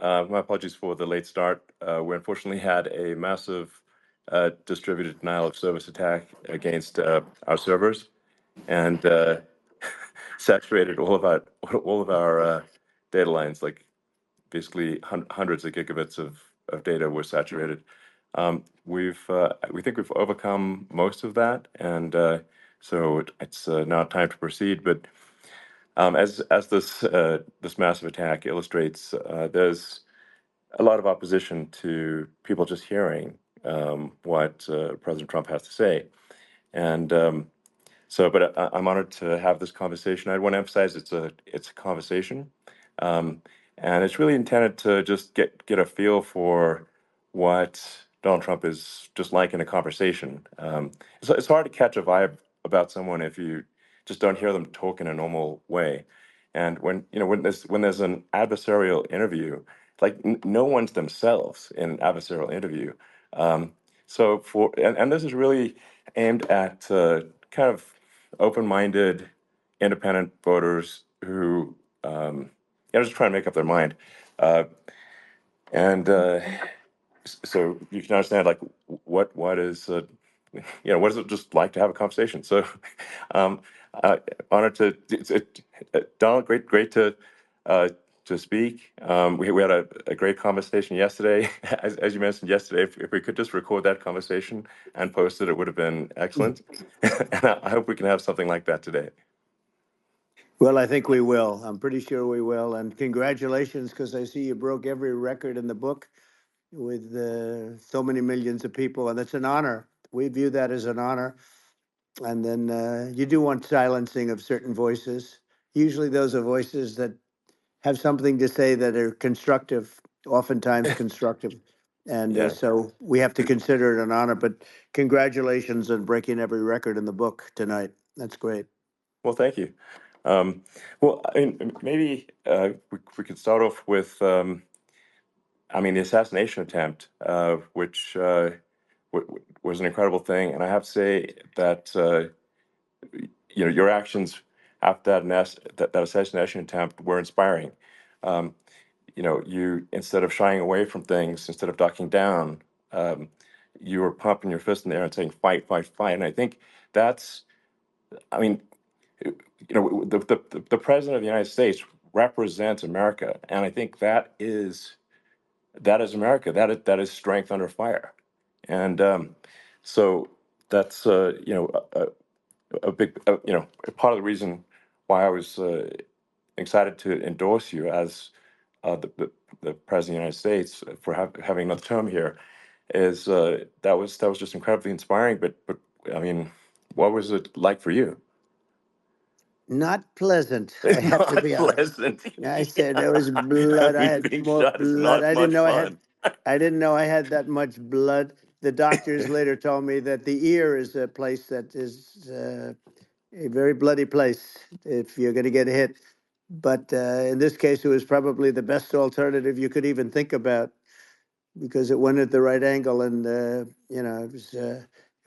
My apologies for the late start. We unfortunately had a massive distributed denial of service attack against our servers, and saturated all of our data lines. Like basically hundreds of gigabits of data were saturated. We think we've overcome most of that, and so it's now time to proceed. But as this massive attack illustrates, there's a lot of opposition to people just hearing what President Trump has to say. And but I'm honored to have this conversation. I want to emphasize it's a conversation, um, and it's really intended to just get a feel for what Donald Trump is just like in a conversation. It's hard to catch a vibe about someone if you just don't hear them talk in a normal way. And when there's an adversarial interview, like no one's themselves in an adversarial interview. Um, and this is really aimed at kind of open-minded, independent voters who just trying to make up their mind. Uh, and so you can understand like what is what is it just like to have a conversation. So um, honored to Donald, great uh, to speak. We had a great conversation yesterday. As you mentioned yesterday, if we could just record that conversation and post it, it would have been excellent. And I hope we can have something like that today. Well, I think we will. I'm pretty sure we will. And congratulations, because I see you broke every record in the book with so many millions of people, and it's an honor. We view that as an honor. And then you do want silencing of certain voices. Usually, those are voices that have something to say that are constructive, oftentimes constructive. And Yeah. so we have to consider it an honor. But congratulations on breaking every record in the book tonight. That's great. Well, thank you. Um, well, I mean, maybe we could start off with, the assassination attempt, which was an incredible thing. And I have to say that, your actions after that assassination attempt were inspiring. Um, you instead of shying away from things, instead of ducking down, um, you were pumping your fist in the air and saying, "Fight, fight, fight!" And I think that's, I mean, the president of the United States represents America, and I think that is America. That is strength under fire, and so that's a big a part of the reason why I was excited to endorse you as the president of the United States for having another term here is that was just incredibly inspiring. But I mean, what was it like for you? Not pleasant, I It's have to not be honest. pleasant. I said there was Yeah. blood. I I mean, had being more shot is blood. not I didn't much know I had. fun. I didn't know I had that much blood. The doctors later told me that the ear is a place that is a very bloody place if you're going to get hit. But in this case, it was probably the best alternative you could even think about because it went at the right angle, and it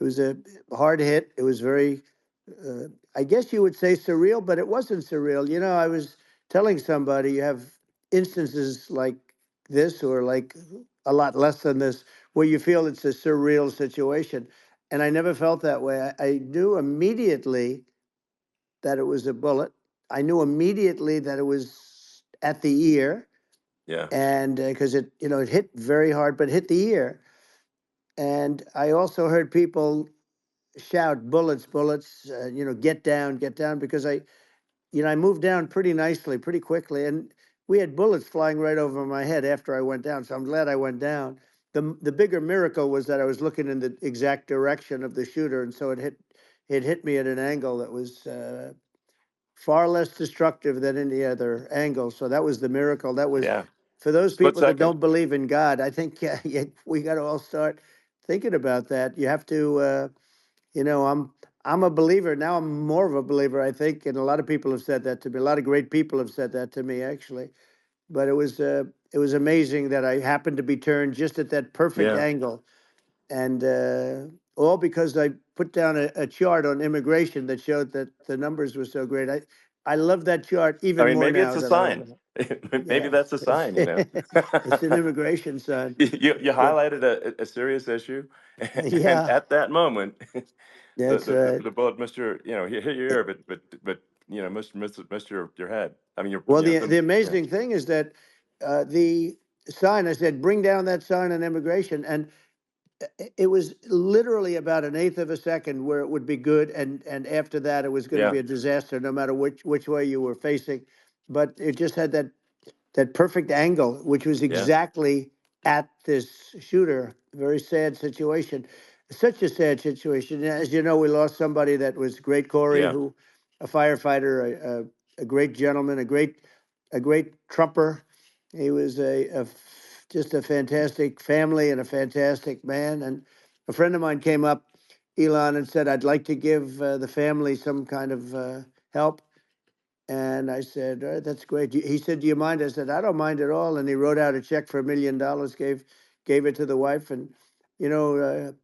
was a hard hit. It was very, I guess you would say surreal, but it wasn't surreal. I was telling somebody you have instances like this, or like a lot less than this, where you feel it's a surreal situation, and I never felt that way. I knew immediately that it was a bullet. I knew immediately that it was at the ear, Yeah. and because it hit very hard, but hit the ear. And I also heard people shout, "Bullets, bullets!" Get down, because I moved down pretty nicely, pretty quickly, and we had bullets flying right over my head after I went down. So I'm glad I went down. The bigger miracle was that I was looking in the exact direction of the shooter, and so it hit me at an angle that was far less destructive than any other angle. So that was the miracle. That was Yeah. for those Split people that second. don't believe in God. I think we got to all start thinking about that. You have to, I'm a believer now. I'm more of a believer, I think, and a lot of people have said that to me. A lot of great people have said that to me, actually. But it was amazing that I happened to be turned just at that perfect Yeah. angle, and all because I put down a chart on immigration that showed that the numbers were so great. I love that chart I even mean, more maybe it's now a that I open sign. it. Maybe Yeah, that's a sign, you know. it's an immigration sign. You But highlighted a serious issue, and yeah, at that moment, that's right. the bullet missed your, you know, hit your ear, but you know, missed your head. I mean, Well, you know, the couldn't, yeah, amazing thing is that the sign. I said, bring down that sign on immigration, and it was literally about an eighth of a second where it would be good, and after that, it was going to yeah, be a disaster, no matter which way you were facing. But it just had that perfect angle, which was yeah, exactly at this shooter. Very sad situation. Such a sad situation. As you know, we lost somebody that was great, Corey, yeah, who a firefighter, a great gentleman, a great trumper. He was just a fantastic family and a fantastic man. And a friend of mine came up, Elon, and said, "I'd like to give the family some kind of help." And I said, "That's great." He said, "Do you mind?" I said, "I don't mind at all." And he wrote out a check for $1 million, gave it to the wife, and you know,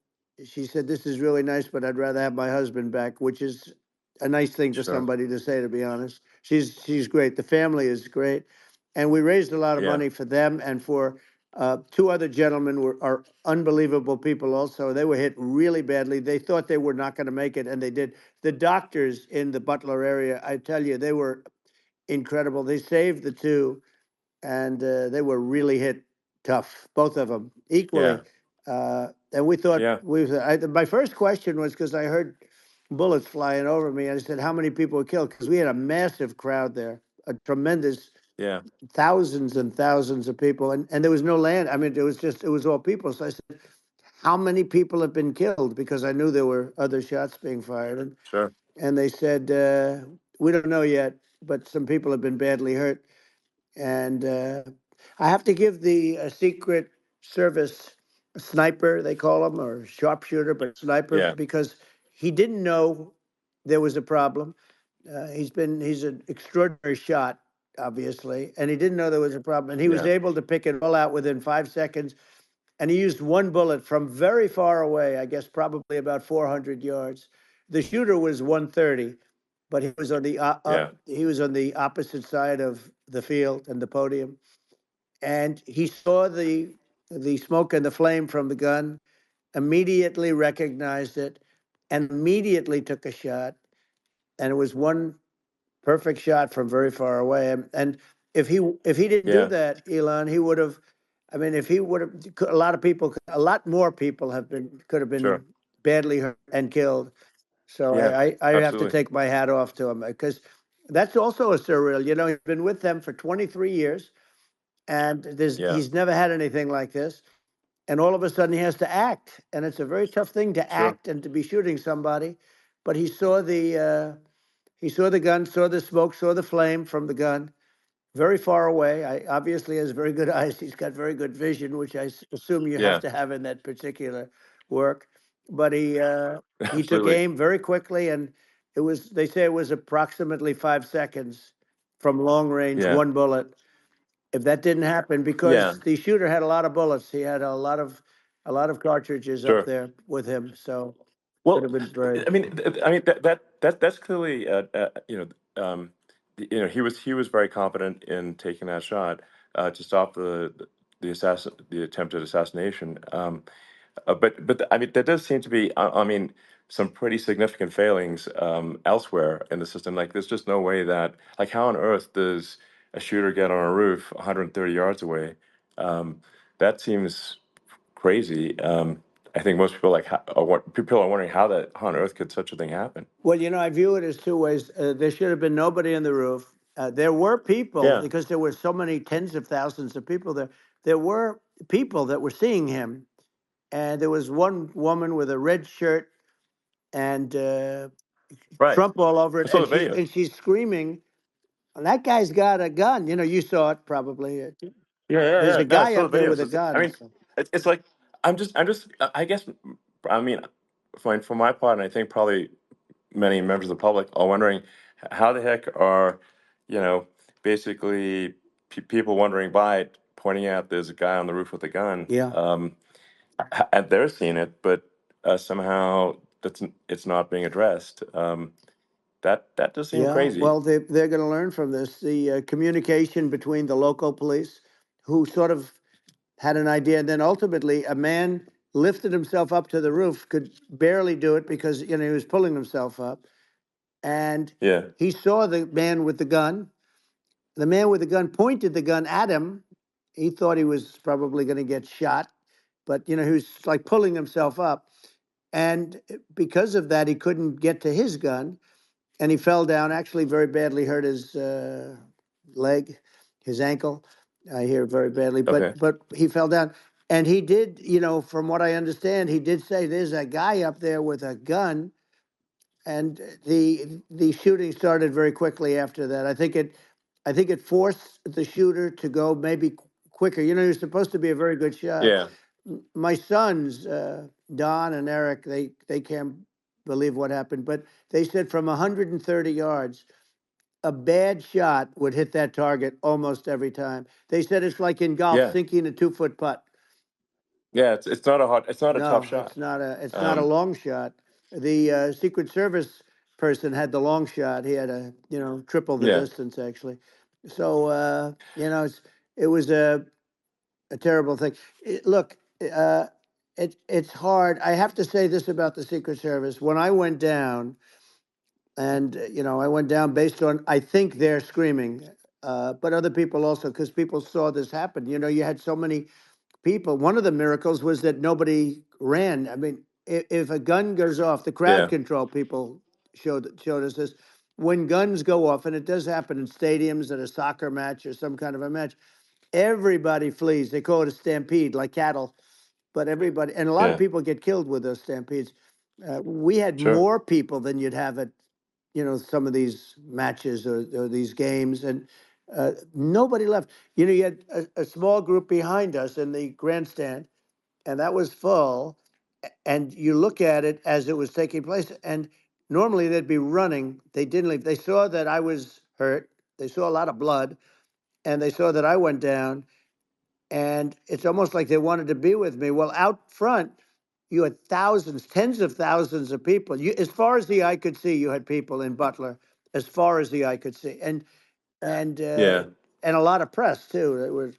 she said, "This is really nice, but I'd rather have my husband back," which is a nice thing for sure, somebody to say. To be honest, she's great. The family is great, and we raised a lot of yeah, money for them and for two other gentlemen are unbelievable people. Also, they were hit really badly. They thought they were not going to make it, and they did. The doctors in the Butler area, I tell you, they were incredible. They saved the two, and they were really hit tough, both of them yeah, equally. And we thought yeah, my first question was because I heard bullets flying over me, and I said, "How many people were killed?" Because we had a massive crowd there, a tremendous yeah, thousands and thousands of people, and there was no land. I mean, it was all people. So I said, "How many people have been killed?" Because I knew there were other shots being fired, sure, and they said, "We don't know yet, but some people have been badly hurt." And I have to give the Secret Service sniper, they call him, or sharpshooter, but sniper, yeah, because he didn't know there was a problem. He's an extraordinary shot, obviously, and he didn't know there was a problem, and he was yeah, able to pick it all out within 5 seconds. And he used one bullet from very far away, I guess probably about 400 yards. The shooter was 130, but he was on yeah, he was on the opposite side of the field and the podium, and he saw the smoke and the flame from the gun, immediately recognized it, and immediately took a shot. And it was one perfect shot from very far away. And if he didn't do yeah, that, Elon, he would have. I mean, if he would have, a lot of people, a lot more people could have been sure, badly hurt and killed. So yeah, I have to absolutely, take my hat off to him because that's also a surreal. You know, he's been with them for 23 years, and yeah, he's never had anything like this. And all of a sudden, he has to act, and it's a very tough thing to sure, act and to be shooting somebody. But he saw the gun, saw the smoke, saw the flame from the gun, very far away. I obviously has very good eyes. He's got very good vision, which assume you have yeah, to have in that particular work. But he took absolutely, aim very quickly, and they say it was approximately 5 seconds from long range, yeah, one bullet. If that didn't happen, yeah, because the shooter had a lot of bullets, he had a lot of cartridges up sure. there with him, so could Well, have been very. I mean that's clearly, you know, he was very confident in taking that shot to stop the attempted assassination. But I mean, there does seem to be, I mean, some pretty significant failings elsewhere in the system. Like, there's just no way that, like, how on earth does a shooter get on a roof 130 yards away? Um, that seems crazy. I think most people people are wondering how on earth could such a thing happen? Well, I view it as two ways. There should have been nobody on the roof. There were people Yeah, because there were so many tens of thousands of people there. There were people that were seeing him, and there was one woman with a red shirt and right. Trump all over I it, saw and the she's videos. and she's screaming. That guy's got a gun. You saw it probably. Yeah, yeah, There's yeah. a No, I guy saw up the there with videos. a I gun. mean, So. it's like I guess, I mean, for my part, and I think probably many members of the public are wondering how the heck are, you know, basically people wondering by it, pointing out there's a guy on the roof with a gun, Yeah. and they're seeing it, but somehow it's not being addressed. That does seem Yeah, crazy. well, they're going to learn from this. The communication between the local police, who sort of had an idea, and then ultimately a man lifted himself up to the roof, could barely do it because he was pulling himself up, and Yeah, he saw the man with the gun. The man with the gun pointed the gun at him. He thought he was probably going to get shot, but he was like pulling himself up, and because of that, he couldn't get to his gun, and he fell down. Actually, very badly hurt his leg, his ankle. I hear very badly, okay, but he fell down, and he did. From what I understand, he did say there's a guy up there with a gun, and the shooting started very quickly after that. I think it forced the shooter to go maybe quicker. He was supposed to be a very good shot. yeah, My sons, Don and Eric, they can't believe what happened, but they said from 130 yards, a bad shot would hit that target almost every time. They said it's like in golf, yeah, sinking a 2-foot putt. yeah. It's not a tough No, shot. it's not a Um, long shot. The Secret Service person had the long shot. He had a triple the yeah, distance actually. So it was a terrible thing. Look, uh, it's hard. I have to say this about the Secret Service. When I went down, and I went down based on I think they're screaming, but other people also, because people saw this happen. You had so many people. One of the miracles was that nobody ran. I mean, if a gun goes off, the crowd yeah, control people showed us this. When guns go off, and it does happen in stadiums at a soccer match or some kind of a match, everybody flees. They call it a stampede, like cattle. But everybody, and a lot of yeah. people get killed with those stampedes. We had Sure. more people than you'd have at some of these matches or these games, and nobody left. You had a small group behind us in the grandstand, and that was full. And you look at it as it was taking place, and normally they'd be running. They didn't leave. They saw that I was hurt. They saw a lot of blood, and they saw that I went down, and it's almost like they wanted to be with me. Well, out front, you had thousands, tens of thousands of people. As far as the eye could see, you had people in Butler, as far as the eye could see, and uh, Yeah, and a lot of press too. There were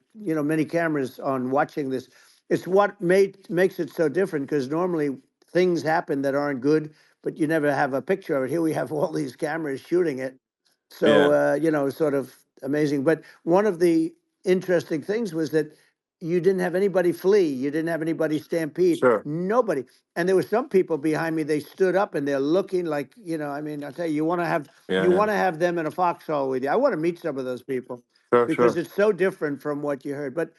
many cameras on watching this. It's what makes it so different, because normally things happen that aren't good, but you never have a picture of it. Here we have all these cameras shooting it, so yeah. sort of amazing. But one of the interesting things was that you didn't have anybody flee, you didn't have anybody stampede, Sure. nobody. And there were some people behind me. They stood up and they're looking like, I mean, I tell you, Yeah, you yeah. want to have them in a foxhole with you. I want to meet some of those people Sure, because sure. it's so different from what you heard. But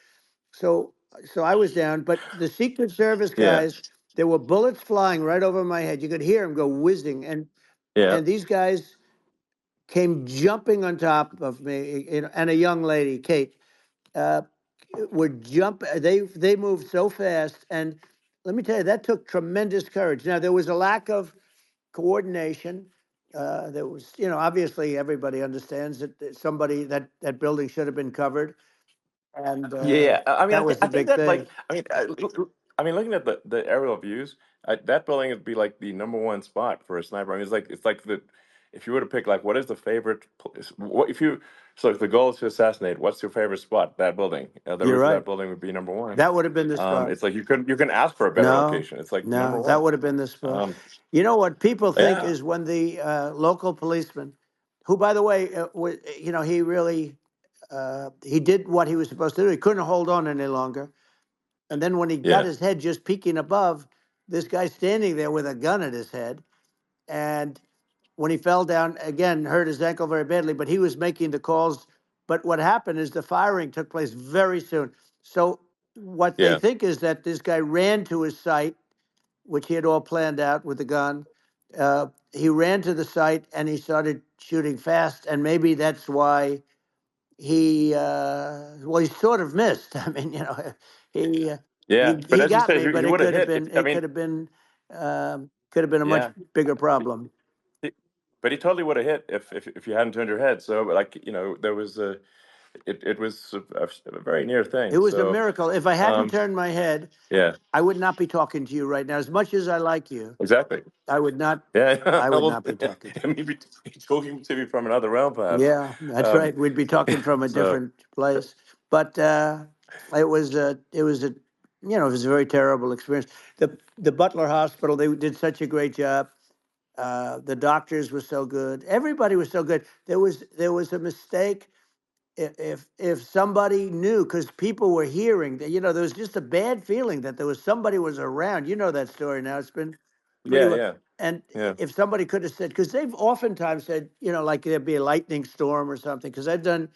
so so I was down, but the Secret Service Yeah, guys, there were bullets flying right over my head. You could hear them go whizzing, yeah, and these guys came jumping on top of me, and a young lady, Kate, uh, would jump. They moved so fast, and let me tell you, that took tremendous courage. Now there was a lack of coordination. There was, obviously everybody understands that somebody that building should have been covered, and yeah. I mean, that was I the think big that like, thing. I mean, looking at the aerial views, that building would be like the number one spot for a sniper. I mean, it's like the if you were to pick like what is the favorite what if you so if the goal is to assassinate, what's your favorite spot? That building. The You're roof of right. that building would be number one. That would have been the spot. It's like you can ask for a better No, location. It's like number no, that one. would have been the spot. Um, You know what people think yeah, is when the local policeman, who, by the way, he really he did what he was supposed to do. He couldn't hold on any longer. And then when he got yeah, his head just peeking above, this guy standing there with a gun at his head. And when he fell down, again, hurt his ankle very badly, but he was making the calls. But what happened is the firing took place very soon. So what they yeah, think is that this guy ran to his site, which he had all planned out with the gun. He ran to the site and he started shooting fast, and maybe that's why he sort of missed. I mean, he uh, yeah. he But he as you got said, me, but he it would have could have hit. been I mean, could have been a much yeah. bigger problem. But he totally would have hit if you hadn't turned your head. So like there was a it was a very near It thing. was a So miracle. If I hadn't um, turned my head, yeah, I would not be talking to you right now. As much as I like you, exactly. I would not. Yeah, I would well, not be talking to you. I mean, talking to me from another realm, perhaps. Yeah, that's Um, right. We'd be talking from a so different place. But it was a it was a very terrible experience. The Butler Hospital, they did such a great job. The doctors were so good. Everybody was so good. There was a mistake. If somebody knew, because people were hearing that, there was just a bad feeling that there was somebody was around. You know that story now. It's been pretty yeah, well. yeah, And yeah, if somebody could have said, because they've oftentimes said, like there'd be a lightning storm or something. Because I've done,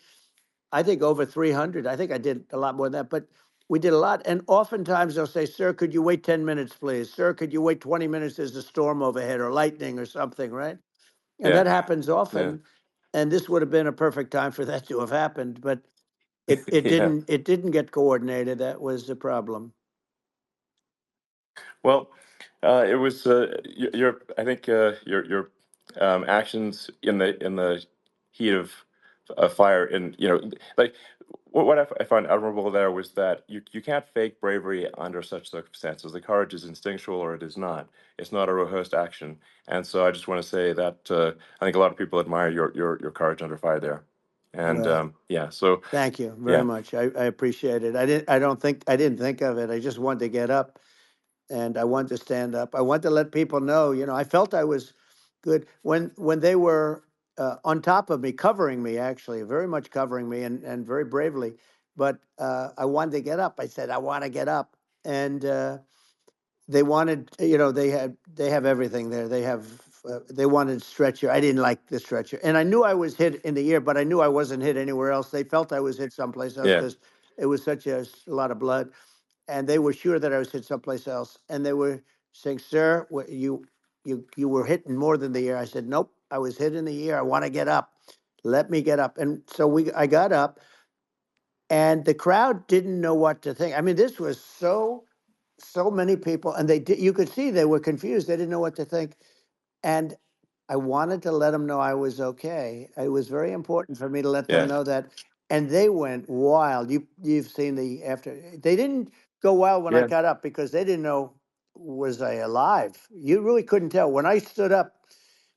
I think, over 300. I think I did a lot more than that, but we did a lot. And oftentimes they'll say, "Sir, could you wait 10 minutes, please? Sir, could you wait 20 minutes? There's a storm overhead or lightning or something," right? And yeah, that happens yeah, often. And this would have been a perfect time for that to have happened, but it yeah. didn't get coordinated. That was the problem. Well, it was your. I think your actions in the heat of fire, and like what I find admirable there was that you can't fake bravery under such circumstances. The courage is instinctual, or it is not. It's not a rehearsed action. And so I just want to say that I think a lot of people admire your courage under fire there. And Well, yeah, so thank you very yeah, much. I appreciate it. I didn't think of it. I just wanted to get up and I wanted to stand up. I wanted to let people know, I felt I was good when they were on top of me, covering me, actually, very much covering me and very bravely. But I wanted to get up. I said, I want to get up. And they wanted, they have everything there. They wanted stretcher. I didn't like the stretcher, and I knew I was hit in the ear, but I knew I wasn't hit anywhere else. They felt I was hit someplace else yeah, because it was such a lot of blood, and they were sure that I was hit someplace else. And they were saying, "Sir, you were hit in more than the ear." I said, "Nope, I was hit in the ear. I want to get up. Let me get up." And so I got up, and the crowd didn't know what to think. I mean, this was so many people, and you could see they were confused. They didn't know what to think. And I wanted to let them know I was okay. It was very important for me to let them yeah, know that. And they went wild. You've seen the after. They didn't go wild when I yeah, got up because they didn't know, was I alive. You really couldn't tell when I stood up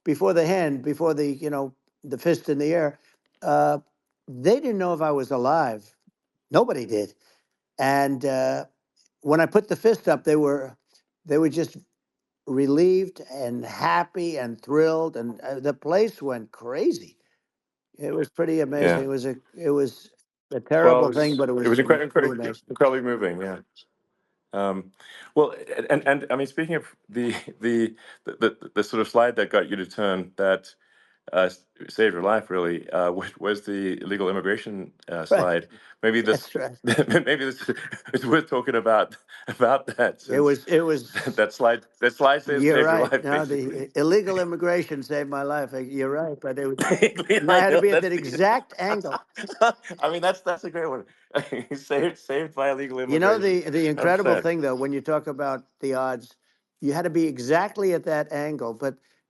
before the hand, before the fist in the air. Uh, they didn't know if I was alive. Nobody did. And when I put the fist up, they were just relieved and happy and thrilled, and the place went crazy. It was pretty amazing. yeah. It was a Well, terrible thing, but it it was was really nice. incredibly moving. Yeah. Well, and I mean, speaking of the sort of slide that got you to turn that saved your life, really, was the illegal immigration Right, slide. Maybe this, that's right. maybe this is worth talking about that, It since was it was. that slide You're saved your right. life, No, basically. the illegal immigration saved my life. You're right, but I I had to know be at that's that the. exact angle. I mean, that's a great one. Saved by illegal immigration, The incredible 100%. thing, though, when you talk about the odds, you had to be exactly at that angle.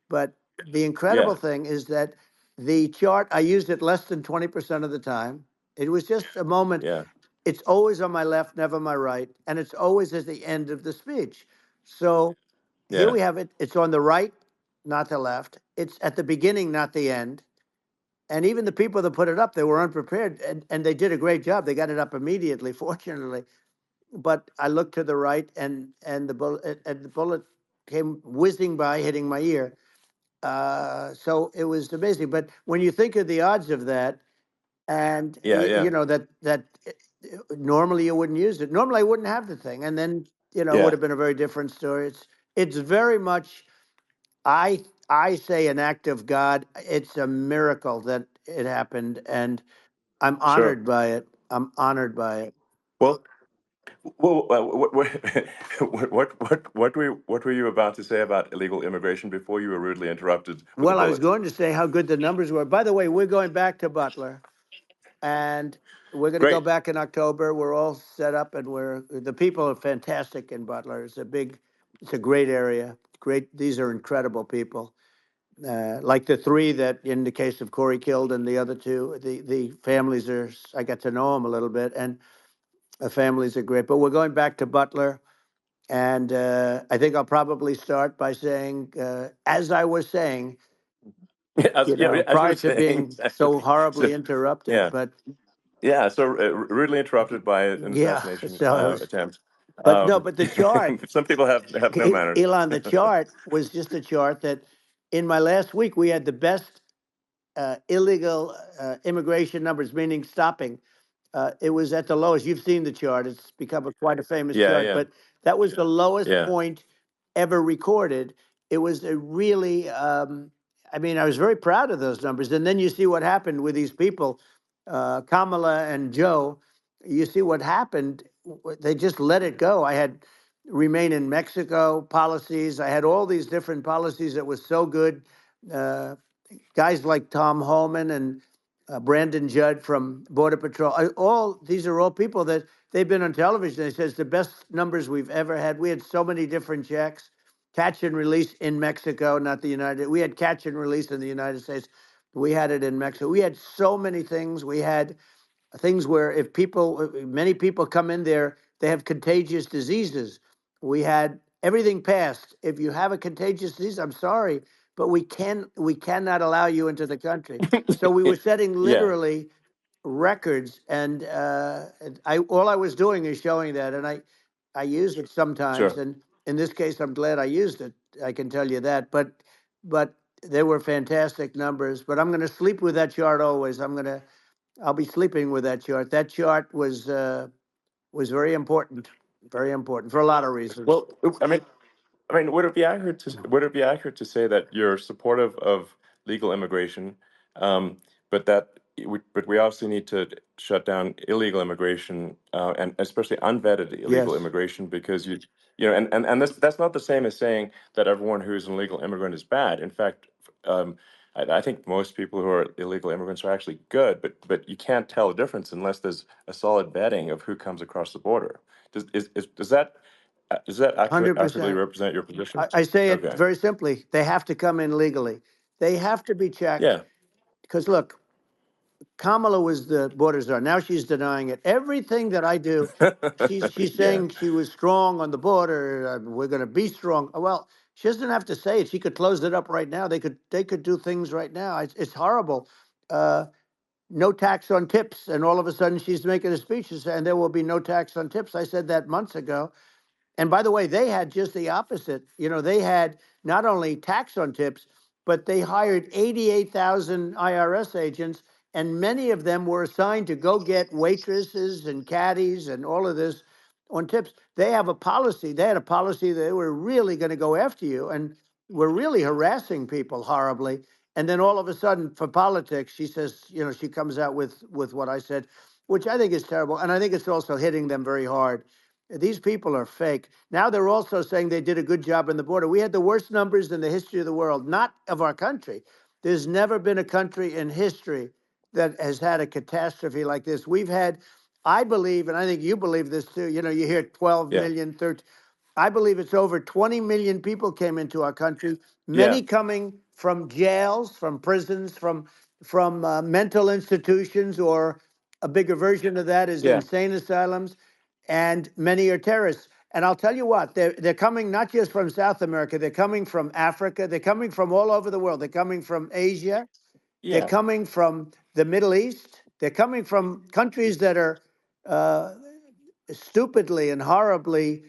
But the incredible Yeah, thing is that the chart, I used it less than 20% of the time. It was just a moment. yeah, It's always on my left, never my right, and it's always at the end of the speech. So here yeah, we have it. It's on the right, not the left. It's at the beginning, not the end. And even the people that put it up, they were unprepared, and they did a great job. They got it up immediately, fortunately. But I looked to the right, and the bullet came whizzing by, hitting my ear. So it was amazing. But when you think of the odds of that, and yeah, yeah, normally you wouldn't use it. Normally I wouldn't have the thing, and then it would yeah, have been a very different story. It's very much. I say an act of God. It's a miracle that it happened, and I'm sure. honored by it. I'm honored by it. Well, what were you about to say about illegal immigration before you were rudely interrupted with a Well, I was bullet? going to say how good the numbers were. By the way, we're going back to Butler, and we're going to go Great. back in October. We're all set up, and the people are fantastic in Butler. It's a great area. Great, these are incredible people. like the three that, in the case of Corey, killed, and the other two, the families are. I got to know them a little bit, and the families are great. But we're going back to Butler, and I think I'll probably start by saying, as I was saying, Yeah, as you were prior to saying, being so so, horribly interrupted. yeah, But yeah. So rudely interrupted by an yeah, assassination so it was. attempt. But no, but the chart, Some people have no manners. Elon, the chart was just a chart that in my last week we had the best illegal immigration numbers, meaning stopping. It was at the lowest. You've seen the chart. It's become quite a famous Yeah, chart, yeah, but that was the lowest yeah. point ever recorded. It was a really, I mean, I was very proud of those numbers. And then you see what happened with these people, Kamala and Joe. You see what happened. They just let it go. I had remain in Mexico policies. I had all these different policies that was so good. Uh, Guys like Tom Homan and Brandon Judd from Border Patrol. All these are all people that they've been on television. They says the best numbers we've ever had. We had so many different checks, catch and release in Mexico, not the United. We had catch and release in the United States. We had it in Mexico. We had so many things. We had things where if people, many people come in there, they have contagious diseases. We had everything passed. If you have a contagious disease, I'm sorry, but we cannot allow you into the country. So we were setting Yeah, literally records, and I all I was doing is showing that, and I use it sometimes, sure. and in this case, I'm glad I used it. I can tell you that, but they were fantastic numbers. But I'm going to sleep with that chart always. I'll be sleeping with that chart. That chart was very important for a lot of reasons. Well, I mean, would it be accurate to say that you're supportive of legal immigration, um, but but we obviously need to shut down illegal immigration, and especially unvetted illegal Yes, immigration, because and that's not the same as saying that everyone who's an illegal immigrant is bad. In fact, I think most people who are illegal immigrants are actually good, but you can't tell the difference unless there's a solid vetting of who comes across the border. Does that accurately 100%. represent your position? I say it Okay. very simply. They have to come in legally. They have to be checked Yeah. because look, Kamala was the border czar. Now she's denying it. Everything that I do, she's Yeah. saying she was strong on the border. We're going to be strong. Well, she doesn't have to say it. She could close it up right now. They could do things right now. It's horrible. Uh, no tax on tips, and all of a sudden she's making a speech and there will be no tax on tips. I said that months ago. And by the way, they had just the opposite. They had not only tax on tips, but they hired 88,000 IRS agents, and many of them were assigned to go get waitresses and caddies and all of this on tips. They have a policy. They had a policy that they were really going to go after you and were really harassing people horribly. And then all of a sudden, for politics, she says, she comes out with what I said, which I think is terrible, and I think it's also hitting them very hard. These people are fake. Now they're also saying they did a good job on the border. We had the worst numbers in the history of the world, not of our country. There's never been a country in history that has had a catastrophe like this. We've had, I believe, and I think you believe this too. You hear 12 Yeah. million, 13. I believe it's over 20 million people came into our country, Yeah. many coming from jails, from prisons, from mental institutions, or a bigger version of that is Yeah. insane asylums, and many are terrorists. And I'll tell you what, they're coming not just from South America, they're coming from Africa, they're coming from all over the world. They're coming from Asia, they're Yeah. coming from the Middle East, they're coming from countries that are uh, stupidly and horribly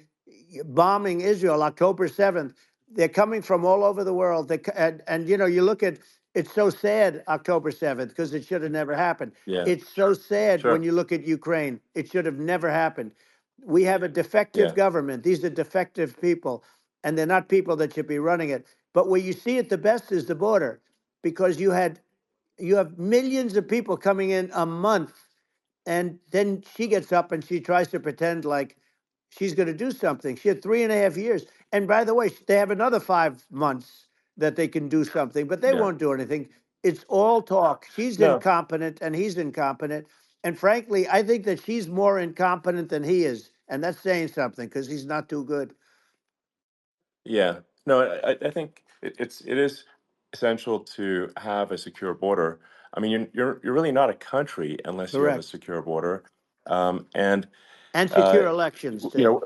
bombing Israel October 7th. They're coming from all over the world. And you look at it's so sad October 7th because it should have never happened. Yeah. It's so sad when Sure. you look at Ukraine. It should have never happened. We have a defective Yeah. government. These are defective people, and they're not people that should be running it. But where you see it the best is the border because you have millions of people coming in a month, and then she gets up and she tries to pretend like she's going to do something. She had 3.5 years. And by the way, they have another 5 months that they can do something, but they Yeah. won't do anything. It's all talk. She's No. incompetent and he's incompetent. And frankly, I think that she's more incompetent than he is. And that's saying something because he's not too good. Yeah. No, I think it is. essential to have a secure border. I mean, you're really not a country unless you have a Correct. secure border, and And uh, secure elections you too. know,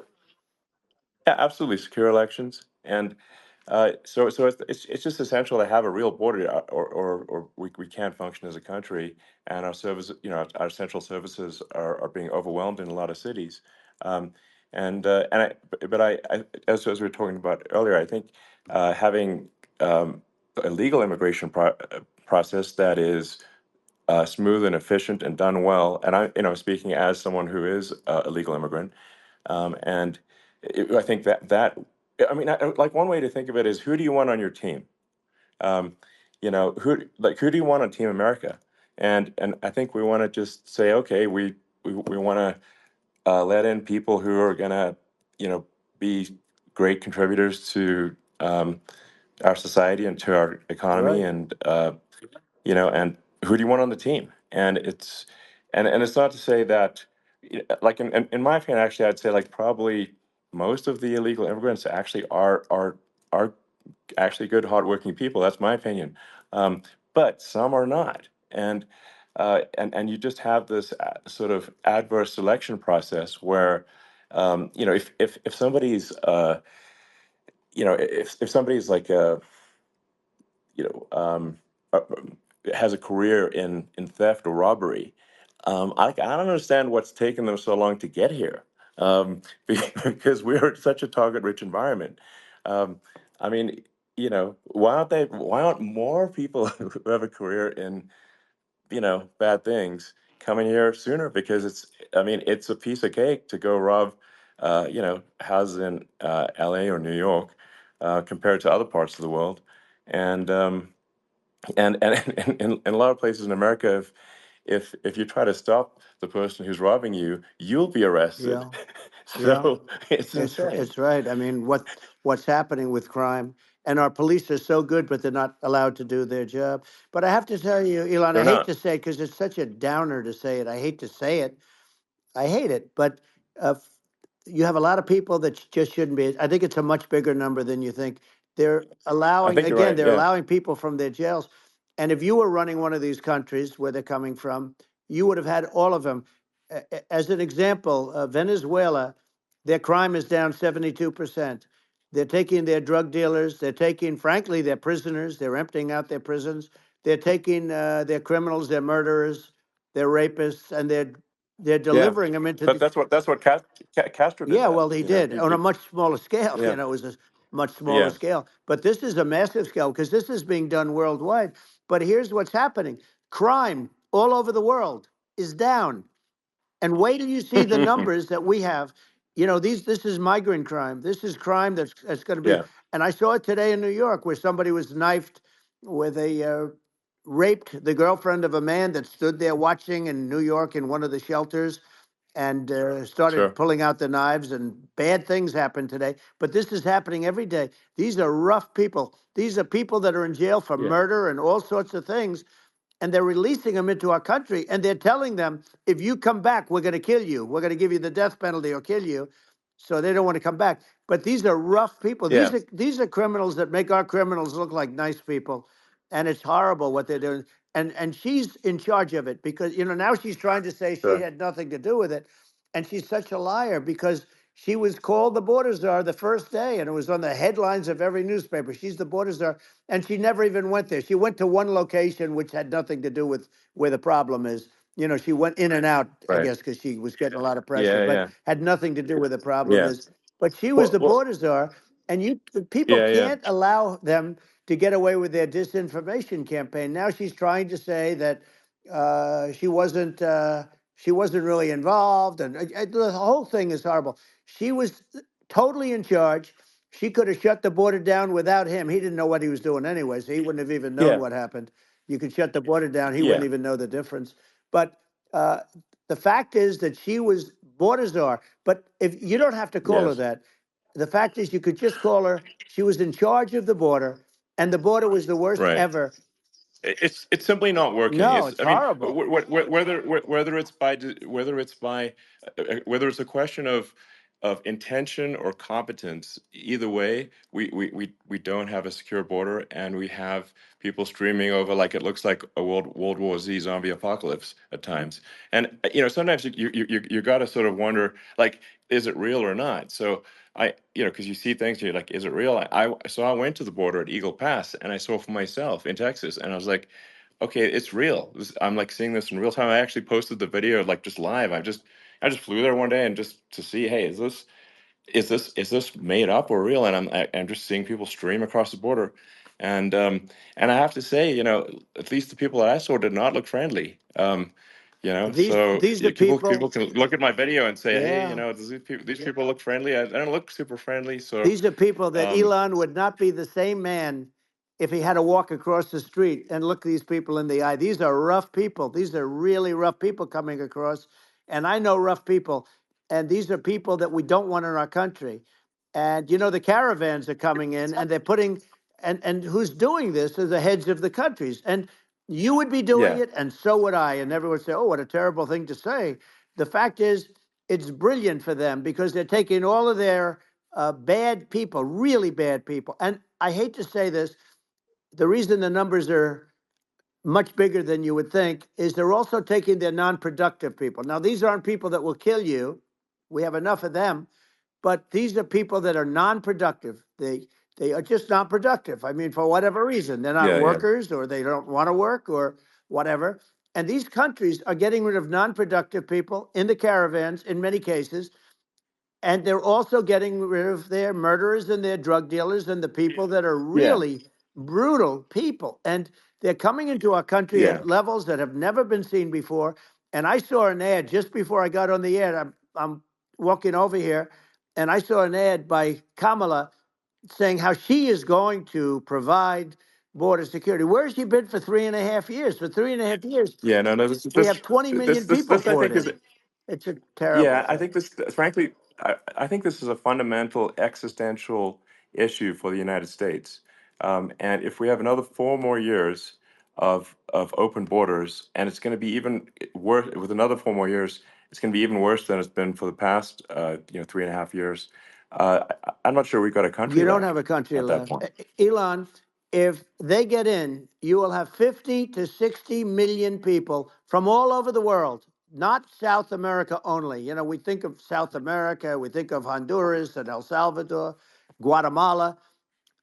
yeah, absolutely secure elections, and so it's just essential to have a real border, or we can't function as a country, and our service, our central services are being overwhelmed in a lot of cities, um, and as we were talking about earlier, I think having a legal immigration process that is smooth and efficient and done well, and speaking as someone who is a legal immigrant, and I think I mean, like one way to think of it is, who do you want on your team? Um, who do you want on Team America? And I think we want to just say, okay, we want to let in people who are gonna, be great contributors to our society and to our economy, Right. and who do you want on the team? And it's not to say that, like in my opinion, actually, I'd say like probably most of the illegal immigrants actually are actually good, hardworking people. That's my opinion, but some are not, and you just have this sort of adverse selection process where, if somebody's if somebody's like you know, um, uh, has a career in theft or robbery. I don't understand what's taken them so long to get here, because we're in such a target-rich environment. Um, I mean, why aren't they? Why aren't more people who have a career in, bad things coming here sooner? Because I mean, it's a piece of cake to go rob, houses in L.A. or New York, compared to other parts of the world, and in a lot of places in America, if you try to stop the person who's robbing you, you'll be arrested. Yeah. Yeah. So it's insane. It's right. I mean, what's happening with crime, and our police are so good, but they're not allowed to do their job. But I have to tell you, Elon, I They're hate not. to say it because it's such a downer to say it. I hate to say it. I hate it, but uh, you have a lot of people that just shouldn't be. I think it's a much bigger number than you think. They're I allowing, think you're again, right. they're Yeah. allowing people from their jails. And if you were running one of these countries where they're coming from, you would have had all of them. As an example, Venezuela, their crime is down 72%. They're taking their drug dealers, they're taking, frankly, their prisoners, they're emptying out their prisons, they're taking their criminals, their murderers, their rapists, and they're Yeah. delivering them into But the. that's what Castro did. Yeah, That well, he did on a he much smaller scale. yeah, It was a much smaller yeah. scale. But this is a massive scale because this is being done worldwide. But here's what's happening: crime all over the world is down. And wait till you see the numbers that we have. This is migrant crime. This is crime that's going to be. Yeah. And I saw it today in New York where somebody was knifed, where they raped the girlfriend of a man that stood there watching in New York in one of the shelters, and started Sure. pulling out the knives, and bad things happen today. But this is happening every day. These are rough people. These are people that are in jail for Yeah. murder and all sorts of things, and they're releasing them into our country, and they're telling them, if you come back, we're going to kill you. We're going to give you the death penalty or kill you. So they don't want to come back. But these are rough people. Yeah. These are criminals that make our criminals look like nice people, and it's horrible what they're doing. And she's in charge of it because now she's trying to say she Sure. had nothing to do with it, and she's such a liar because she was called the border czar the first day, and it was on the headlines of every newspaper. She's the border czar, and she never even went there. She went to one location which had nothing to do with where the problem is. She went in and out, I Right. guess, because she was getting a lot of pressure, Yeah. but Yeah. had nothing to do with the problem Yeah. is. But she was Well. the Well. border czar, and the people Yeah. Yeah. can't allow them to get away with their disinformation campaign. Now she's trying to say that she wasn't. She wasn't really involved, and the whole thing is horrible. She was totally in charge. She could have shut the border down without him. He didn't know what he was doing anyway, so he wouldn't have even known Yeah. what happened. You could shut the border down; he wouldn't Yeah. even know the difference. But uh, the fact is that she was border czar. But if you don't have to call her Yes. that, the fact is you could just call her. She was in charge of the border, and the border was the worst Right. ever. It's simply not working. No, It's it's I mean, horrible. whether it's by whether it's a question of of intention or competence, either way, we don't have a secure border, and we have people streaming over like it looks like a World War Z zombie apocalypse at times. And sometimes you got to sort of wonder, like, is it real or not? So because you see things, and you're like, is it real? So I went to the border at Eagle Pass, and I saw for myself in Texas, and I was like, okay, it's real. I'm like seeing this in real time. I actually posted the video like just live. I just flew there one day and just to see, hey, is this made up or real? And I'm just seeing people stream across the border, and I have to say, at least the people that I saw did not look friendly. So These are people people. can look at my video and say, hey, Yeah. does these people look friendly? I don't look super friendly. So These are people that um, Elon would not be the same man if he had to walk across the street and look these people in the eye. These are rough people. These are really rough people coming across. And I know rough people. And these are people that we don't want in our country. And the caravans are coming in and they're putting and who's doing this are the heads of the countries. And you would be doing yeah, it, and so would I. And everyone would say, oh, what a terrible thing to say. The fact is, it's brilliant for them because they're taking all of their bad people, really bad people. And I hate to say this, the reason the numbers are much bigger than you would think is they're also taking their non-productive people. Now, these aren't people that will kill you. We have enough of them, but these are people that are non-productive. They are just not productive. I mean, for whatever reason, they're not yeah, yeah, workers or they don't want to work or whatever. And these countries are getting rid of non-productive people in the caravans in many cases, and they're also getting rid of their murderers and their drug dealers and the people that are yeah, really brutal people. And they're coming into our country yeah, at levels that have never been seen before. And I saw an ad just before I got on the air. I'm walking over here, and I saw an ad by Kamala saying how she is going to provide border security. Where has she been for 3.5 years? For 3.5 years, yeah. No, no. we have 20 million people This I poured think is in. It's a terrible Yeah, I thing. think this, frankly, I think this is a fundamental existential issue for the United States. And if we have another 4 more years of open borders, and it's going to be even worse with another 4 more years, it's going to be even worse than it's been for the past, 3.5 years. I'm not sure we've got a country You don't have left a country at that left. point. Elon, if they get in, you will have 50 to 60 million people from all over the world, not South America only. We think of South America, we think of Honduras and El Salvador, Guatemala,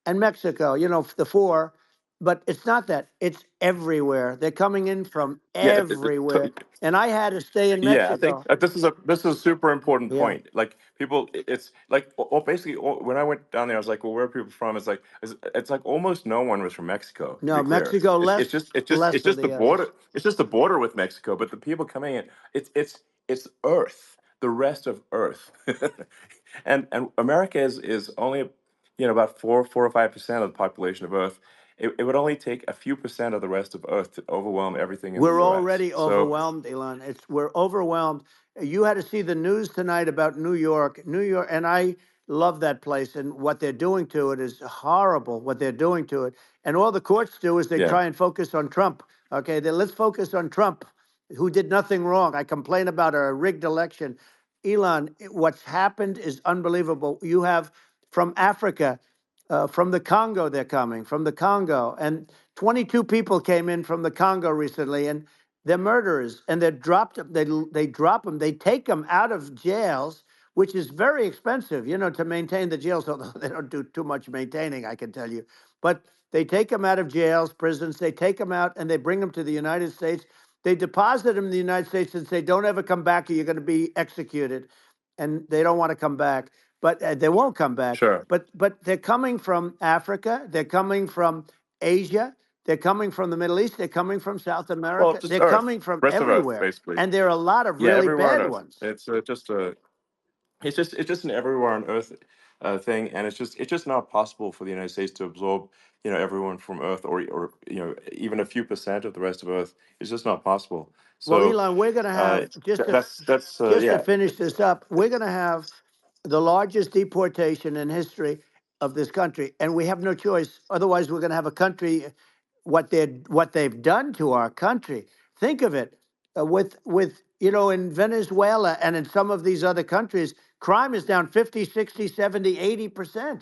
and Mexico, the four. But it's not that. It's everywhere. They're coming in from Yeah, everywhere. And I had to stay in Yeah, I think Mexico. this is a super important Yeah. point. Like people, it's like basically when I went down there, I was like, well, where are people from? It's like almost no one was from Mexico. To be No, clear, Mexico it's less it's just it's just less it's than just the the others. border. It's just the border with Mexico. But the people coming in, it's Earth, the rest of Earth, and America is only about 4 or 5% of the population of Earth. It would only take a few percent of the rest of Earth to overwhelm everything in the We're U.S. already So overwhelmed, Elon. We're overwhelmed. You had to see the news tonight about New York. New York, and I love that place, and what they're doing to it is horrible, what they're doing to it. And all the courts do is they yeah, try and focus on Trump. Okay, let's focus on Trump, who did nothing wrong. I complain about a rigged election. Elon, what's happened is unbelievable. You have from Africa, from the Congo, they're coming from the Congo, and 22 people came in from the Congo recently, and they're murderers, and they're dropped. They drop them. They take them out of jails, which is very expensive, to maintain the jails. Although they don't do too much maintaining, I can tell you. But they take them out of jails, prisons. They take them out and they bring them to the United States. They deposit them in the United States and say, "Don't ever come back, or you're going to be executed." And they don't want to come back, but they won't come back. sure. But they're coming from Africa. They're coming from Asia. They're coming from the Middle East. They're coming from South Well, America. just They're Earth, coming from rest of Earth, everywhere. basically. And there are a lot of Yeah, really everywhere on bad Earth. ones. It's just an everywhere on Earth thing, and it's just not possible for the United States to absorb everyone from Earth, or even a few percent of the rest of Earth. It's just not possible. Well, So Elon, we're going to have that's just to yeah, finish this up. We're going to have the largest deportation in history of this country, and we have no choice. Otherwise, we're going to have a country. What they've done to our country. Think of it, with in Venezuela and in some of these other countries. Crime is down 50, 60, 70, 80%.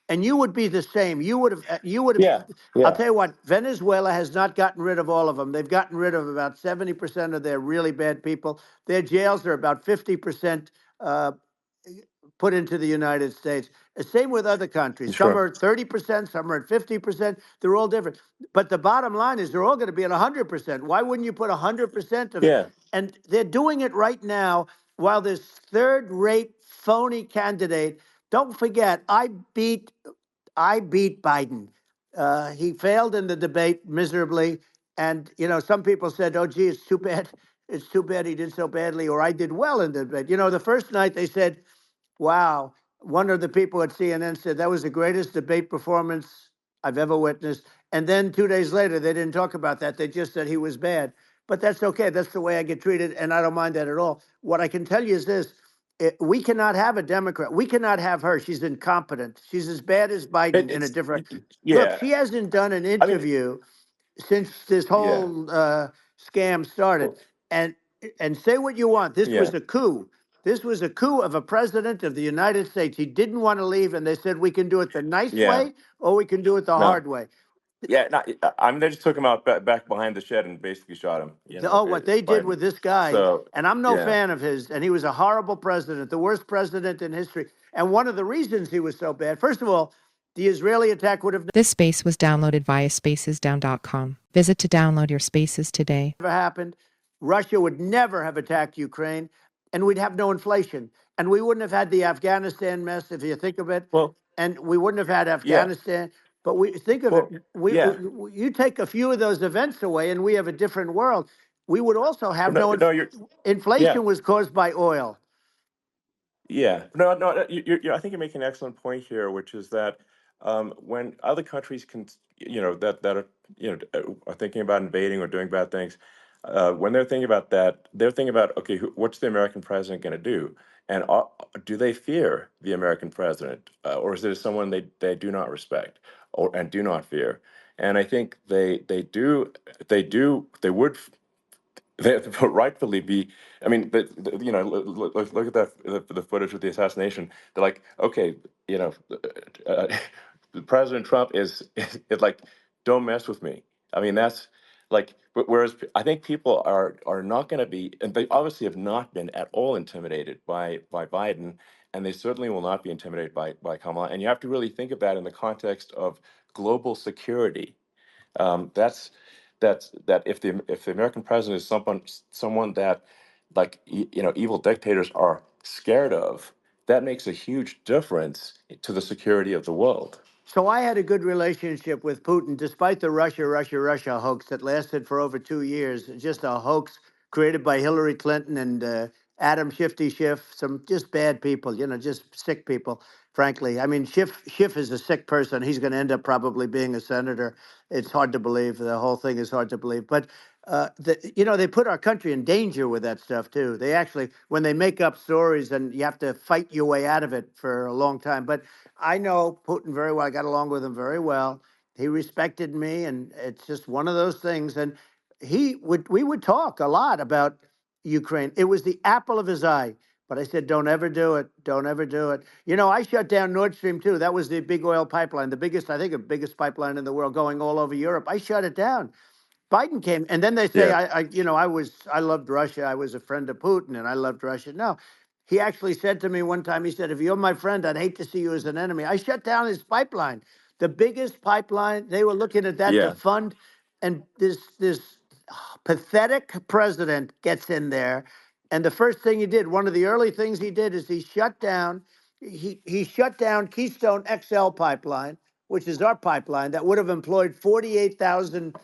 And you would be the same. You would have, Yeah, I'll yeah, tell you what, Venezuela has not gotten rid of all of them. They've gotten rid of about 70% of their really bad people. Their jails are about 50% uh, put into the United States. Same with other countries. Some sure. are at 30%, some are at 50%. They're all different. But the bottom line is they're all going to be at 100%. Why wouldn't you put 100% of it? Yeah, And they're doing it right now while this third rate phony candidate. Don't forget, I beat Biden. He failed in the debate miserably. And, some people said, oh, gee, it's too bad. It's too bad he did so badly, or I did well in the debate. The first night they said, wow. One of the people at CNN said that was the greatest debate performance I've ever witnessed. And then 2 days later, they didn't talk about that. They just said he was bad. But that's okay. That's the way I get treated. And I don't mind that at all. What I can tell you is this: we cannot have a Democrat. We cannot have her. She's incompetent. She's as bad as Biden in a it's different. Look, yeah. she hasn't done an I mean, interview since this yeah, whole scam started. well, And say what you want. This yeah, was a coup. This was a coup of a president of the United States. He didn't want to leave, and they said we can do it the nice yeah. way or we can do it the No, hard way. yeah. No, I mean, they just took him out back behind the shed and basically shot him. What they did Biden. with this guy, So and I'm no yeah. fan of his, and he was a horrible president, the worst president in history. And one of the reasons he was so bad, first of all, the Israeli attack would have This space was downloaded via spacesdown.com. Visit to download your spaces today. never happened. Russia would never have attacked Ukraine, and we'd have no inflation. And we wouldn't have had the Afghanistan mess, if you think of it. Well, And we wouldn't have had yeah. Afghanistan. But we think of it. Well, We, yeah. you take a few of those events away, and we have a different world. We would also have No, no no, you're. Yeah. inflation was caused by oil. Yeah, no, no. I think you're making an excellent point here, which is that when other countries can, that are, are thinking about invading or doing bad things, when they're thinking about that, they're thinking about, okay, what's the American president going to do, and do they fear the American president, or is there someone they do not respect or and do not fear? And I think they would they rightfully be. I mean, look at that the footage of the assassination. They're like, okay, you know, uh, President Trump is like, don't mess with me. I mean, that's like, whereas I think people are not going to be, and they obviously have not been at all intimidated by Biden, and they certainly will not be intimidated by Kamala. And you have to really think of that in the context of global security. That if the American president is someone that, like, evil dictators are scared of, that makes a huge difference to the security of the world. So I had a good relationship with Putin, despite the Russia hoax that lasted for over 2 years. Just a hoax created by Hillary Clinton and Adam Shifty Schiff, some just bad people, just sick people, frankly. I mean, Schiff is a sick person. He's going to end up probably being a senator. It's hard to believe. The whole thing is hard to believe. But, they put our country in danger with that stuff, too. They actually, when they make up stories, and you have to fight your way out of it for a long time. But I know Putin very well. I got along with him very well. He respected me, and it's just one of those things. And we would talk a lot about Ukraine. It was the apple of his eye. But I said, don't ever do it. Don't ever do it. I shut down Nord Stream 2. That was the big oil pipeline, the biggest, I think, the biggest pipeline in the world going all over Europe. I shut it down. Biden came, and then they say, Yeah, I loved Russia. I was a friend of Putin, and I loved Russia. No, he actually said to me one time, he said, if you're my friend, I'd hate to see you as an enemy. I shut down his pipeline, the biggest pipeline. They were looking at that to yeah, fund, and this pathetic president gets in there, and the first thing he did, one of the early things he did, is he shut down Keystone XL pipeline, which is our pipeline that would have employed 48,000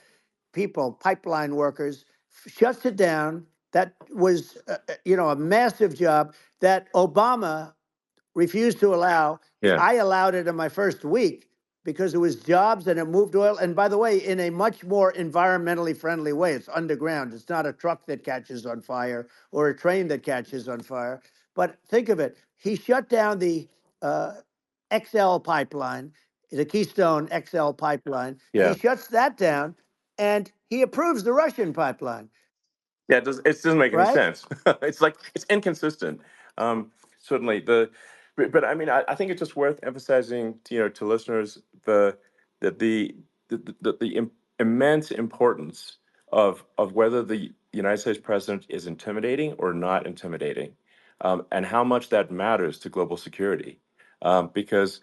people, pipeline workers, shuts it down. That was, a massive job that Obama refused to allow. yeah, I allowed it in my first week because it was jobs and it moved oil. And by the way, in a much more environmentally friendly way. It's underground. It's not a truck that catches on fire or a train that catches on fire. But think of it. He shut down the uh, XL pipeline, the Keystone XL pipeline. He yeah, shuts that down and he approves the Russian pipeline, yeah. It doesn't make any right? sense. It's like it's inconsistent. certainly but I mean, I think it's just worth emphasizing, to listeners that the immense importance of whether the United States president is intimidating or not intimidating, and how much that matters to global security, because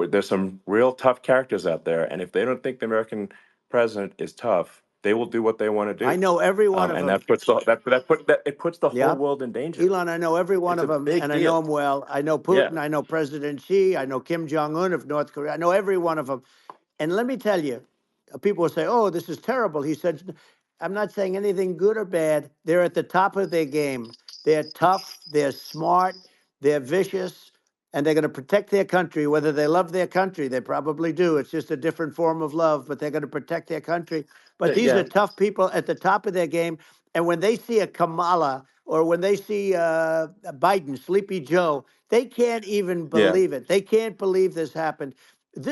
there's some real tough characters out there, and if they don't think the American president is tough, they will do what they want to I do, know every one of and them. it puts the whole Yep. world in danger. Elon, I know every one It's of a them, big and I know deal. them well. I know Yeah. Putin. I know President Xi. I know Kim Jong Un of North Korea. I know every one of them. And let me tell you, people will say, "Oh, this is terrible." He said, "I'm not saying anything good or bad. They're at the top of their game. They're tough. They're smart. They're vicious, and they're going to protect their country. Whether they love their country, they probably do. It's just a different form of love, but they're going to protect their country. But these are Yeah. tough people at the top of their game. And when they see a Kamala or when they see Biden, Sleepy Joe, they can't even Yeah. believe it. They can't believe this happened.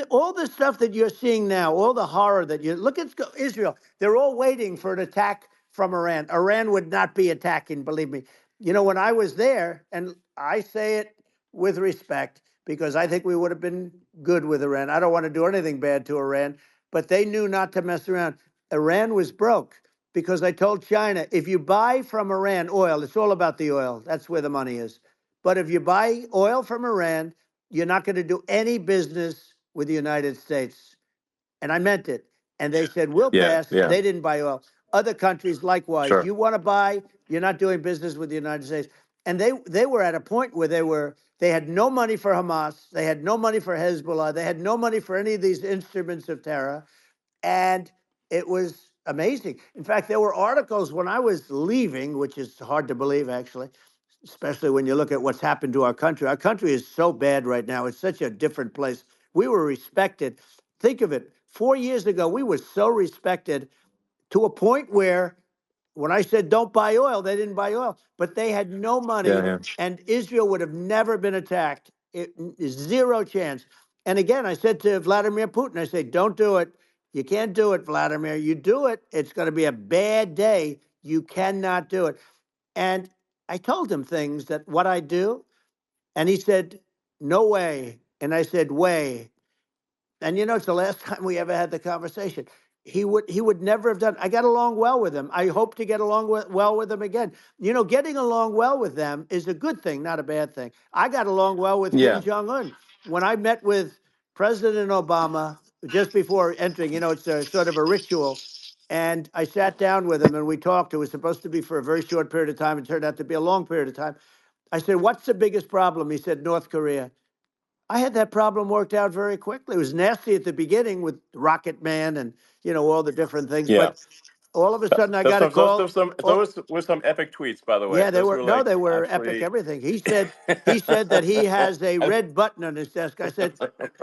All the stuff that you're seeing now, all the horror that you look at Israel, they're all waiting for an attack from Iran. Iran would not be attacking, believe me. You know, when I was there, and I say it with respect because I think we would have been good with Iran. I don't want to do anything bad to Iran, but they knew not to mess around. Iran was broke because I told China, if you buy from Iran oil, it's all about the oil. That's where the money is. But if you buy oil from Iran, you're not going to do any business with the United States. And I meant it. And they said, we'll Yeah. pass. Yeah. They didn't buy oil. Other countries, likewise. Sure. You want to buy, you're not doing business with the United States. And they were at a point where they had no money for Hamas. They had no money for Hezbollah. They had no money for any of these instruments of terror. And it was amazing. In fact, there were articles when I was leaving, which is hard to believe, actually, especially when you look at what's happened to our country. Our country is so bad right now. It's such a different place. We were respected. Think of it. 4 years ago, we were so respected to a point where when I said don't buy oil, they didn't buy oil, but they had no Yeah. money, Yeah. and Israel would have never been attacked. Zero chance. And again, I said to Vladimir Putin, I said, don't do it. You can't do it, Vladimir. You do it, it's going to be a bad day. You cannot do it. And I told him things that what I do, and he said, no way. And I said, way. And you know, it's the last time we ever had the conversation. He would never have done. I got along well with him. I hope to get along well with him again. You know, getting along well with them is a good thing, not a bad thing. I got along well with Kim Yeah. Jong Un when I met with President Obama just before entering. You know, it's a sort of a ritual. And I sat down with him and we talked. It was supposed to be for a very short period of time. It turned out to be a long period of time. I said, "What's the biggest problem?" He said, "North Korea." I had that problem worked out very quickly. It was nasty at the beginning with Rocket Man and all the different things, Yeah. but all of a sudden I got a call. Oh, Those were some epic tweets, by the way. yeah, they Those were were no, like they were epic. absolutely. Everything he said that he has a I- red button on his desk. I said,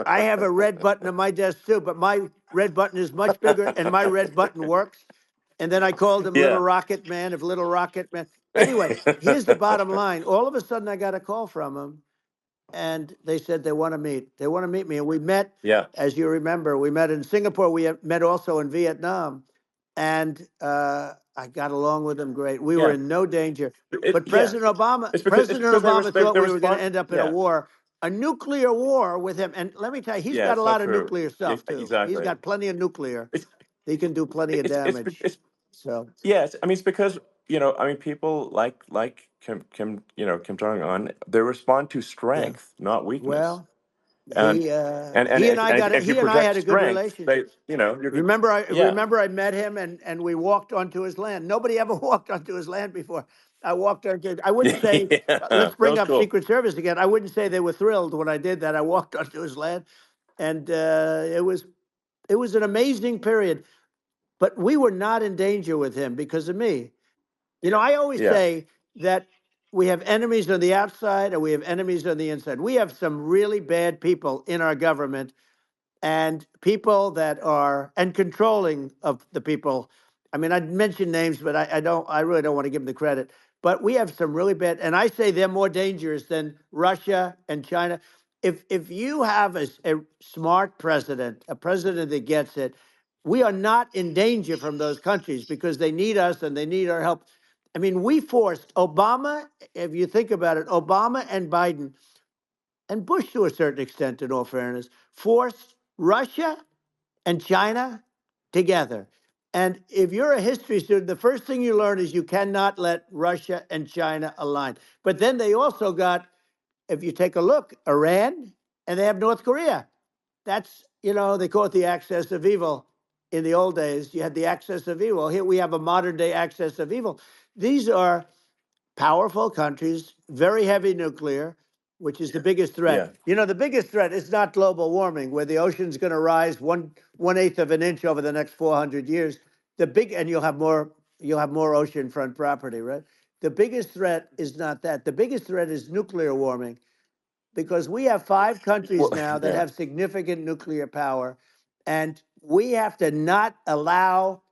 I have a red button on my desk too, but my red button is much bigger, and my red button works. And then I called him Little yeah. Rocket Man of Little Rocket Man. Anyway, here's the bottom line. All of a sudden I got a call from him and they said they want to meet. They want to meet me. And we met, Yeah. as you remember, we met in Singapore. We met also in Vietnam. And I got along with them great. We were Yeah. in no danger. But Yeah. It's President because Obama thought they we were going to respond. end up in Yeah. a nuclear war with him. And let me tell you, he's Yeah. got a It's not lot of true. nuclear stuff too. He's Exactly. got plenty of nuclear. It's He can do plenty of damage. it's So, yes. I mean, it's because I mean, people like Kim Jong Un. They respond to yeah. strength, not weakness. Well, And he and I got it. if you He and I project had a good strength, they relationship. you're good. Remember, I Yeah. remember I met him and we walked onto his land. Nobody ever walked onto his land before. I walked onto. I wouldn't say. Yeah. Let's That bring was up cool. Secret Service again. I wouldn't say they were thrilled when I did that. I walked onto his land, and it was an amazing period. But we were not in danger with him because of me. You know, I always Yeah. say that we have enemies on the outside and we have enemies on the inside. We have some really bad people in our government and people that are and controlling of the people. I mean, I'd mention names, but I really don't want to give them the credit. But we have some really bad, and I say they're more dangerous than Russia and China. If you have a smart president, a president that gets it, we are not in danger from those countries because they need us and they need our help. I mean, we forced Obama, if you think about it, Obama and Biden and Bush to a certain extent, in all fairness, forced Russia and China together. And if you're a history student, the first thing you learn is you cannot let Russia and China align. But then they also got, if you take a look, Iran, and they have North Korea. That's, they call it the axis of evil. In the old days, you had the axis of evil. Here we have a modern day axis of evil. These are powerful countries, very heavy nuclear, which is the biggest threat. Yeah. The biggest threat is not global warming, where the ocean's going to rise one eighth of an inch over the next 400 years. And you'll have more oceanfront property, right? The biggest threat is not that. The biggest threat is nuclear warming, because we have 5 countries Well, now that yeah. have significant nuclear power, and we have to not allow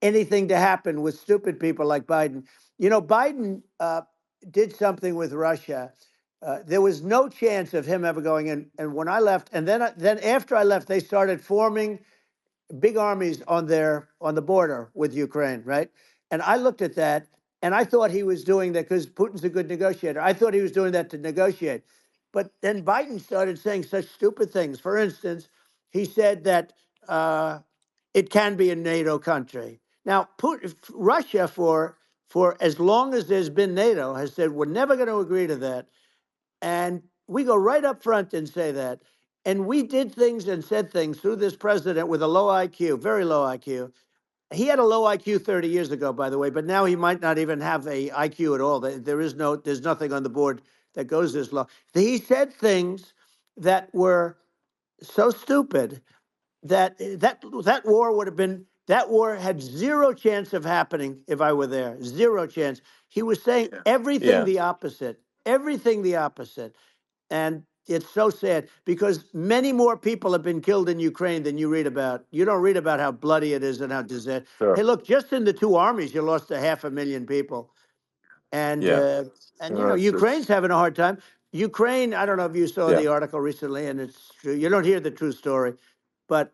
anything to happen with stupid people like Biden. Biden did something with Russia. There was no chance of him ever going in. And when I left, and then after I left, they started forming big armies on the border with Ukraine, right? And I looked at that, and I thought he was doing that because Putin's a good negotiator. I thought he was doing that to negotiate. But then Biden started saying such stupid things. For instance, he said that it can be a NATO country. Now, Russia, for as long as there's been NATO, has said we're never going to agree to that. And we go right up front and say that. And we did things and said things through this president with a low IQ, very low IQ. He had a low IQ 30 years ago, by the way, but now he might not even have a IQ at all. There's nothing on the board that goes this low. He said things that were so stupid that war had zero chance of happening if I were there. Zero chance. He was saying everything Yeah. the opposite. Everything the opposite. And it's so sad because many more people have been killed in Ukraine than you read about. You don't read about how bloody it is and how disaster. Hey, Sure. look, just in the two armies, you lost 500,000 people. And Yeah. uh, and Ukraine's It's having a hard time. Ukraine, I don't know if you saw yeah. the article recently, and it's true. You don't hear the true story, but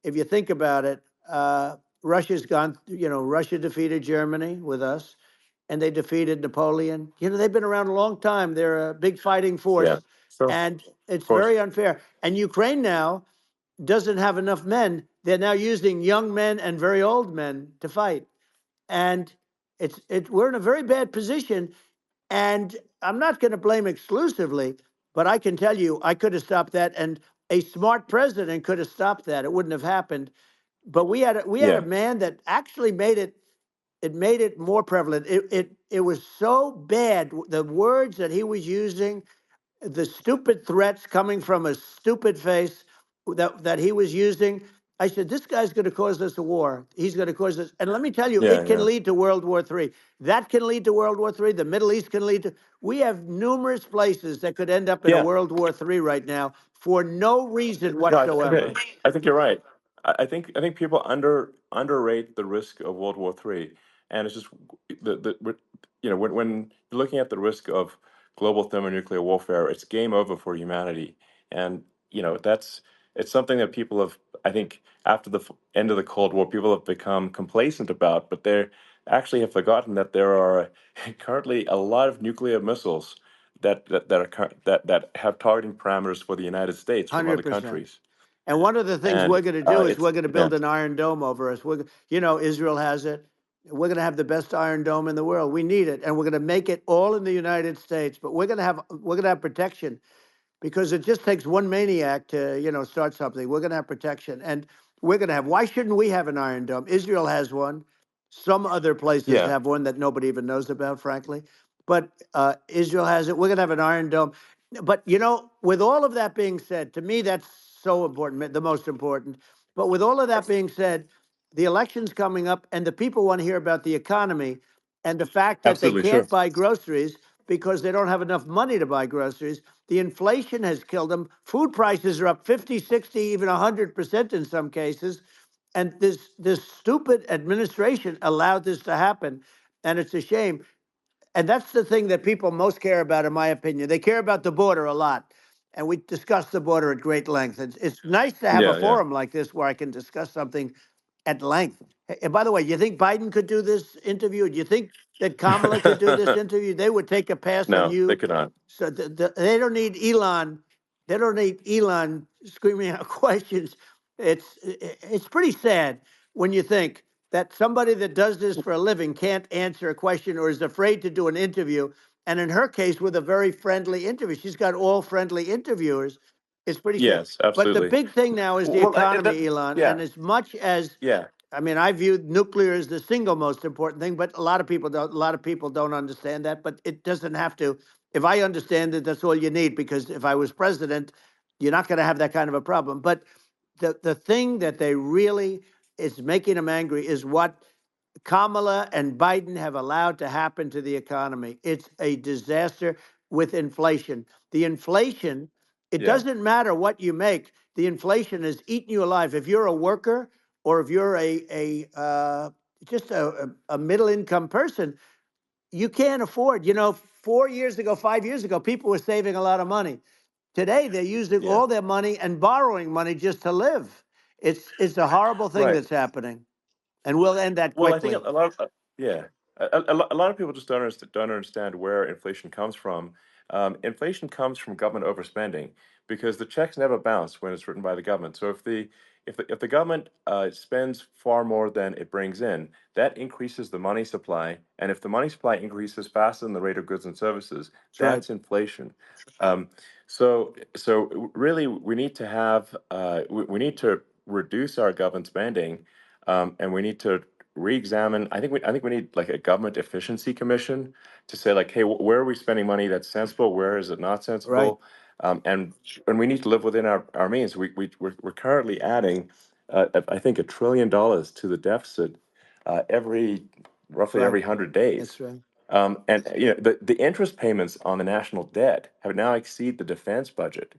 if you think about it, Russia's gone. Russia defeated Germany with us, and they defeated Napoleon. They've been around a long time. They're a big fighting Yeah. force, Sure. Of and it's course. very unfair. And Ukraine now doesn't have enough men. They're now using young men and very old men to fight, and we're in a very bad position. And I'm not going to blame exclusively, but I can tell you I could have stopped that, and a smart president could have stopped that. It wouldn't have happened. But we had a Yeah. man that actually made it more prevalent. It was so bad. The words that he was using, the stupid threats coming from a stupid face that he was using. I said, this guy's going to cause us a war. He's going to cause us. And let me tell you, Yeah. it can Yeah. lead to World War III. That can lead to World War III. The Middle East can lead to. We have numerous places that could end up in a Yeah. World War III right now for no reason No, whatsoever. I think you're right. I think people underrate the risk of World War III, and it's just when you're looking at the risk of global thermonuclear warfare, it's game over for humanity, and that's it's something that people have, I think, after the end of the Cold War, people have become complacent about, but they actually have forgotten that there are currently a lot of nuclear missiles that have targeting parameters for the United States from other 100%. countries. And one of the things And we're going to do is it's we're going to yeah, build an iron dome over us. Israel has it. We're going to have the best iron dome in the world. We need it, and we're going to make it all in the United States. But we're going to have protection, because it just takes one maniac to start something. We're going to have protection, and we're going to have. Why shouldn't we have an iron dome? Israel has one. Some other places yeah, have one that nobody even knows about, frankly. But Israel has it. We're going to have an iron dome. But with all of that being said, to me that's so important, the most important. But with all of that being said, the election's coming up, and the people want to hear about the economy and the fact that they absolutely, sure. can't buy groceries because they don't have enough money to buy groceries. The inflation has killed them. Food prices are up 50, 60, even 100% in some cases. And this stupid administration allowed this to happen. And it's a shame. And that's the thing that people most care about, in my opinion. They care about the border a lot. And we discuss the border at great length. It's nice to have a Yeah, yeah, forum like this where I can discuss something at length. And by the way, you think Biden could do this interview? Do you think that Kamala could do this interview? They would take a pass on No, they you. could not. So they don't need Elon. They don't need Elon screaming out questions. It's pretty sad when you think that somebody that does this for a living can't answer a question or is afraid to do an interview. And in her case, with a very friendly interview, she's got all friendly interviewers. It's pretty sad. Yes, But the absolutely. big thing now is the Well, economy, Elon. yeah, And as much as yeah, I mean, I view nuclear as the single most important thing, but a lot of people don't. A lot of people don't understand that. But it doesn't have to. If I understand it, that's all you need. Because if I was president, you're not going to have that kind of a problem. But the thing that they really is making them angry is what Kamala and Biden have allowed to happen to the economy. It's a disaster with inflation. The inflation, it yeah, doesn't matter what you make. The inflation is eating you alive. If you're a worker or if you're just a middle income person, you can't afford. 4 years ago, 5 years ago, people were saving a lot of money. Today, they're using yeah. all their money and borrowing money just to live. It's a horrible thing Right. that's happening, and we'll end that Well, I think quickly. a lot of yeah, a lot of people just don't understand where inflation comes from. Inflation comes from government overspending because the checks never bounce when it's written by the government. So if the government spends far more than it brings in, that increases the money supply, and if the money supply increases faster than the rate of goods and services, That's right. that's inflation. Um, so really, we need to have we need to reduce our government spending, and we need to re-examine. I think we need like a government efficiency commission to say like, hey, where are we spending money that's sensible? Where is it not Right. sensible? And we need to live within our means. We're currently adding, I think, $1 trillion to the deficit every That's roughly right. every 100 days. That's right. And the interest payments on the national debt have now exceed the defense budget.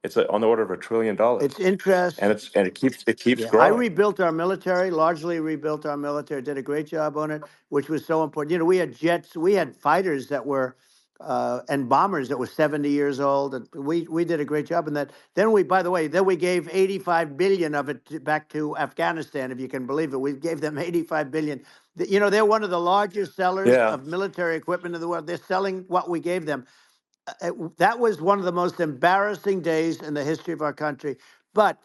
It's on the order of $1 trillion, It's and interest. it keeps Yeah, I growing. rebuilt our military, largely rebuilt our military, did a great job on it, which was so important. We had jets, we had fighters that were, and bombers that were 70 years old. And we did a great job in that. Then by the way, then we gave 85 billion of it back to Afghanistan, if you can believe it. We gave them 85 billion. They're one of the largest sellers Yeah, of military equipment in the world. They're selling what we gave them. That was one of the most embarrassing days in the history of our country. But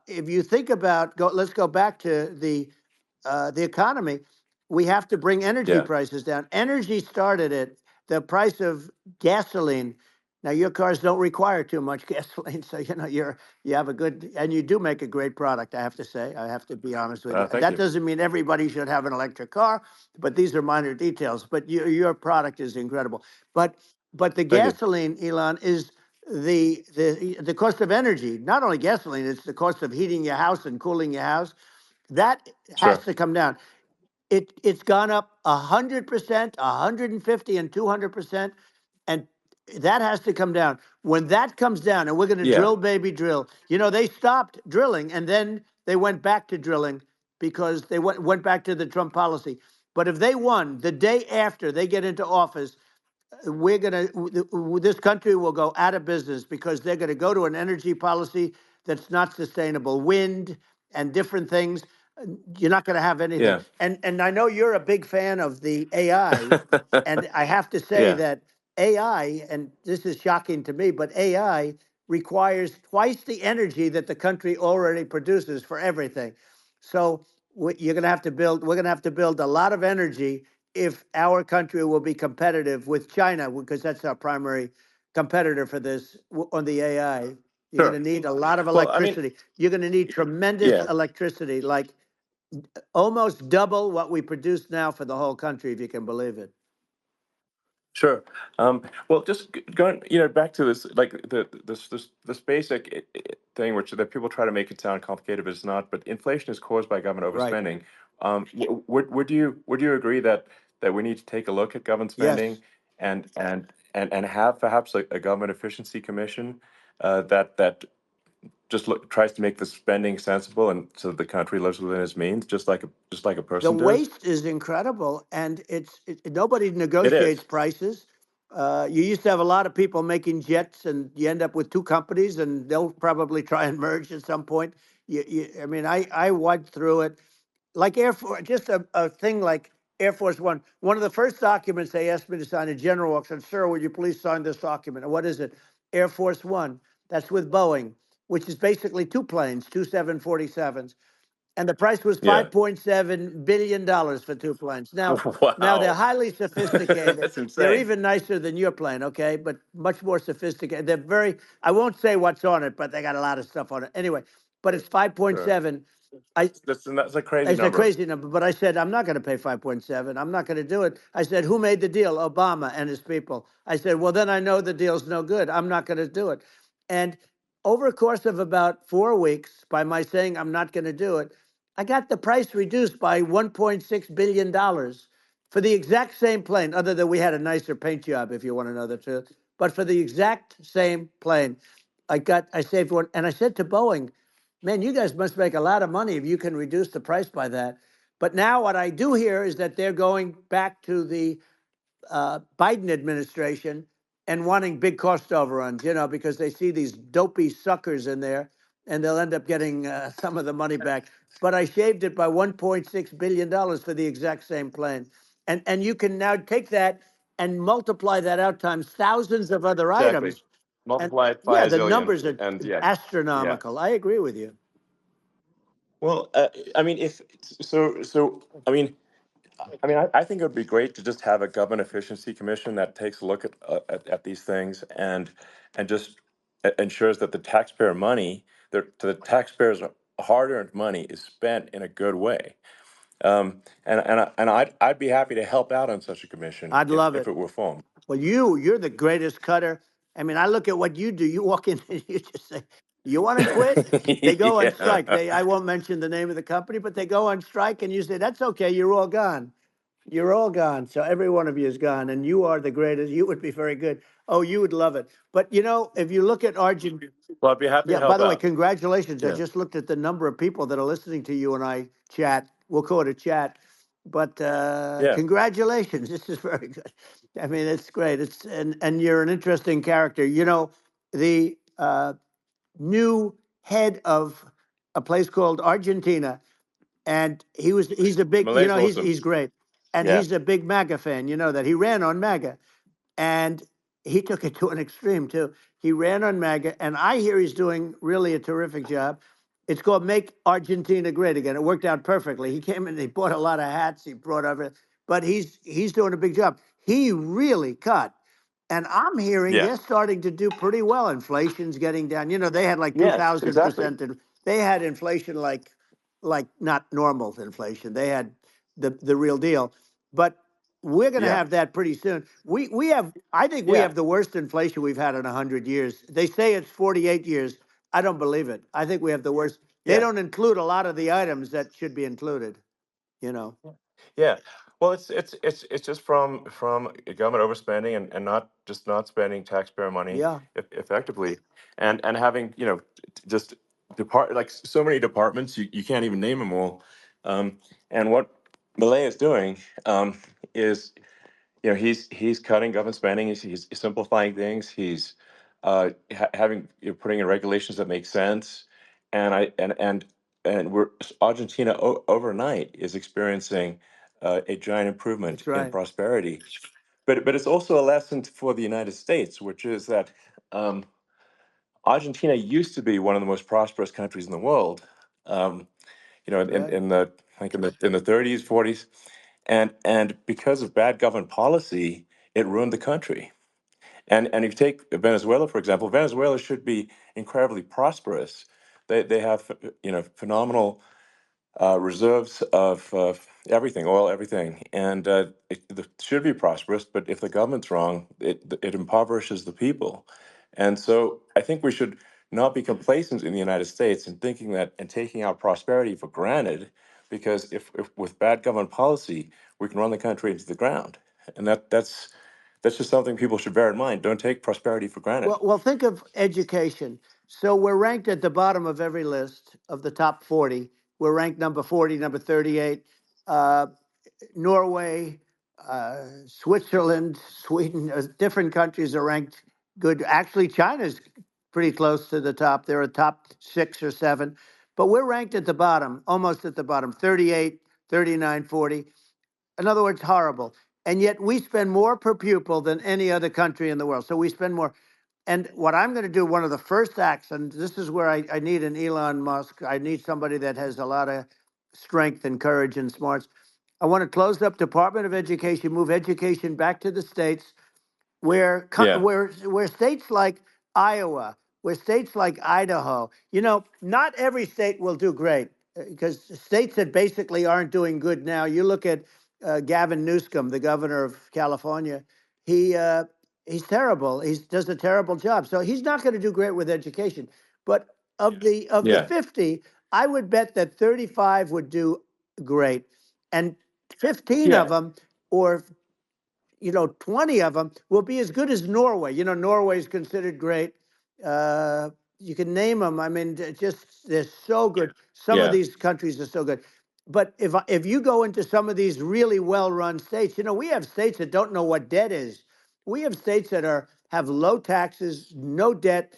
if you think about, let's go back to the economy. We have to bring energy yeah, prices down. Energy started at the price of gasoline. Now your cars don't require too much gasoline, so you have a good, and you do make a great product. I have to say, I have to be honest with you. thank That you. doesn't mean everybody should have an electric car, but these are minor details. But your product is incredible. But the Thank you. gasoline, Elon, is the cost of energy. Not only gasoline, it's the cost of heating your house and cooling your house. That has Sure. to come down. It's gone up 100%, 150, and 200%, and that has to come down. When that comes down, and we're going to Yeah, drill, baby, drill. They stopped drilling, and then they went back to drilling because they went back to the Trump policy. But if they won the day after they get into office, this country will go out of business because they're going to go to an energy policy that's not sustainable. Wind and different things. You're not going to have anything. yeah, And I know you're a big fan of the AI, and I have to say yeah, that AI, and this is shocking to me, but AI requires twice the energy that the country already produces for everything. So you're going to have to build. We're going to have to build a lot of energy if our country will be competitive with China, because that's our primary competitor for this on the AI. You're going sure. to need a lot of Well, I mean, electricity. You're going to need tremendous yeah, electricity, like almost double what we produce now for the whole country, if you can believe it. sure. Well, just going, back to this, like this basic thing, which that people try to make it sound complicated, but it's not. But inflation is caused by government Right. overspending. Would you agree that we need to take a look at government Yes. spending and have perhaps a government efficiency commission that just tries to make the spending sensible and so that the country lives within its means, just like a The person does. waste is incredible, and nobody It negotiates is. prices. You used to have a lot of people making jets, and you end up with two companies, and they'll probably try and merge at some point. I mean, I went through it. like Air Force, just a thing like Air Force One. One of the first documents they asked me to sign, a general walks in, sir, would you please sign this document? And what is it? Air Force One. That's with Boeing, which is basically two planes, two 747s. And the price was Yeah. $5.7 billion for two planes. Now they're Wow. highly sophisticated. That's They're insane. even nicer than your plane, okay? But much more sophisticated. They're very. I won't say what's on it, but they got a lot of stuff on it. Anyway, but it's Sure. 5.7. I That's a crazy It's a number. crazy number, but I said I'm not going to pay 5.7. I'm not going to do it. I said, who made the deal? Obama and his people. I said, well, then I know the deal's no good. I'm not going to do it. And over a course of about 4 weeks, by my saying I'm not going to do it, I got the price reduced by $1.6 billion for the exact same plane. Other than we had a nicer paint job, if you want to know the truth. But for the exact same plane, I saved one. And I said to Boeing, man, you guys must make a lot of money if you can reduce the price by that. But now what I do hear is that they're going back to the Biden administration and wanting big cost overruns, because they see these dopey suckers in there, and they'll end up getting some of the money back. But I shaved it by $1.6 billion for the exact same plane, and you can now take that and multiply that out times thousands of other Exactly. items, and Multiply it by yeah, a the zillion, numbers are and yeah, yeah. astronomical. I agree with you. Well, I mean, if so, I think it would be great to just have a government efficiency commission that takes a look at these things and just ensures that the taxpayer money, the taxpayers' hard-earned money, is spent in a good way. I'd be happy to help out on such a commission I'd love if it. it were formed. Well, you're the greatest cutter. I mean, I look at what you do. You walk in and you just say, "You want to quit?" They go on Yeah. strike. I won't mention the name of the company, but they go on strike, and you say, "That's okay. You're all gone. You're all gone." So every one of you is gone, and you are the greatest. You would be very good. Oh, you would love it. But if you look at Argentina. Well, I'd be happy to Yeah, by help the way, out. congratulations. I Yeah. just looked at the number of people that are listening to you and I chat. We'll call it a chat. But Yeah. congratulations. This is very good. I mean, it's great. And you're an interesting character. The new head of a place called Argentina, and he's a big, Malay's awesome. he's great. And Yeah. he's a big MAGA fan, that he ran on MAGA. And he took it to an extreme too. He ran on MAGA, and I hear he's doing really a terrific job. It's called Make Argentina Great Again. It worked out perfectly. He came in, he bought a lot of hats, he brought over, but he's doing a big job. He really cut. And I'm hearing Yeah. they're starting to do pretty well. Inflation's getting down. They had like Yes, exactly. 2,000%. And they had inflation like not normal inflation. They had the real deal. But we're going to Yeah. have that pretty soon. We have, I think we Yeah. have the worst inflation we've had in 100 years. They say it's 48 years. I don't believe it. I think we have the worst. They Yeah. don't include a lot of the items that should be included. You know. Yeah. Well, it's just from government overspending and not spending taxpayer money Yeah, effectively, and having just like so many departments you can't even name them all. And what Malay is doing is he's cutting government spending. He's simplifying things. He's having putting in regulations that make sense, and we're Argentina overnight is experiencing a giant improvement that's in right. prosperity. But it's also a lesson for the United States, which is that um, Argentina used to be one of the most prosperous countries in the world. Um, Right. in the like in the 30s, 40s, and because of bad government policy, it ruined the country. And if you take Venezuela, for example, Venezuela should be incredibly prosperous. They have phenomenal reserves of everything, oil, everything, and it should be prosperous. But if the government's wrong, it impoverishes the people. And so I think we should not be complacent in the United States in thinking that and taking our prosperity for granted, because if with bad government policy, we can run the country into the ground, and that's just something people should bear in mind. Don't take prosperity for granted. Well, think of education. So we're ranked at the bottom of every list of the top 40. We're ranked number 40, number 38. Uh, Norway, Switzerland, Sweden, different countries are ranked good. Actually, China's pretty close to the top. They're a top 6 or 7, but we're ranked at the bottom, almost at the bottom, 38. 39, 40. In other words, horrible. And yet we spend more per pupil than any other country in the world. So we spend more. And what I'm going to do, one of the first acts, and this is where I need an Elon Musk. I need somebody that has a lot of strength and courage and smarts. I want to close up Department of Education, move education back to the states, Yeah. where states like Iowa, where states like Idaho, not every state will do great because states that basically aren't doing good now. You look at Gavin Newsom, the governor of California. He's terrible. He does a terrible job. So he's not going to do great with education. But of the Yeah. 50, I would bet that 35 would do great, and 15 of Yeah. them, or 20 of them will be as good as Norway. Norway is considered great. You can name them. I mean, they're so good. Some of Yeah. these countries are so good. But if you go into some of these really well-run states, we have states that don't know what debt is. We have states that have low taxes, no debt,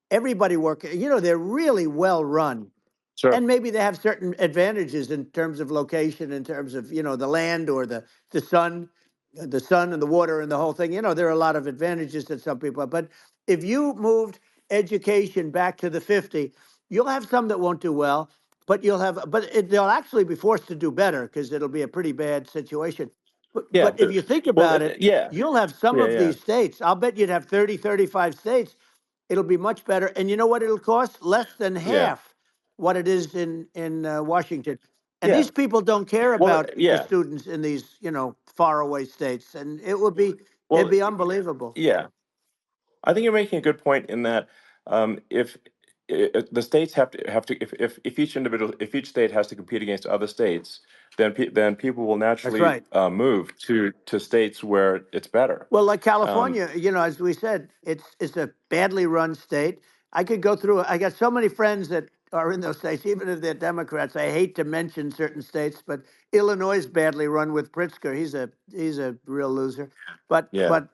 everybody working. They're really well run, Sure. and maybe they have certain advantages in terms of location, in terms of the land or the sun and the water and the whole thing. There are a lot of advantages that some people have. But if you moved education back to the 50, you'll have some that won't do well, but they'll actually be forced to do better because it'll be a pretty bad situation. But, Yeah. but if you think Well, about it, yeah. you'll have some Yeah. of Yeah. these states. I'll bet you'd have 30, 35 states. It'll be much better. And you know what it'll cost? Less than Yeah. half what it is in Washington. And Yeah. these people don't care Well, about the yeah. students in these, faraway states. And it'd Well, be unbelievable. yeah. I think you're making a good point in that if the states have to if each state has to compete against other states, then people will That's naturally right. move to states where it's better. Well, like Um, California, as we said, it's a badly run state. I could go through. I got so many friends that are in those states, even if they're Democrats. I hate to mention certain states, but Illinois is badly run with Pritzker. He's a real loser. But yeah. but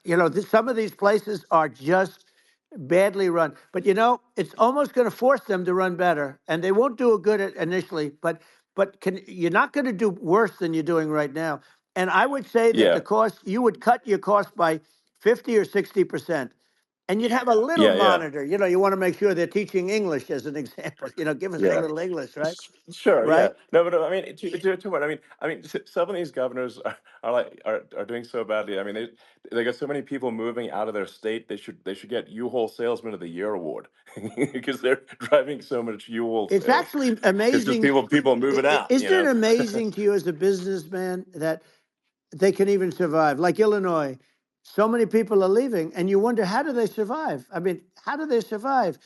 some of these places are just badly run. But it's almost going to force them to run better, and they won't do a good at initially. But you're not going to do worse than you're doing right now. And I would say that Yeah. the cost, you would cut your cost by 50 or 60%. And you'd have a little Yeah. Yeah. monitor. You want to make sure they're teaching English as an example. Give us a Yeah. little English, right? Sure, yeah. Right? No, but I mean, to what some of these governors are doing so badly. I mean, they got so many people moving out of their state. They should get U-Haul Salesman of the Year award because they're driving so much U-Haul It's sales. actually It's just amazing. people moving out. Isn't it amazing to you as a businessman that they can even survive? Like Illinois, so many people are leaving, and you wonder, how do they survive? I mean, how do they survive?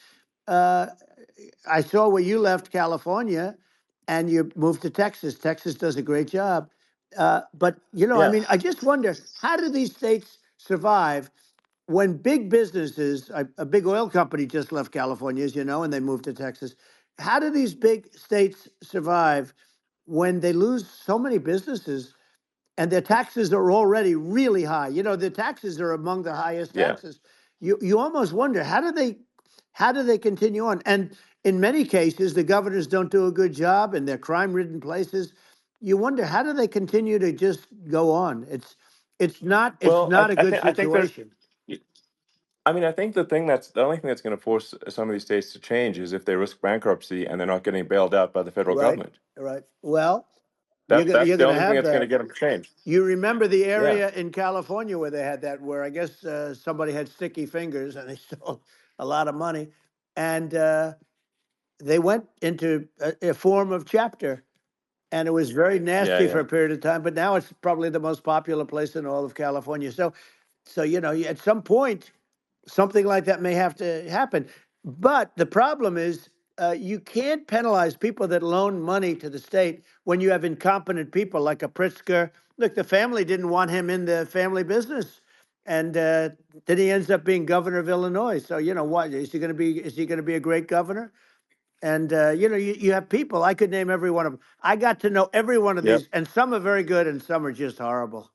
Uh, I saw where you left California and you moved to Texas. Texas does a great job. But, I Yeah, mean, I just wonder, how do these states survive when big businesses, a big oil company just left California, as you know, and they moved to Texas. How do these big states survive when they lose so many businesses and their taxes are already really high? The taxes are among the highest yeah. taxes. You almost wonder, how do they continue on? And in many cases, the governors don't do a good job in their crime-ridden places. You wonder, how do they continue to just go on? It's Well, not a good I think there's. situation. I mean, I think the only thing that's going to force some of these states to change is if they risk bankruptcy and they're not getting bailed out by the federal Right, government. right. Well, you're That's gonna that's you're the gonna only thing have that's going to that. get them to change. You remember the Yeah, area in California where they had that, where I guess somebody had sticky fingers and they stole a lot of money, and they went into a form of chapter, and it was very yeah, nasty for yeah. a period of time. But now it's probably the most popular place in all of California. So at some point, something like that may have to happen. But the problem is, you can't penalize people that loan money to the state when you have incompetent people like a Pritzker. Look, the family didn't want him in the family business, and then he ends up being governor of Illinois. So what is he going to be? Is he going to be a great governor? And you have people. I could name every one of them. I got to know every one of Yep. these, and some are very good, and some are just horrible.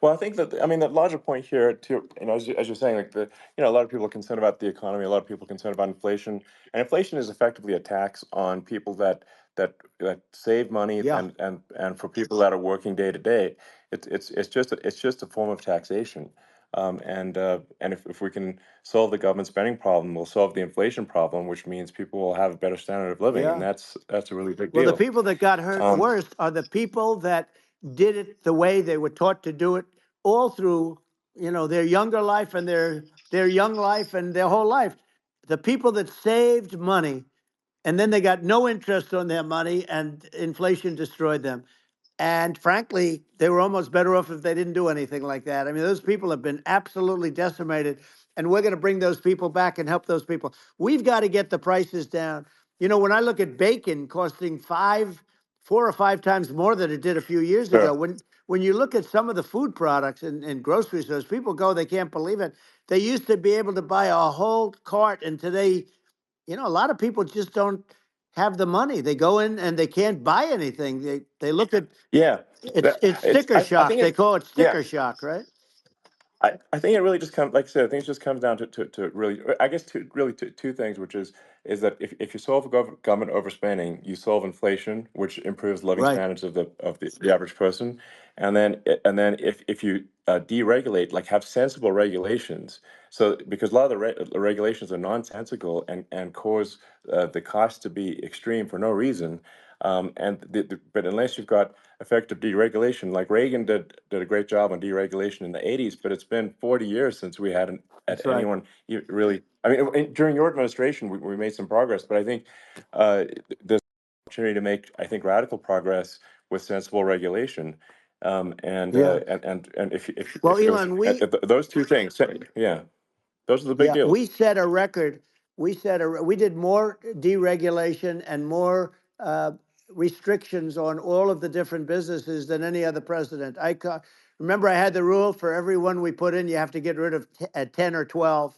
Well, I think that, I mean, the larger point here, too, as you're saying, like a lot of people are concerned about the economy, a lot of people are concerned about inflation, and inflation is effectively a tax on people that save money, Yeah, and for people that are working day to day, it's just a form of taxation. And if we can solve the government spending problem, we'll solve the inflation problem, which means people will have a better standard of living, and yeah. that's a really big Well, the deal. people that got hurt Um, worst are the people that did it the way they were taught to do it all through, their younger life and their young life and their whole life. The people that saved money and then they got no interest on their money and inflation destroyed them. And frankly, they were almost better off if they didn't do anything like that. I mean, those people have been absolutely decimated, and we're going to bring those people back and help those people. We've got to get the prices down. When I look at bacon costing 4 or 5 times more than it did a few years ago, sure. when you look at some of the food products in grocery stores, people go, they can't believe it. They used to be able to buy a whole cart, and today, a lot of people just don't have the money. They go in and they can't buy anything. They look at Yeah, it's it's. sticker I shock. think They it. call it Yeah, sticker shock, right? I think it really just comes, like I said, I think it just comes down to really, I guess, two things, which is that if you solve government overspending, you solve inflation, which improves living Right. standards of the average person, and then if you deregulate, like have sensible regulations, so because a lot of the regulations are nonsensical and cause the cost to be extreme for no reason, but unless you've got effective deregulation. Like Reagan did a great job on deregulation in the 80s, but it's been 40 years since we had That's right. anyone really. I mean, during your administration, we made some progress, but I think uh, there's an opportunity to make, I think, radical progress with sensible regulation. Yeah. And Well, if it was Elon, we those two things, yeah, those are the big yeah, deals. we set a record. We did more deregulation and more restrictions on all of the different businesses than any other president. Remember I had the rule for everyone we put in, you have to get rid of 10 or 12.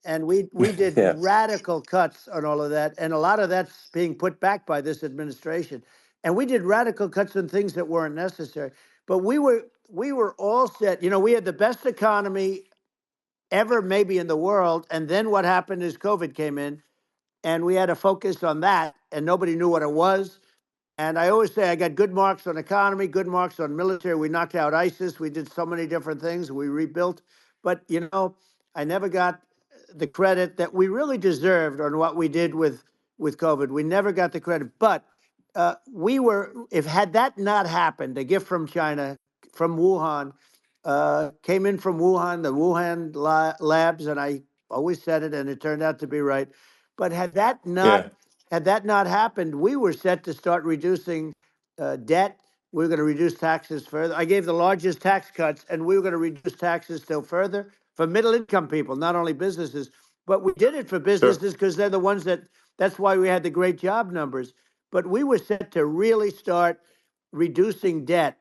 And we did Yes. radical cuts on all of that, and a lot of that's being put back by this administration. And we did radical cuts on things that weren't necessary. But we were all set. We had the best economy ever, maybe in the world. And then what happened is COVID came in, and we had to focus on that, and nobody knew what it was. And I always say I got good marks on economy, good marks on military. We knocked out ISIS. We did so many different things. We rebuilt. But, I never got the credit that we really deserved on what we did with COVID. We never got the credit. But if had that not happened, a gift from China, from Wuhan, came in from Wuhan, the Wuhan labs, and I always said it, and it turned out to be right. But Yeah. had that not happened, we were set to start reducing debt. We were going to reduce taxes further. I gave the largest tax cuts, and we were going to reduce taxes still further for middle income people, not only businesses. But we did it for Sure. businesses because they're the ones that's why we had the great job numbers. But we were set to really start reducing debt.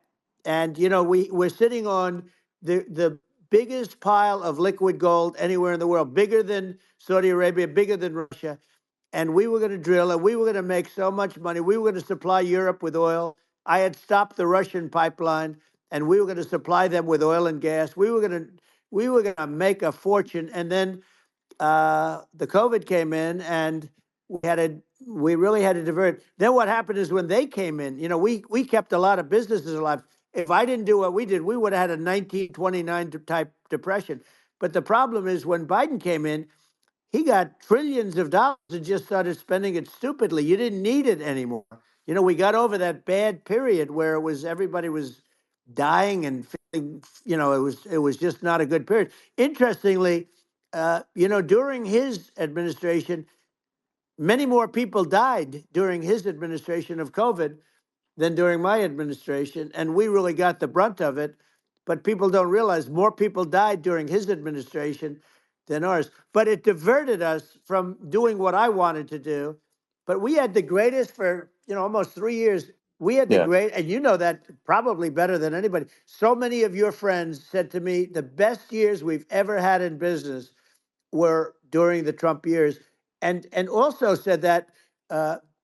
And, we're sitting on the biggest pile of liquid gold anywhere in the world, bigger than Saudi Arabia, bigger than Russia. And we were going to drill, and we were going to make so much money. We were going to supply Europe with oil. I had stopped the Russian pipeline, and we were going to supply them with oil and gas. We were going to make a fortune. And then the COVID came in, and we really had to divert. Then what happened is when they came in, we kept a lot of businesses alive. If I didn't do what we did, we would have had a 1929 type depression. But the problem is when Biden came in, he got trillions of dollars and just started spending it stupidly. You didn't need it anymore. We got over that bad period where everybody was dying and feeling, it was just not a good period. Interestingly, during his administration, many more people died during his administration of COVID than during my administration, and we really got the brunt of it. But people don't realize more people died during his administration than ours. But it diverted us from doing what I wanted to do. But we had the greatest for almost 3 years. We had the Yeah. great, and you know that probably better than anybody. So many of your friends said to me, the best years we've ever had in business were during the Trump years, and also said that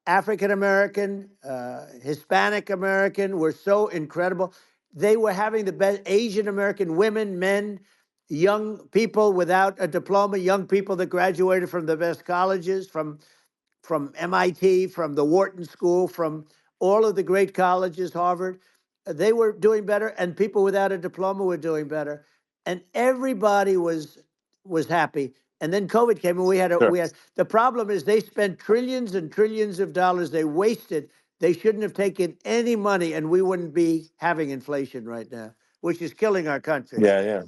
African American, Hispanic American were so incredible. they were having the best Asian American women, men, young people without a diploma, young people that graduated from the best colleges, from MIT, from the Wharton School, from all of the great colleges, Harvard. They were doing better, and people without a diploma were doing better, and everybody was happy. And then COVID came, and Sure. we had the problem is they spent trillions and trillions of dollars. They wasted. They shouldn't have taken any money, and we wouldn't be having inflation right now, which is killing our country. Yeah, yeah.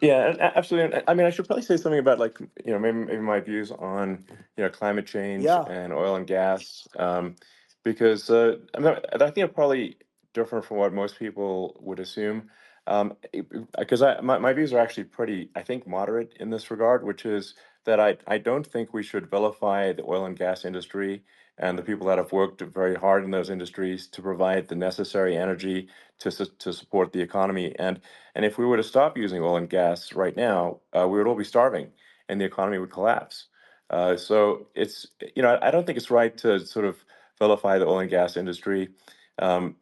Yeah, absolutely. I mean, I should probably say something about like, maybe my views on, climate change Yeah, and oil and gas, because I think it's probably different from what most people would assume. Because my views are actually pretty, I think, moderate in this regard, which is that I don't think we should vilify the oil and gas industry and the people that have worked very hard in those industries to provide the necessary energy to support the economy. And if we were to stop using oil and gas right now, we would all be starving, and the economy would collapse. So I don't think it's right to sort of vilify the oil and gas industry, and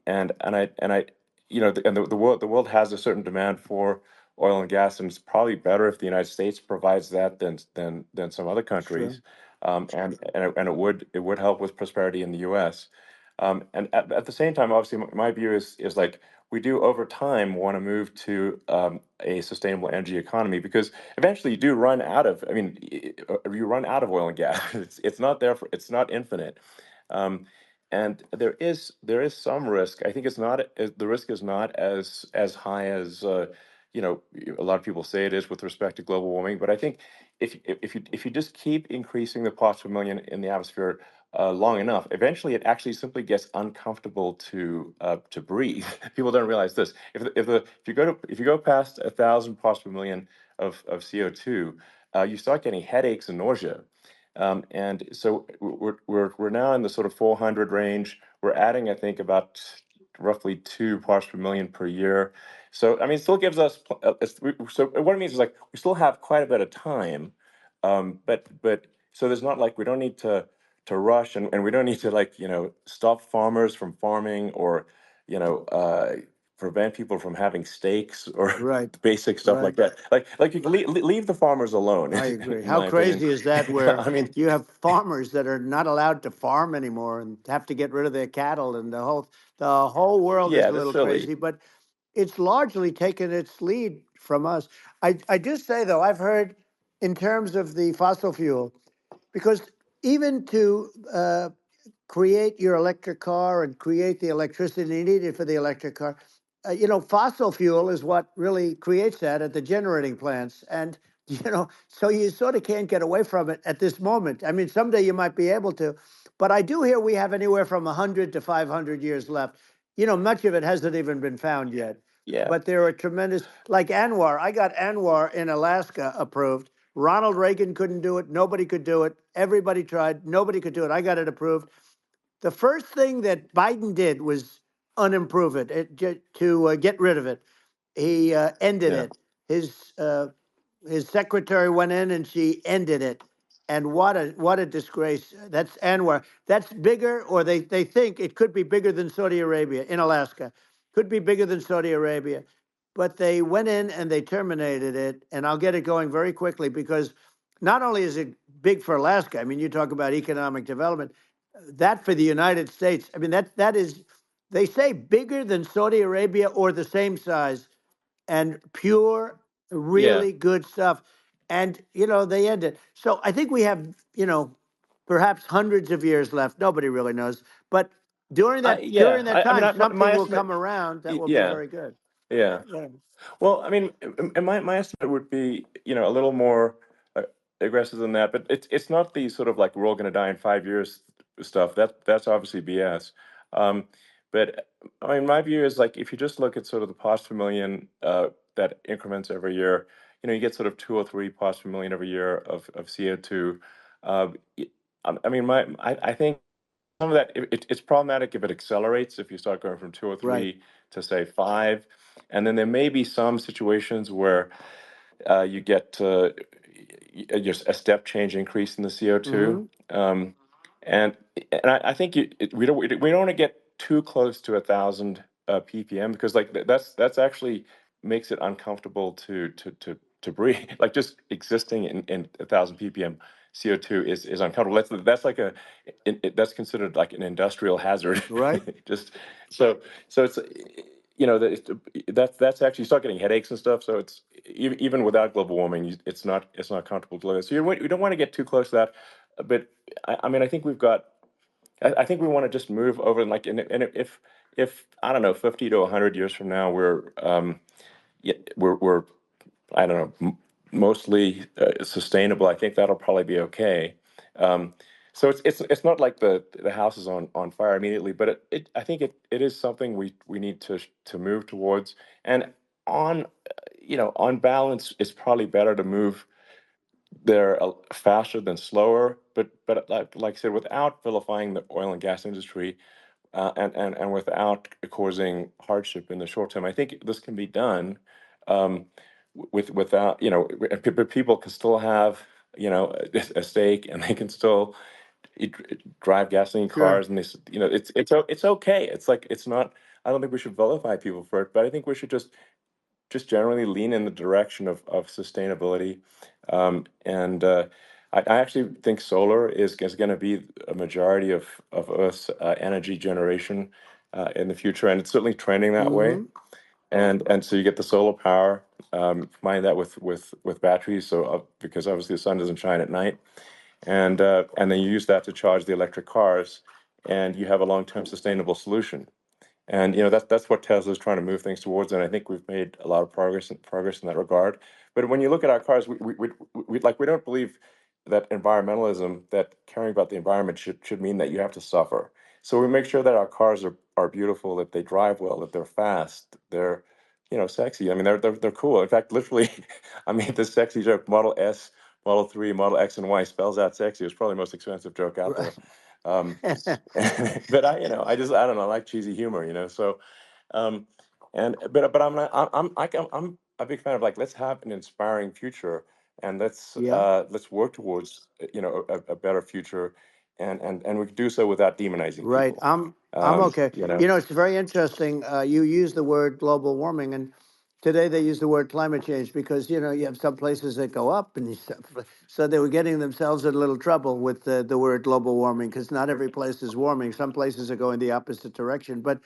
the world has a certain demand for oil and gas, and it's probably better if the United States provides that than some other sure. countries, and it would help with prosperity in the U.S. And at the same time, obviously, my view is like we do over time want to move to a sustainable energy economy, because eventually you do run out of. I mean, you run out of oil and gas. It's not infinite. Um, and there is some risk. I think the risk is not as high as a lot of people say it is with respect to global warming. But I think if you just keep increasing the parts per million in the atmosphere long enough, eventually it actually simply gets uncomfortable to breathe. People don't realize this. If you go past 1,000 parts per million of CO2, you start getting headaches and nausea. And so we're now in the sort of 400 range. We're adding, I think, about roughly 2 parts per million per year. So I mean, it still gives us. So what it means is like we still have quite a bit of time, but so there's not like we don't need to rush, and we don't need to like stop farmers from farming, or you know uh, prevent people from having steaks or Right, basic stuff right. like that. Like you can leave the farmers alone, I agree. in How my opinion. crazy is that where I mean, you have farmers that are not allowed to farm anymore and have to get rid of their cattle, and the whole world is yeah, a that's little silly. crazy, but it's largely taken its lead from us. I just say though, I've heard in terms of the fossil fuel, because even to create your electric car and create the electricity needed for the electric car. Fossil fuel is what really creates that at the generating plants. And, so you sort of can't get away from it at this moment. I mean, someday you might be able to, but I do hear we have anywhere from 100 to 500 years left. Much of it hasn't even been found yet. Yeah, But there are tremendous, like Anwar. I got Anwar in Alaska approved. Ronald Reagan couldn't do it. Nobody could do it. Everybody tried. Nobody could do it. I got it approved. The first thing that Biden did was unimprove it, to get rid of it. He ended yeah, it. His uh, his secretary went in and she ended it. And what a disgrace. That's Anwar. That's bigger, or they think it could be bigger than Saudi Arabia in Alaska. Could be bigger than Saudi Arabia. But they went in and they terminated it. And I'll get it going very quickly, because not only is it big for Alaska, I mean, you talk about economic development, that for the United States, I mean, that is, they say bigger than Saudi Arabia or the same size, and pure, yeah. really good stuff. And, they end it. So I think we have, perhaps hundreds of years left. Nobody really knows. But during that Yeah. during that I mean, time, my something will estimate. come around that will be Yeah, very good. yeah. Yeah. Well, I mean, and my estimate would be, a little more uh, aggressive than that, but it's not the sort of like we're all going to die in 5 years stuff. That's obviously BS. Um, but I mean, my view is like if you just look at sort of the parts per million that increments every year, you get sort of 2 or 3 parts per million every year of CO2. Uh, y- I mean, I think some of that it's problematic if it accelerates, if you start going from two or Right. three to say five, and then there may be some situations where you get just a step change increase in the CO2, Hmm. and I think we don't want to get too close to 1,000 ppm, because like that's actually makes it uncomfortable to breathe. Like just existing in 1,000 ppm CO2 is uncomfortable. That's like that's considered like an industrial hazard. Right. Just so it's that's actually, you start getting headaches and stuff. So it's even without global warming, it's not comfortable to live with. So you don't want to get too close to that. But I mean, I think we've got. I think we want to just move over, and like, and if I don't know, 50 to 100 years from now, yeah, we're I don't know, mostly sustainable. I think that'll probably be okay. Um, so it's not like the house is on fire immediately, but I think it is something we need to move towards. And on on balance, it's probably better to move there faster than slower. But like I said, without vilifying the oil and gas industry, and without causing hardship in the short term. I think this can be done, um, without, but people can still have, a stake, and they can still drive gasoline Sure. cars, and it's okay. It's like, it's not. I don't think we should vilify people for it, but I think we should just generally lean in the direction of sustainability. And I actually think solar is going to be a majority of Earth's energy generation in the future, and it's certainly trending that way. Mm-hmm. And so you get the solar power, combine that with batteries, so because obviously the sun doesn't shine at night, and then you use that to charge the electric cars, and you have a long-term sustainable solution. And that's what Tesla's trying to move things towards, and I think we've made a lot of progress in that regard. But when you look at our cars, we don't believe that environmentalism, that caring about the environment should mean that you have to suffer. So we make sure that our cars are beautiful, that they drive well, that they're fast, they're sexy. I mean, they're cool. In fact, literally, I made this sexy joke: Model S, Model 3, Model X, and Y spells out sexy. It's probably the most expensive joke out Right. there. Um, but I don't know, I like cheesy humor, So, um, and but I'm not, I'm a big fan of, like, let's have an inspiring future, and Yeah. let's work towards a better future, and we can do so without demonizing Right. people. I'm okay. You know, It's very interesting. You use the word global warming, and today they use the word climate change because you have some places that go up, and so they were getting themselves in a little trouble with the word global warming because not every place is warming. Some places are going the opposite direction. But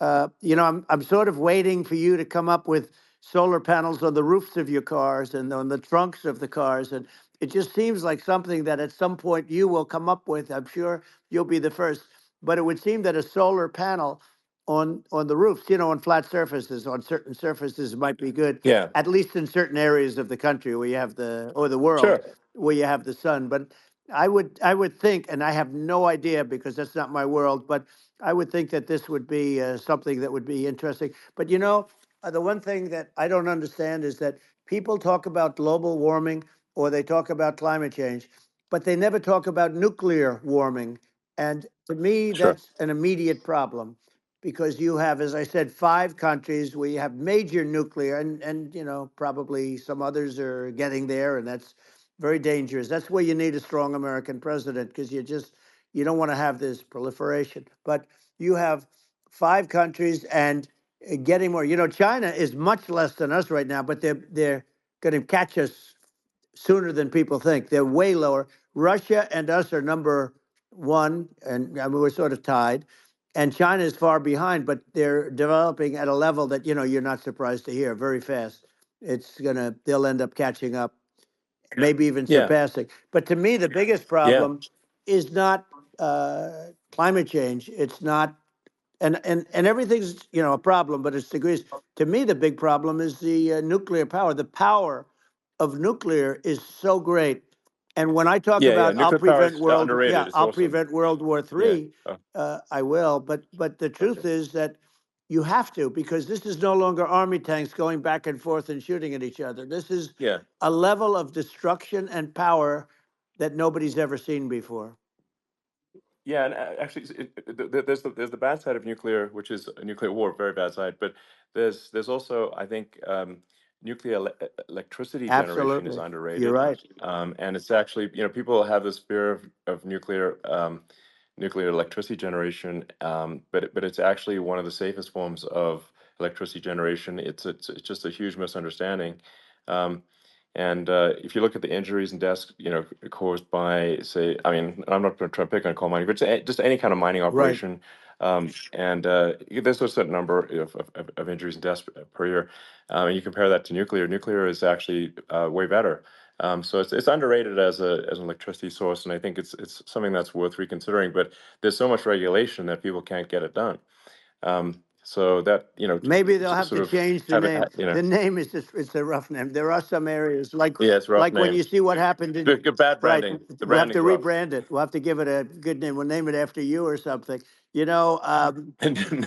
I'm sort of waiting for you to come up with solar panels on the roofs of your cars and on the trunks of the cars, and it just seems like something that at some point you will come up with. I'm sure you'll be the first, but it would seem that a solar panel on the roofs, on flat surfaces, on certain surfaces might be good, yeah, at least in certain areas of the country where you have the world sure, where you have the sun. But I would think, and I have no idea because that's not my world, but I would think that this would be something that would be interesting. But the one thing that I don't understand is that people talk about global warming or they talk about climate change, but they never talk about nuclear warming. And to me, sure, that's an immediate problem because you have, as I said, 5 countries where you have major nuclear, and probably some others are getting there, and that's very dangerous. That's where you need a strong American president because you don't want to have this proliferation. But you have 5 countries and getting more. China is much less than us right now, but they're going to catch us sooner than people think. They're way lower. Russia and us are number one, and I mean, we're sort of tied. And China is far behind, but they're developing at a level that you're not surprised to hear very fast. They'll end up catching up, maybe even yeah, surpassing. But to me, the biggest yeah, problem is not climate change. It's not, and everything's a problem, but it's degrees. To me, the big problem is the nuclear power. The power of nuclear is so great. And when I talk yeah. about Nuclear power is underrated. It's I'll awesome. prevent World War Yeah. III, Oh, I will. But the okay. truth is that you have to because this is no longer army tanks going back and forth and shooting at each other. This is Yeah. a level of destruction and power that nobody's ever seen before. Yeah, and actually, there's the bad side of nuclear, which is a nuclear war, very bad side. But there's also, I think, nuclear electricity generation is Absolutely, you're underrated, right. and it's actually, people have this fear of nuclear. nuclear electricity generation, but it's actually one of the safest forms of electricity generation. It's just a huge misunderstanding. Um, and if you look at the injuries and deaths, caused by, say, I mean, I'm not going to try to pick on coal mining, but just any kind of mining Right. operation. And there's a certain number of injuries and deaths per year. And you compare that to nuclear. Nuclear is actually way better. So it's underrated as an electricity source, and I think it's something that's worth reconsidering. But there's so much regulation that people can't get it done. So that Maybe they'll have sort to of change the have it, name. The name is just, it's a rough name. There are some areas yeah, it's a rough like when name. you see what happened in, Good bad right, branding. The we'll have to branding's rough. rebrand it. We'll have to give it a good name. We'll name it after you or something. No,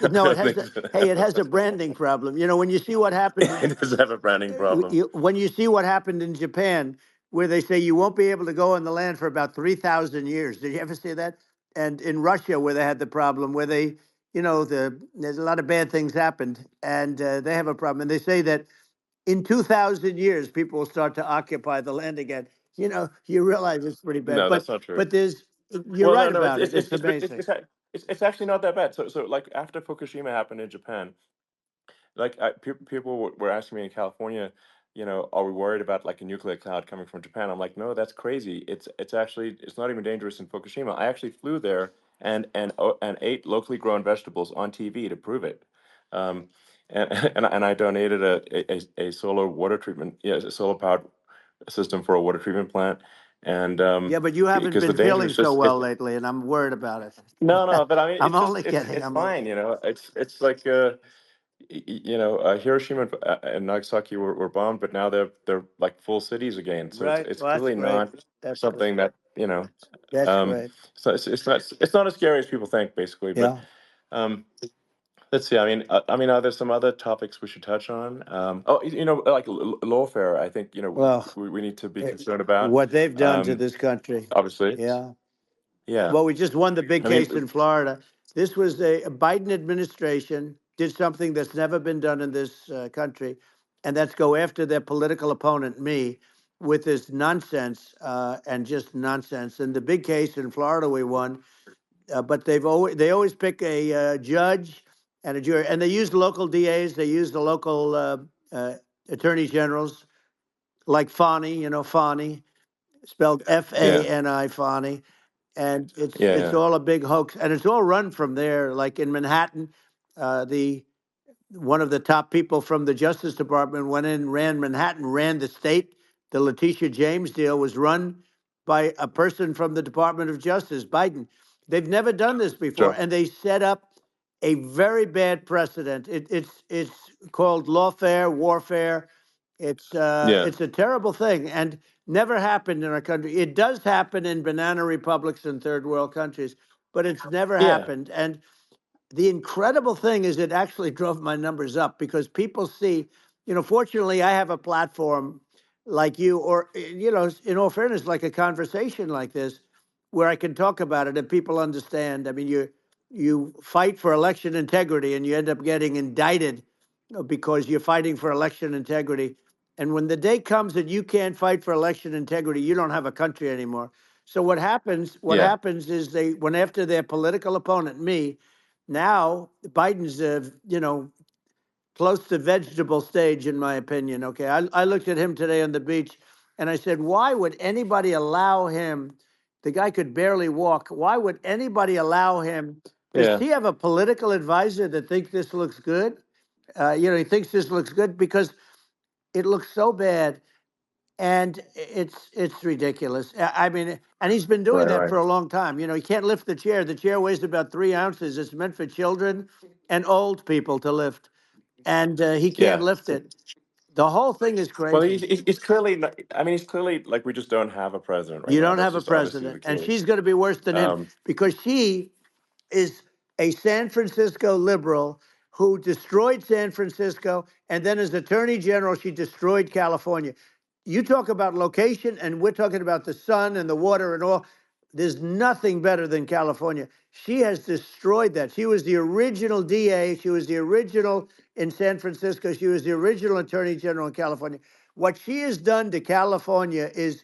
No, it I has think a, hey, it has a branding problem. When you see what happened it does have a branding problem. when you see what happened in Japan, where they say you won't be able to go on the land for about 3,000 years. Did you ever see that? And in Russia, where they had the problem, where there's a lot of bad things happened, and they have a problem. And they say that in 2,000 years, people will start to occupy the land again. You realize it's pretty bad, No, that's not true. but you're Well, no, right no, about it. It's amazing. it's actually not that bad. So like after Fukushima happened in Japan, like people were asking me in California, are we worried about like a nuclear cloud coming from Japan? I'm like, no, that's crazy. It's not even dangerous in Fukushima. I actually flew there and ate locally grown vegetables on TV to prove it. Um, and and I donated a solar water treatment, yeah, a solar powered system for a water treatment plant, and Yeah, but you haven't because the been danger feeling is so just well lately, and I'm worried about no, it. no, but I mean, I'm it's just only kidding. it's I'm only fine, kidding. It's like Hiroshima and Nagasaki were bombed, but now they're like full cities again. So Right. it's Well, that's clearly great. not That's great. something that That's um, great. so it's not as scary as people think, basically. But Yeah. um, let's see. I mean, are there some other topics we should touch on? Oh, like lawfare. I think Well, we need to be it, concerned about. what they've done to Um, this country. obviously, Yeah. yeah. Well, we just won the big I mean, case in Florida. This was a Biden administration did something that's never been done in this country, and that's go after their political opponent, me, with this nonsense and just nonsense. And the big case in Florida we won, but they always pick a judge and a jury, and they use local DAs, they use the local attorney generals like Fani, Fani, spelled yeah, Fani, Fani, and it's yeah, all a big hoax, and it's all run from there. Like in Manhattan, the one of the top people from the Justice Department went in, ran Manhattan, ran the state. The Letitia James deal was run by a person from the Department of Justice, Biden. They've never done this before, sure, and they set up a very bad precedent. It's called lawfare, warfare. yeah, It's a terrible thing, and never happened in our country. It does happen in banana republics and third world countries, but it's never yeah, happened. And the incredible thing is it actually drove my numbers up because people see, fortunately I have a platform like you or, in all fairness, like a conversation like this where I can talk about it and people understand. I mean, you fight for election integrity and you end up getting indicted because you're fighting for election integrity. And when the day comes that you can't fight for election integrity, you don't have a country anymore. So what yeah, happens is they went after their political opponent, me. Now Biden's, close to vegetable stage, in my opinion. Okay, I looked at him today on the beach, and I said, why would anybody allow him? The guy could barely walk. Why would anybody allow him? Does yeah, he have a political advisor that thinks this looks good? He thinks this looks good because it looks so bad, and it's ridiculous. I mean, and he's been doing right, that right, for a long time. He can't lift the chair. The chair weighs about 3 ounces. It's meant for children and old people to lift, and he can't yeah. lift it. The whole thing is Well, crazy. he's clearly not, I mean, he's clearly like we just don't have a president right You now. don't That's have a just obviously president, the and case. she's going to be worse than him Um, because she is a San Francisco liberal who destroyed San Francisco, and then as Attorney General, she destroyed California. You talk about location, and we're talking about the sun and the water and all. There's nothing better than California. She has destroyed that. She was the original DA. She was the original in San Francisco. She was the original Attorney General in California. What she has done to California is,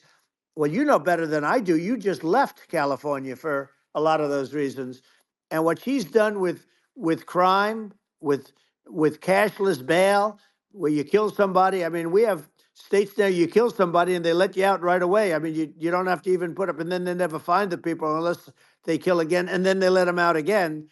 well, you know better than I do. You just left California for a lot of those reasons. And what she's done with crime, with cashless bail, where you kill somebody. I mean, we have states there you kill somebody and they let you out right away. I mean, you don't have to even put up, and then they never find the people unless they kill again, and then they let them out again.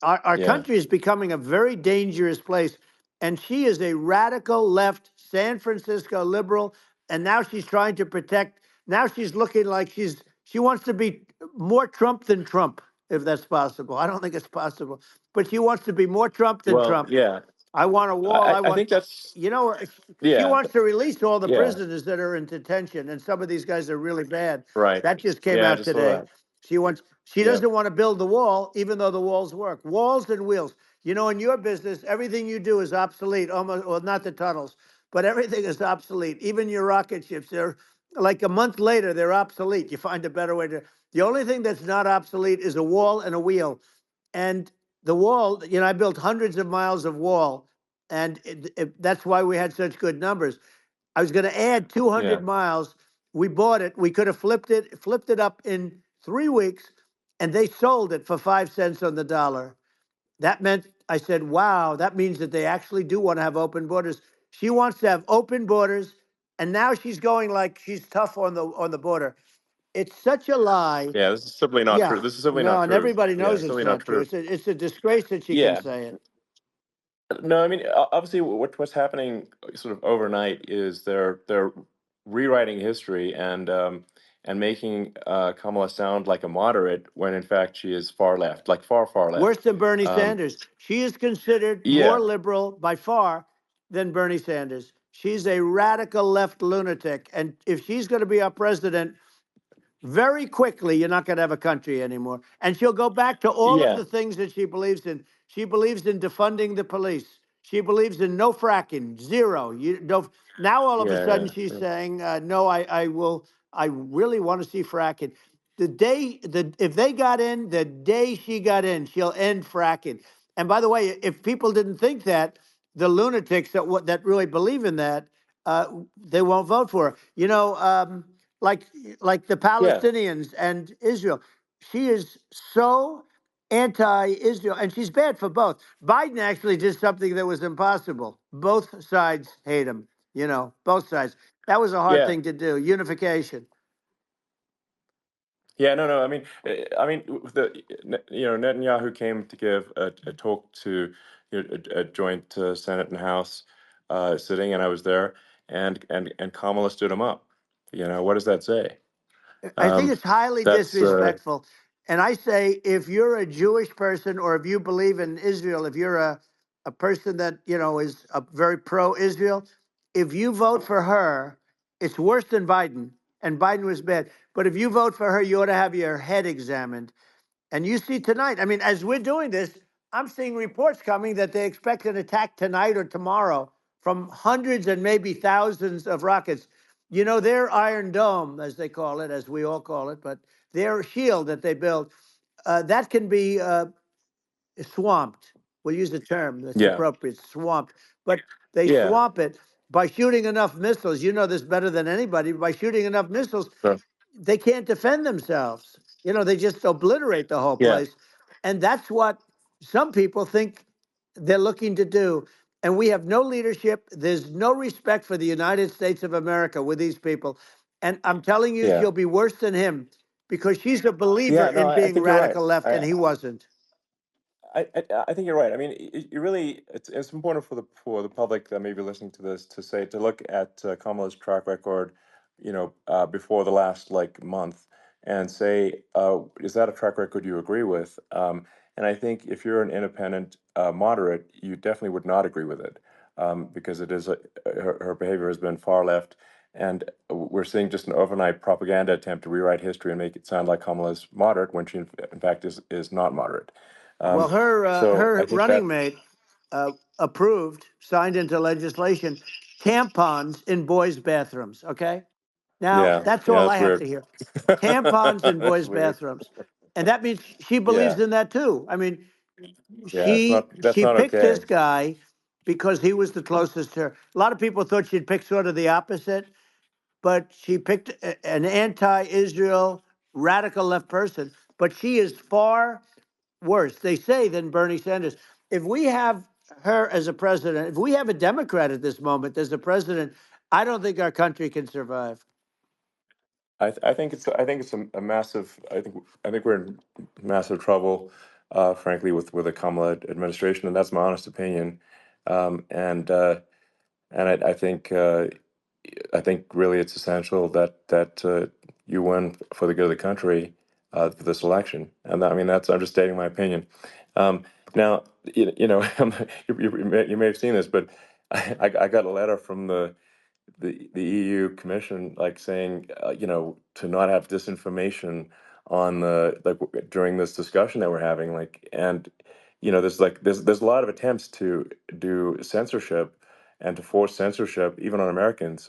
Our Yeah. country is becoming a very dangerous place. And she is a radical left San Francisco liberal. And now she's trying to protect. Now she's looking like she wants to be more Trump than Trump, if that's possible. I don't think it's possible, but she wants to be more Trump than Well, Trump. yeah. I want a wall. I I I want, think that's you know, she yeah. wants to release all the Yeah. prisoners that are in detention, and some of these guys are really bad. Right. That just came Yeah, I out just saw today. that. She Yeah. doesn't want to build the wall, even though the walls work. Walls and wheels. You know, in your business, everything you do is obsolete. Almost, well, not the tunnels, but everything is obsolete. Even your rocket ships, they're like a month later, they're obsolete. You find a better way to. The only thing that's not obsolete is a wall and a wheel. And the wall, you know, I built hundreds of miles of wall, and that's why we had such good numbers. I was going to add Yeah. 200 miles. We bought it. We could have flipped it up in 3 weeks, and they sold it for 5 cents on the dollar. That meant I said, "Wow, that means that they actually do want to have open borders." She wants to have open borders, and now she's going like she's tough on the border. It's such a lie. Yeah, this is simply not true. Yeah, This is simply not no, and true. everybody Yeah, knows it's simply not not true. true. It's a disgrace that she can Yeah. say it. No, I mean, obviously, what's happening sort of overnight is they're rewriting history and making Kamala sound like a moderate when in fact she is far left, like far far Worse left. than Bernie Um, Sanders. She is considered more yeah, liberal by far than Bernie Sanders. She's a radical left lunatic. And if she's going to be our president, very quickly, you're not going to have a country anymore. And she'll go back to all of yeah, the things that she believes in. She believes in defunding the police. She believes in no fracking, zero. You don't. Now all of a yeah, sudden yeah, she's yeah. saying, "No, I will. I really want to see fracking." If they got in, the day she got in, she'll end fracking. And by the way, if people didn't think that, the lunatics that really believe in that, they won't vote for her. You know. Like the Yeah. Palestinians and Israel. She is so anti-Israel, and she's bad for both. Biden actually did something that was impossible. Both sides hate him. You know, both sides. That was a hard Yeah. thing to do. Unification. Yeah, no, no. I mean, Netanyahu came to give a talk to a joint Senate and House sitting, and I was there, and Kamala stood him up. What does that say? I think Um, it's highly that's disrespectful. And I say, if you're a Jewish person or if you believe in Israel, if you're a person that, you know, is a very pro-Israel, if you vote for her, it's worse than Biden. And Biden was bad. But if you vote for her, you ought to have your head examined. And you see tonight, I mean, as we're doing this, I'm seeing reports coming that they expect an attack tonight or tomorrow from hundreds and maybe thousands of rockets. You know, their Iron Dome, as they call it, as we all call it, but their shield that they build, that can be swamped. We'll use the term that's yeah, appropriate, swamped. But they yeah, swamp it by shooting enough missiles. You know this better than anybody. By shooting enough missiles, sure. they can't defend themselves. You know, they just obliterate the whole Yeah, place. And that's what some people think they're looking to do. And we have no leadership. There's no respect for the United States of America with these people. And I'm telling you, yeah, she'll be worse than him because she's a believer yeah. No, in I being think you're right. radical left, and he wasn't. I think you're right. I mean, you really, it's important for the public that may be listening to this to look at Kamala's track record, before the last like month, and say, is that a track record you agree with? And I think if you're an independent moderate, you definitely would not agree with it, because it is her behavior has been far left, and we're seeing just an overnight propaganda attempt to rewrite history and make it sound like Kamala's moderate when she in fact is not moderate. Well, Um, so I her think that, running mate approved, signed into legislation, tampons in boys' bathrooms. Okay, now yeah, that's yeah, all that's I have weird. to hear. Tampons in That's boys' weird. bathrooms, and that means she believes Yeah, in that too. I mean, yeah, that's she not picked okay. this guy because he was the closest to her. A lot of people thought she'd pick sort of the opposite, but she picked an anti-Israel radical left person. but she is far worse, they say, than Bernie Sanders. If we have her as a president, if we have a Democrat at this moment as the president, I don't think our country can survive. I think it's a massive. I think we're in massive trouble, frankly, with the Kamala administration, and that's my honest opinion. Um, and uh, and I think really it's essential that you win for the good of the country for this election. And I mean that's I'm just stating my opinion. Now you know you may have seen this, but I got a letter from the EU Commission, like saying, you know, to not have disinformation on the during this discussion that we're having, like, and you know, there's a lot of attempts to do censorship and to force censorship even on Americans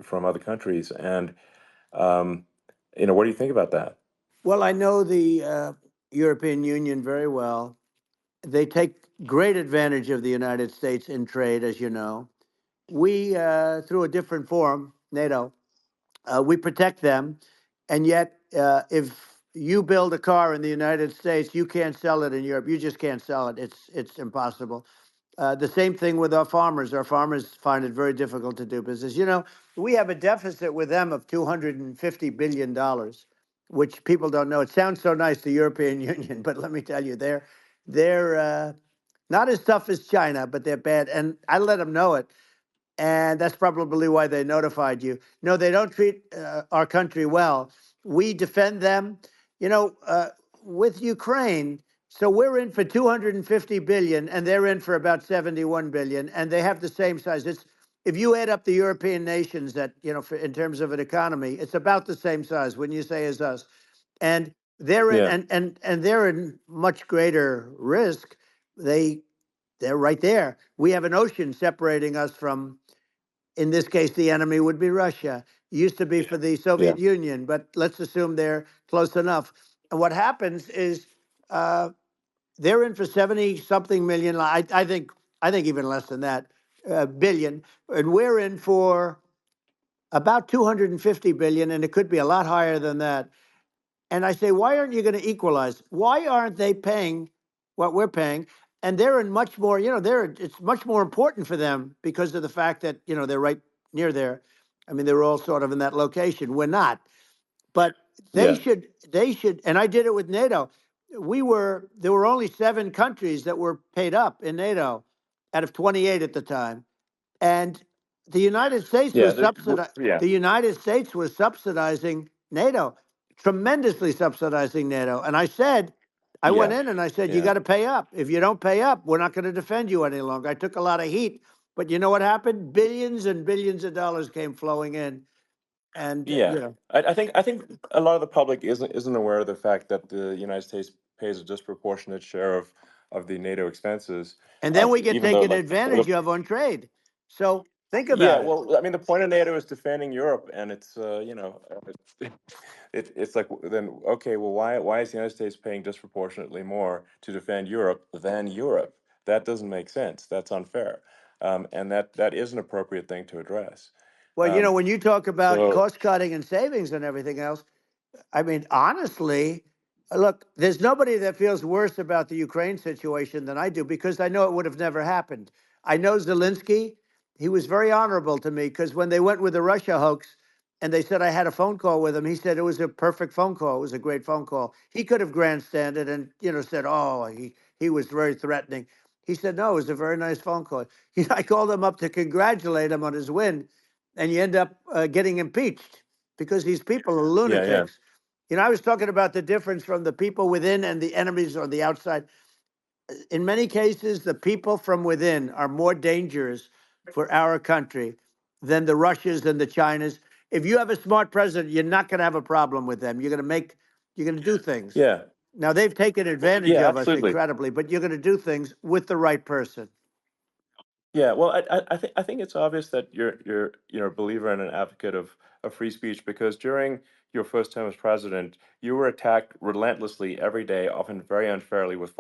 from other countries, and um, you know, what do you think about that? Well, I know the European Union very well. They take great advantage of the United States in trade, as you know. We, through a different forum, NATO, we protect them. And yet, if you build a car in the United States, you can't sell it in Europe. You just can't sell it. It's impossible. The same thing with our farmers. Our farmers find it very difficult to do business. You know, we have a deficit with them of $250 billion, which people don't know. It sounds so nice, the European Union, but let me tell you, they're not as tough as China, but they're bad. And I let them know it, and that's probably why they notified you. No, they don't treat our country well. We defend them, you know, with Ukraine. So we're in for 250 billion, and they're in for about 71 billion, and they have the same size. It's if you add up the European nations that in terms of an economy, it's about the same size. When you say as us, and they're in, Yeah, and they're in much greater risk. They they're right there. We have an ocean separating us from, in this case, the enemy would be Russia. It used to be for the yeah, Soviet Union, but let's assume they're close enough. And what happens is uh, they're in for 70 something million. I think even less than that, billion, and we're in for about 250 billion, and it could be a lot higher than that. And I say, why aren't you going to equalize? Why aren't they paying what we're paying? And they're in much more, it's much more important for them because of the fact that, they're right near there. I mean, they're all sort of in that location. We're not. But yeah, they should, and I did it with NATO. There were only 7 countries that were paid up in NATO out of 28 at the time. And the United States yeah, was yeah, the United States was subsidizing NATO, tremendously subsidizing NATO. And I went yeah, in and I said, you yeah, got to pay up. If you don't pay up, we're not going to defend you any longer. I took a lot of heat, but you know what happened? Billions and billions of dollars came flowing in, and yeah. I think a lot of the public isn't aware of the fact that the United States pays a disproportionate share of the NATO expenses, and then we get even though taken like advantage of on trade. So think yeah, about it. well, I mean, the point of NATO is defending Europe, and it's it's like then okay, well, why is the United States paying disproportionately more to defend Europe than Europe? That doesn't make sense. That's unfair, and that is an appropriate thing to address. Well, Um, when you talk about so cost cutting and savings and everything else, I mean, honestly, look, there's nobody that feels worse about the Ukraine situation than I do because I know it would have never happened. I know Zelensky. He was very honorable to me because when they went with the Russia hoax and they said I had a phone call with him, he said it was a perfect phone call. It was a great phone call. He could have grandstanded and, said, oh, he was very threatening. He said, no, it was a very nice phone call. I called him up to congratulate him on his win, and you end up getting impeached because these people are yeah, yeah, lunatics. I was talking about the difference from the people within and the enemies on the outside. In many cases, the people from within are more dangerous for our country than the Russias and the Chinas. If you have a smart president, you're not going to have a problem with them. You're going to do things. yeah, Now they've taken advantage yeah, of us absolutely. incredibly, but you're going to do things with the right person. Yeah, well, I think it's obvious that you're a believer and an advocate of free speech because during your first term as president, you were attacked relentlessly every day, often very unfairly with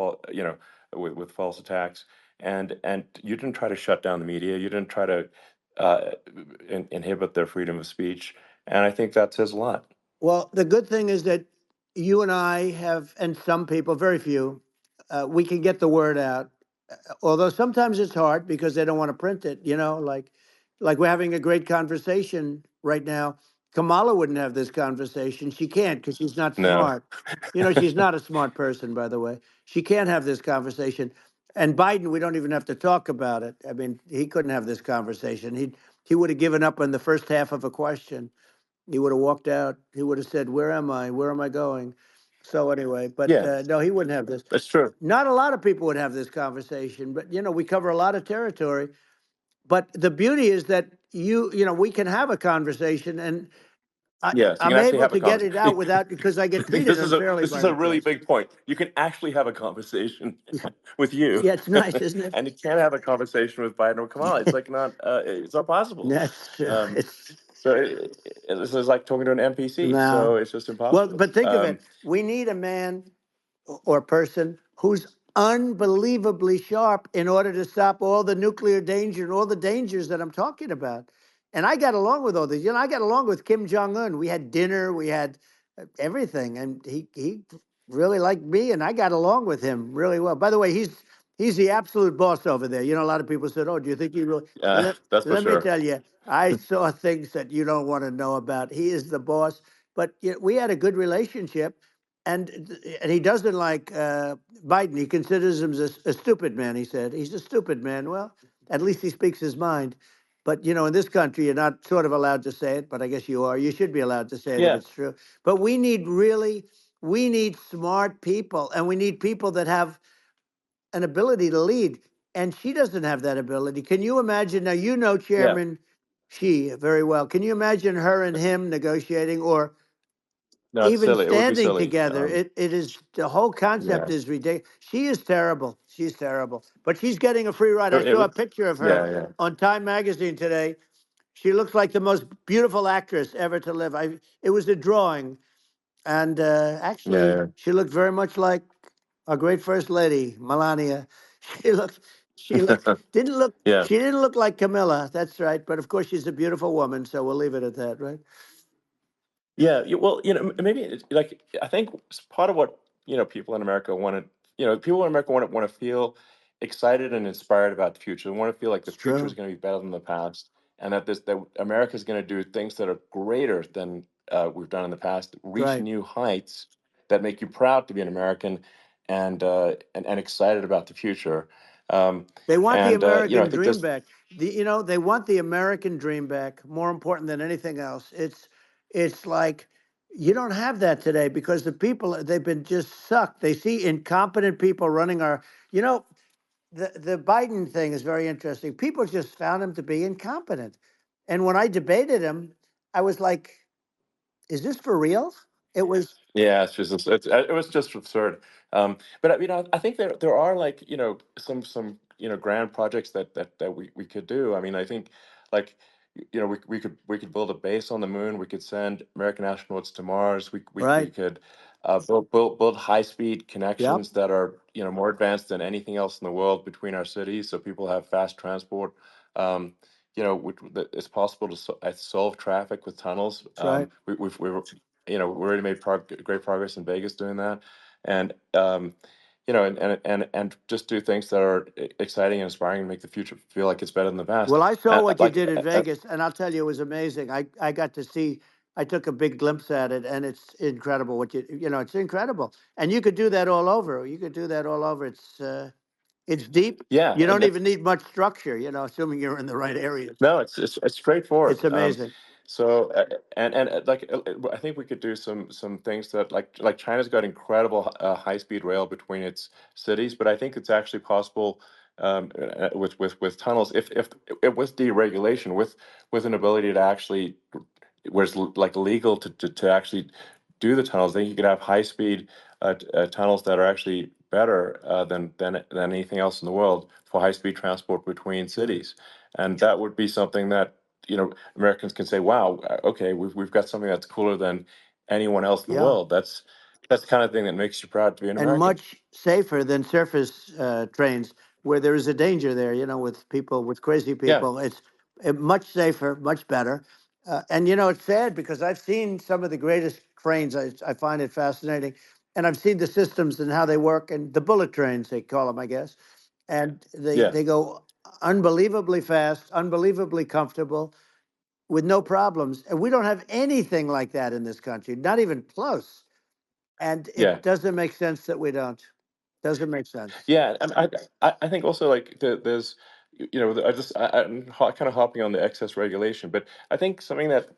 with false attacks, and you didn't try to shut down the media, you didn't try to inhibit their freedom of speech, and I think that says a lot. Well, the good thing is that you and I have, and some people, very few, we can get the word out. Although sometimes it's hard because they don't want to print it. Like we're having a great conversation right now. Kamala wouldn't have this conversation. She can't because she's not No. smart. She's not a smart person, by the way. She can't have this conversation. And Biden, we don't even have to talk about it. I mean, he couldn't have this conversation. He would have given up on the first half of a question. He would have walked out. He would have said, "Where am I? Where am I going?" So anyway, but Yeah, no, he wouldn't have this. that's true. Not a lot of people would have this conversation, but we cover a lot of territory. But the beauty is that we can have a conversation, and Yes, you I'm can actually able have a to get it conversation. out without because I get treated This is a unfairly this by is a the really press. big point. You can actually have a conversation with you, Yeah, it's nice, isn't it? and you can't have a conversation with Biden or Kamala. It's like not. It's not possible. That's true. Um, It's so this is like talking to an NPC. no. So it's just Well, impossible. but think of it. We need a man or person who's unbelievably sharp in order to stop all the nuclear danger and all the dangers that I'm talking about. And I got along with all these. I got along with Kim Jong Un. We had dinner, we had everything, and he really liked me, and I got along with him really well. By the way, he's the absolute boss over there. A lot of people said, "Oh, do you think he really?" That's for Let me sure. tell you, I saw things that you don't want to know about. He is the boss. But we had a good relationship, and he doesn't like Biden. He considers him a stupid man. He said he's a stupid man. Well, at least he speaks his mind. But in this country, you're not sort of allowed to say it, but I guess you are. You should be allowed to say it if Yeah, it's true. But we need smart people, and we need people that have an ability to lead. And she doesn't have that ability. Can you imagine? Now, yeah. Chairman Xi very well. Can you imagine her and him negotiating, or No, it's even silly. It would be standing silly. together? It is, the whole Yeah. concept is ridiculous. She is terrible. She's terrible. But she's getting a free ride. I It saw a would. picture of her Yeah, yeah, on Time Magazine today. She looks like the most beautiful actress ever to live. It was a drawing, and yeah, actually, yeah. she looked very much like our great first lady, Melania. She looked, didn't look, Yeah. she didn't look like Camilla. That's right. But of course, she's a beautiful woman, so we'll leave it at that, right? Yeah, well, maybe like I think part of what people in America want to, people in America want to feel excited and inspired about the future. They want to feel like the It's future is true. going to be better than the past, and that America is going to do things that are greater than we've done in the past, reach Right. new heights that make you proud to be an American, and excited about the future. Um, They want the and I American think dream this, back. They want the American dream back. More important than anything else. It's like you don't have that today because the people they've been just sucked. They see incompetent people running our. You know, the Biden thing is very interesting. People just found him to be incompetent, and when I debated him, I was like, "Is this for real?" It was Yeah, it was just absurd. But I think there are like some grand projects that we could do. I mean, I think like we could build a base on the moon. We could send American astronauts to Mars. We right. could build high speed Yep. connections that are more advanced than anything else in the world between our cities, so people have fast transport. Um, that it's possible to solve traffic with tunnels. That's right. We already made great progress in Vegas doing that, and and just do things that are exciting and inspiring and make the future feel like it's better than the past. Well, I saw And what you did in Vegas, and I'll tell you, it was amazing. I got to see. I took a big glimpse at it, and it's incredible. It's incredible, and you could do that all over. You could do that all over. It's deep. yeah, You and don't that's even need much structure. Assuming you're in the right areas. no, it's It's straightforward. amazing. So like I think we could do some things that like China's got incredible high speed rail between its cities, but I think it's actually possible with tunnels if with deregulation with an ability to actually where it's like legal to actually do the tunnels. Then you could have high speed tunnels that are actually better than anything else in the world for high speed transport between Yeah. cities, and that would be something that Americans can say, "Wow, okay, we've got something that's cooler than anyone else in the Yeah. world." That's the kind of thing that makes you proud to be an And American. much safer than surface trains where there is a danger there, with people, with crazy Yeah, people. It's much safer, much better. And, it's sad because I've seen some of the greatest trains. I find it fascinating, and I've seen the systems and how they work, and the bullet trains they call them, I guess, and Yeah, they go unbelievably fast, unbelievably comfortable, with no problems, and we don't have anything like that in this country, not even close. And yeah. it doesn't make sense that we don't. Doesn't make sense. Yeah, and I think also like there's I'm kind of hopping on the excess regulation, but I think something that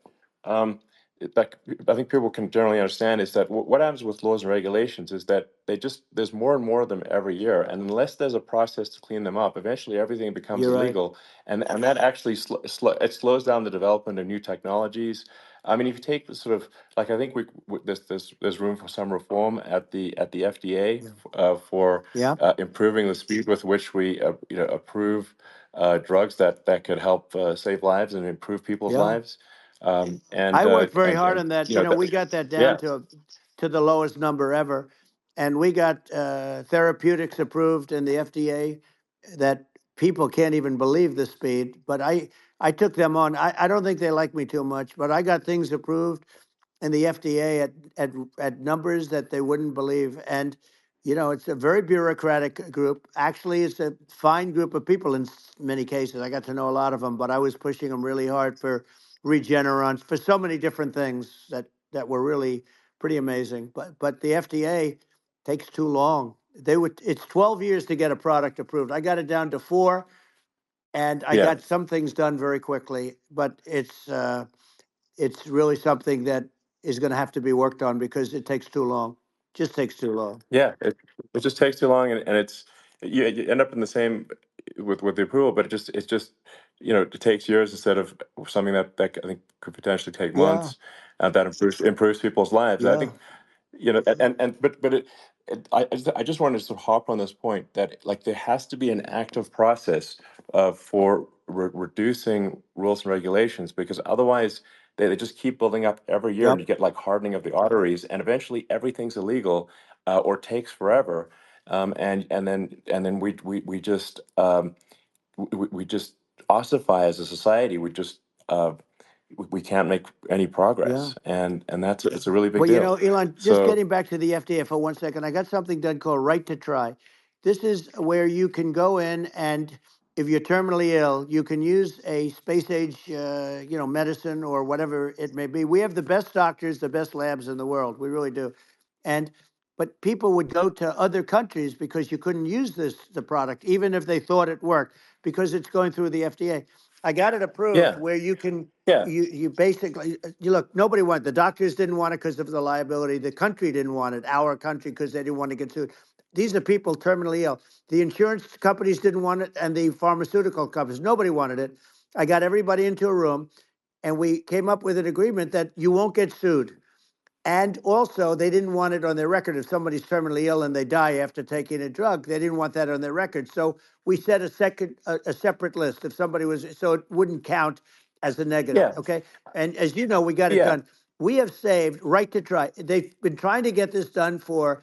um that I think people can generally understand is that what happens with laws and regulations is that there's more and more of them every year, and unless there's a process to clean them up, eventually everything becomes You're right. illegal, and that actually it slows down the development of new technologies. I mean, if you take the sort of like I think there's room for some reform at the FDA Yeah. for Yeah. improving the speed with which we approve drugs that could help save lives and improve people's Yeah. lives. I worked very hard And on that. you know We got that down yeah, to the lowest number ever, and we got therapeutics approved in the FDA that people can't even believe the speed. But I took them on. I don't think they like me too much, but I got things approved in the FDA at numbers that they wouldn't believe. And it's a very bureaucratic group. Actually, it's a fine group of people in many cases. I got to know a lot of them, but I was pushing them really hard for Regeneron, for so many different things that were really pretty amazing. But the FDA takes too long. It's 12 years to get a product approved. I got it down to 4, and I yeah. got some things done very quickly. But it's really something that is going to have to be worked on because it takes too long. Just takes too long. Yeah, it just takes too long, and it's you end up in the same with the approval, but it just it takes years instead of something that I think could potentially take Yeah, months, that improves people's lives. And I yeah, think and but I just wanted to sort of hop on this point that like there has to be an active process for reducing rules and regulations, because otherwise they just keep building up every year, and yep, you get like hardening of the arteries, and eventually everything's illegal or takes forever, and then we just we just ossify as a society. We can't make any yeah. progress, and that's it's a really big Well, deal. Elon, just So getting back to the FDA for 1 second, I got something done called Right to Try. This is where you can go in and if you're terminally ill, you can use a space age, medicine or whatever it may be. We have the best doctors, the best labs in the world. We really do. And but people would go to other countries because you couldn't use the product, even if they thought it worked, because it's going through the FDA. I got it approved yeah, where you can yeah, you basically you look, nobody wanted, the doctors didn't want it because of the liability, the country didn't want it, our country, because they didn't want to get sued. These are people terminally ill. The insurance companies didn't want it, and the pharmaceutical companies, nobody wanted it. I got everybody into a room, and we came up with an agreement that you won't get sued. And also, they didn't want it on their record. If somebody's terminally ill and they die after taking a drug, they didn't want that on their record. So we set a separate list. If somebody was, so it wouldn't count as a negative. yeah, Okay. And as you know, we got it yeah, done. We have saved Right to Try. They've been trying to get this done for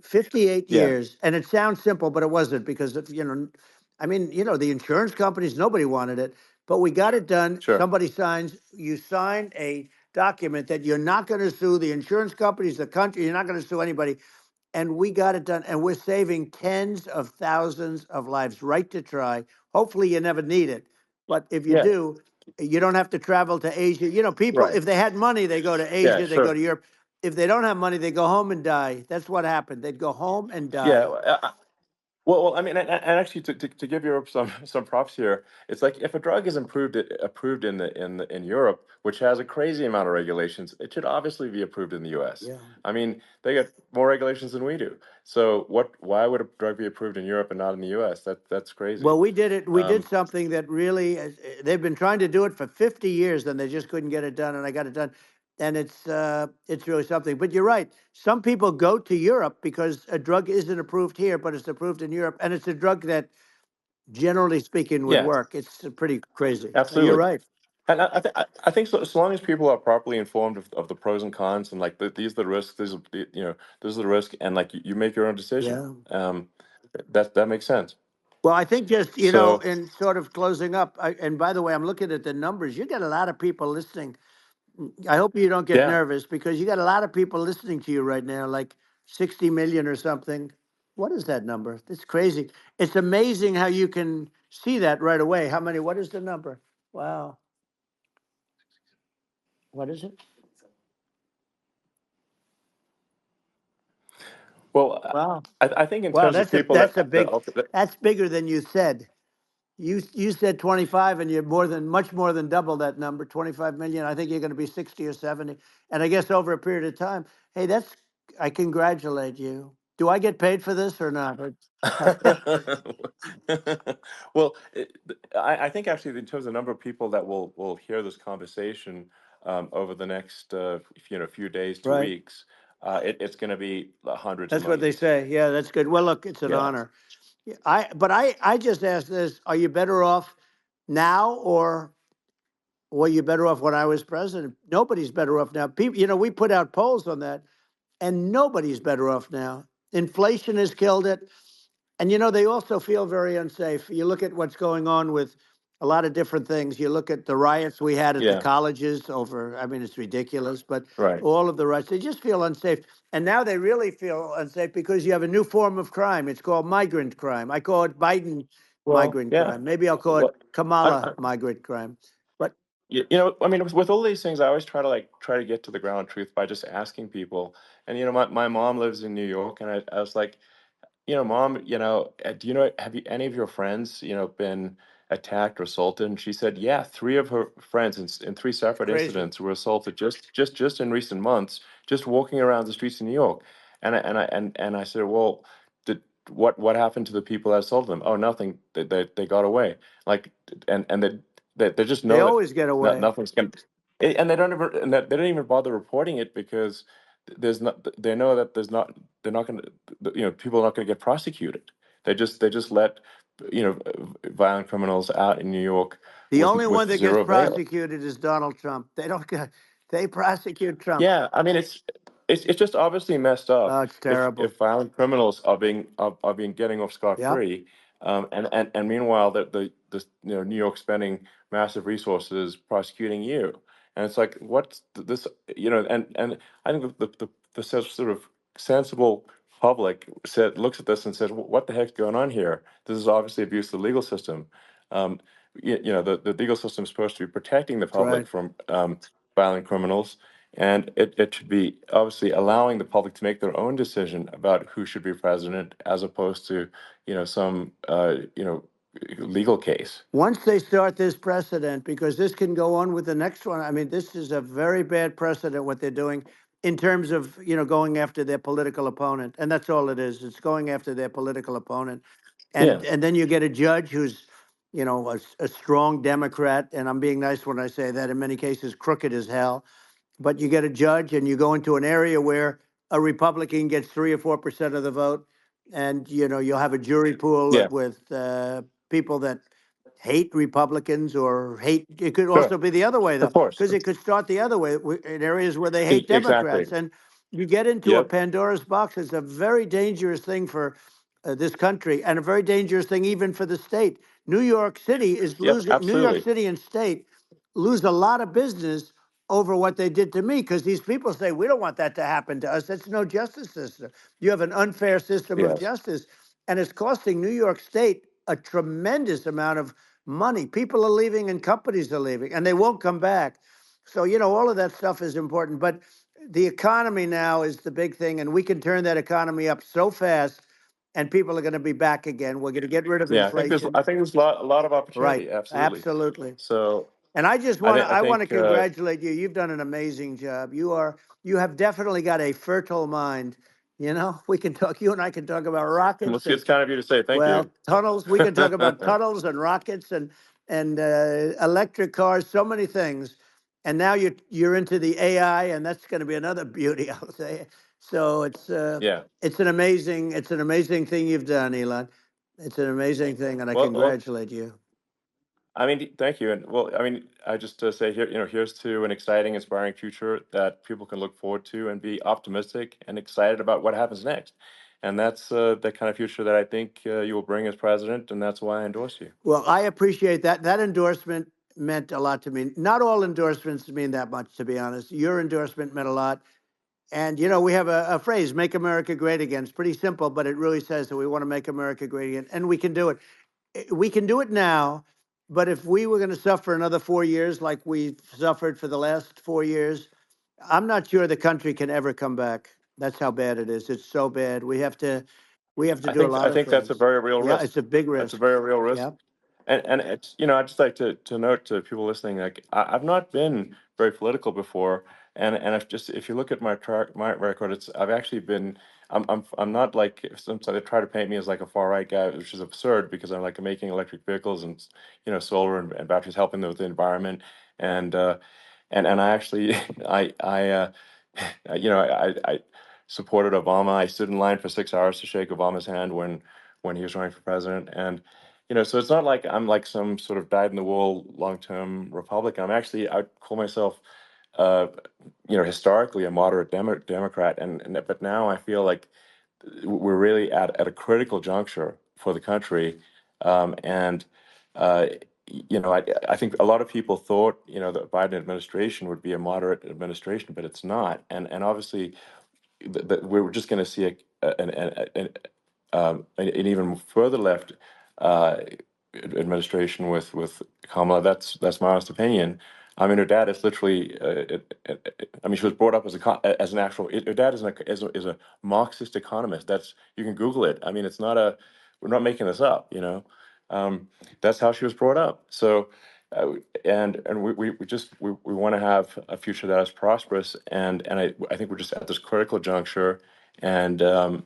58 yeah, years. And it sounds simple, but it wasn't because I mean, the insurance companies, nobody wanted it, but we got it done. sure, Somebody signs, you sign a document that you're not going to sue the insurance companies, the country, you're not going to sue anybody. And we got it done. And we're saving tens of thousands of lives. Right to Try. Hopefully you never need it. But if you yeah, do, you don't have to travel to Asia. People, right, if they had money, they go to yeah, Asia, they go sure, to Europe. If they don't have money, they go home and die. That's what happened. They'd go home and yeah. die. Well, I mean, and actually, to give Europe some props here, it's like if a drug is approved in Europe, which has a crazy amount of regulations, it should obviously be approved in the U.S. Yeah. I mean, they got more regulations than we do. So why would a drug be approved in Europe and not in the U.S.? That's crazy. Well, we did it. We did Um, something that really, they've been trying to do it for 50 years and they just couldn't get it done. And I got it done. And it's really something. But you're right. Some people go to Europe because a drug isn't approved here, but it's approved in Europe. And it's a drug that, generally speaking, would yeah, work. It's pretty crazy. You're absolutely. right. And I think so, as long as people are properly informed of the pros and cons, and like these are the risks, this is the risk, and like you make your own decision. Yeah. That makes sense. Well, I think just, So in sort of closing up, and by the way, I'm looking at the numbers. You got a lot of people listening. I hope you don't get Yeah. nervous because you got a lot of people listening to you right now, like 60 million or something. What is that number? It's crazy. It's amazing how you can see that right away. How many? What is the number? Wow. What is it? Well, Wow. I think in Wow, terms of people that, that's bigger than you said. You said 25 and you're much more than double that number, 25 million. I think you're going to be 60 or 70. And I guess over a period of time, hey, I congratulate you. Do I get paid for this or not? well, I think actually in terms of number of people that will hear this conversation over the next few days to Right. weeks, it's going to be hundreds of That's what they millions. say. Yeah, that's good. Well, look, it's an Yeah. honor. Yeah, I just asked this, are you better off now or were you better off when I was president? Nobody's better off now. People, we put out polls on that and nobody's better off now. Inflation has killed it. And they also feel very unsafe. You look at what's going on with a lot of different things. You look at the riots we had at the Yeah. colleges over, I mean, it's ridiculous, but Right. all of the riots, they just feel unsafe. And now they really feel unsafe because you have a new form of crime. It's called migrant crime. I call it Biden Well, migrant yeah. crime. Maybe I'll call it Well, Kamala migrant crime. But I mean, with all these things, I always try to get to the ground truth by just asking people. And my mom lives in New York, and I was like, Mom, do have any of your friends, been attacked or assaulted? And she said, yeah, three of her friends in three it's separate crazy. incidents were assaulted just in recent months, just walking around the streets of New York. And I said, well, what happened to the people that assaulted them? Oh, nothing. They got away. Like, and they just They know that always get away. nothing's going. And they don't even they don't even bother reporting it because there's not they know that they're not going to people are not going to get prosecuted. They just let violent criminals out in New York The only one with that gets zero bail. prosecuted is Donald Trump. They don't get, they prosecute Trump. Yeah, I mean it's just obviously messed Oh, up it's terrible. if violent criminals are being getting off scot Yep. free, and meanwhile the New York spending massive resources prosecuting you, and it's like what's this and I think the sort of sensible public looks at this and says, what the heck's going on here? This is obviously abuse of the legal system. Um, the legal system is supposed to be protecting the That's right. public from violent criminals, and it should be obviously allowing the public to make their own decision about who should be president, as opposed to, some, legal case. Once they start this precedent, because this can go on with the next one, I mean, this is a very bad precedent what they're doing in terms of, going after their political opponent. And that's all it is. It's going after their political opponent. Yeah. And then you get a judge who's, a strong Democrat. And I'm being nice when I say that, in many cases, crooked as hell, but you get a judge and you go into an area where a Republican gets 3 or 4% of the vote, and you'll have a jury pool Yeah. with people that hate Republicans or hate. It could Sure. also be the other way Of though, course. because it could start the other way in areas where they hate Exactly. Democrats, and you get into a Yep. Pandora's box. It's a very dangerous thing for this country, and a very dangerous thing even for the state. New York City is Yep. losing. New York Absolutely. City and state lose a lot of business over what they did to me, because these people say we don't want that to happen to us. That's no justice system. You have an unfair system of Yes. justice, and it's costing New York State a tremendous amount of money. People are leaving and companies are leaving, and they won't come back. So all of that stuff is important, but the economy now is the big thing, and we can turn that economy up so fast, and people are going to be back again. We're going to get rid of Yeah. inflation. I think there's a lot of Right. opportunity. Absolutely. Absolutely. So And I just I want to think I I want to think congratulate you. You've done an amazing job. You have definitely got a fertile mind. We can talk. You and I can talk about rockets and, it's kind of you to say thank well, you. tunnels. We can talk about tunnels and rockets and electric cars. So many things. And now you're into the AI, and that's going to be another beauty, I'll say. So Yeah. it's an amazing thing you've done, Elon. It's an amazing thing, and I Well, congratulate you. I mean, thank you. And well, I mean, I just say here, here's to an exciting, inspiring future that people can look forward to and be optimistic and excited about what happens next. And that's the kind of future that I think you will bring as president, and that's why I endorse you. Well, I appreciate that endorsement. meant a lot to me. Not all endorsements mean that much, to be honest. Your endorsement meant a lot. And, we have a phrase, make America great again. It's pretty simple, but it really says that we want to make America great again. And we can do it. We can do it now. But if we were going to suffer another 4 years like we've suffered for the last 4 years, I'm not sure the country can ever come back. That's how bad it is. It's so bad. We have to do a I lot of think that's a things. very real Yeah, risk. it's a big That's a risk. very real risk. Yeah. And it's, I'd just like to note to people listening, like I've not been very political before, and if you look at my record, I've actually been I'm not like some they try to paint me as like a far right guy, which is absurd because I'm like making electric vehicles and solar and batteries helping with the environment, and and I actually I supported Obama. I stood in line for 6 hours to shake Obama's hand when he was running for president, and so it's not like I'm like some sort of dyed in the wool long term Republican. I call myself, uh, historically a moderate Democrat, but now I feel like we're really at a critical juncture for the country, and uh, I think a lot of people thought the Biden administration would be a moderate administration, but it's not, and obviously we're just going to see an even further left uh, administration with Kamala. That's my honest opinion. I mean, her dad is literally. I mean, she was brought up as an actual. Her dad is a Marxist economist. That's you can Google it. I mean, it's not a. We're not making this up. That's how she was brought up. So. And we want to have a future that is prosperous, and I think we're just at this critical juncture, and I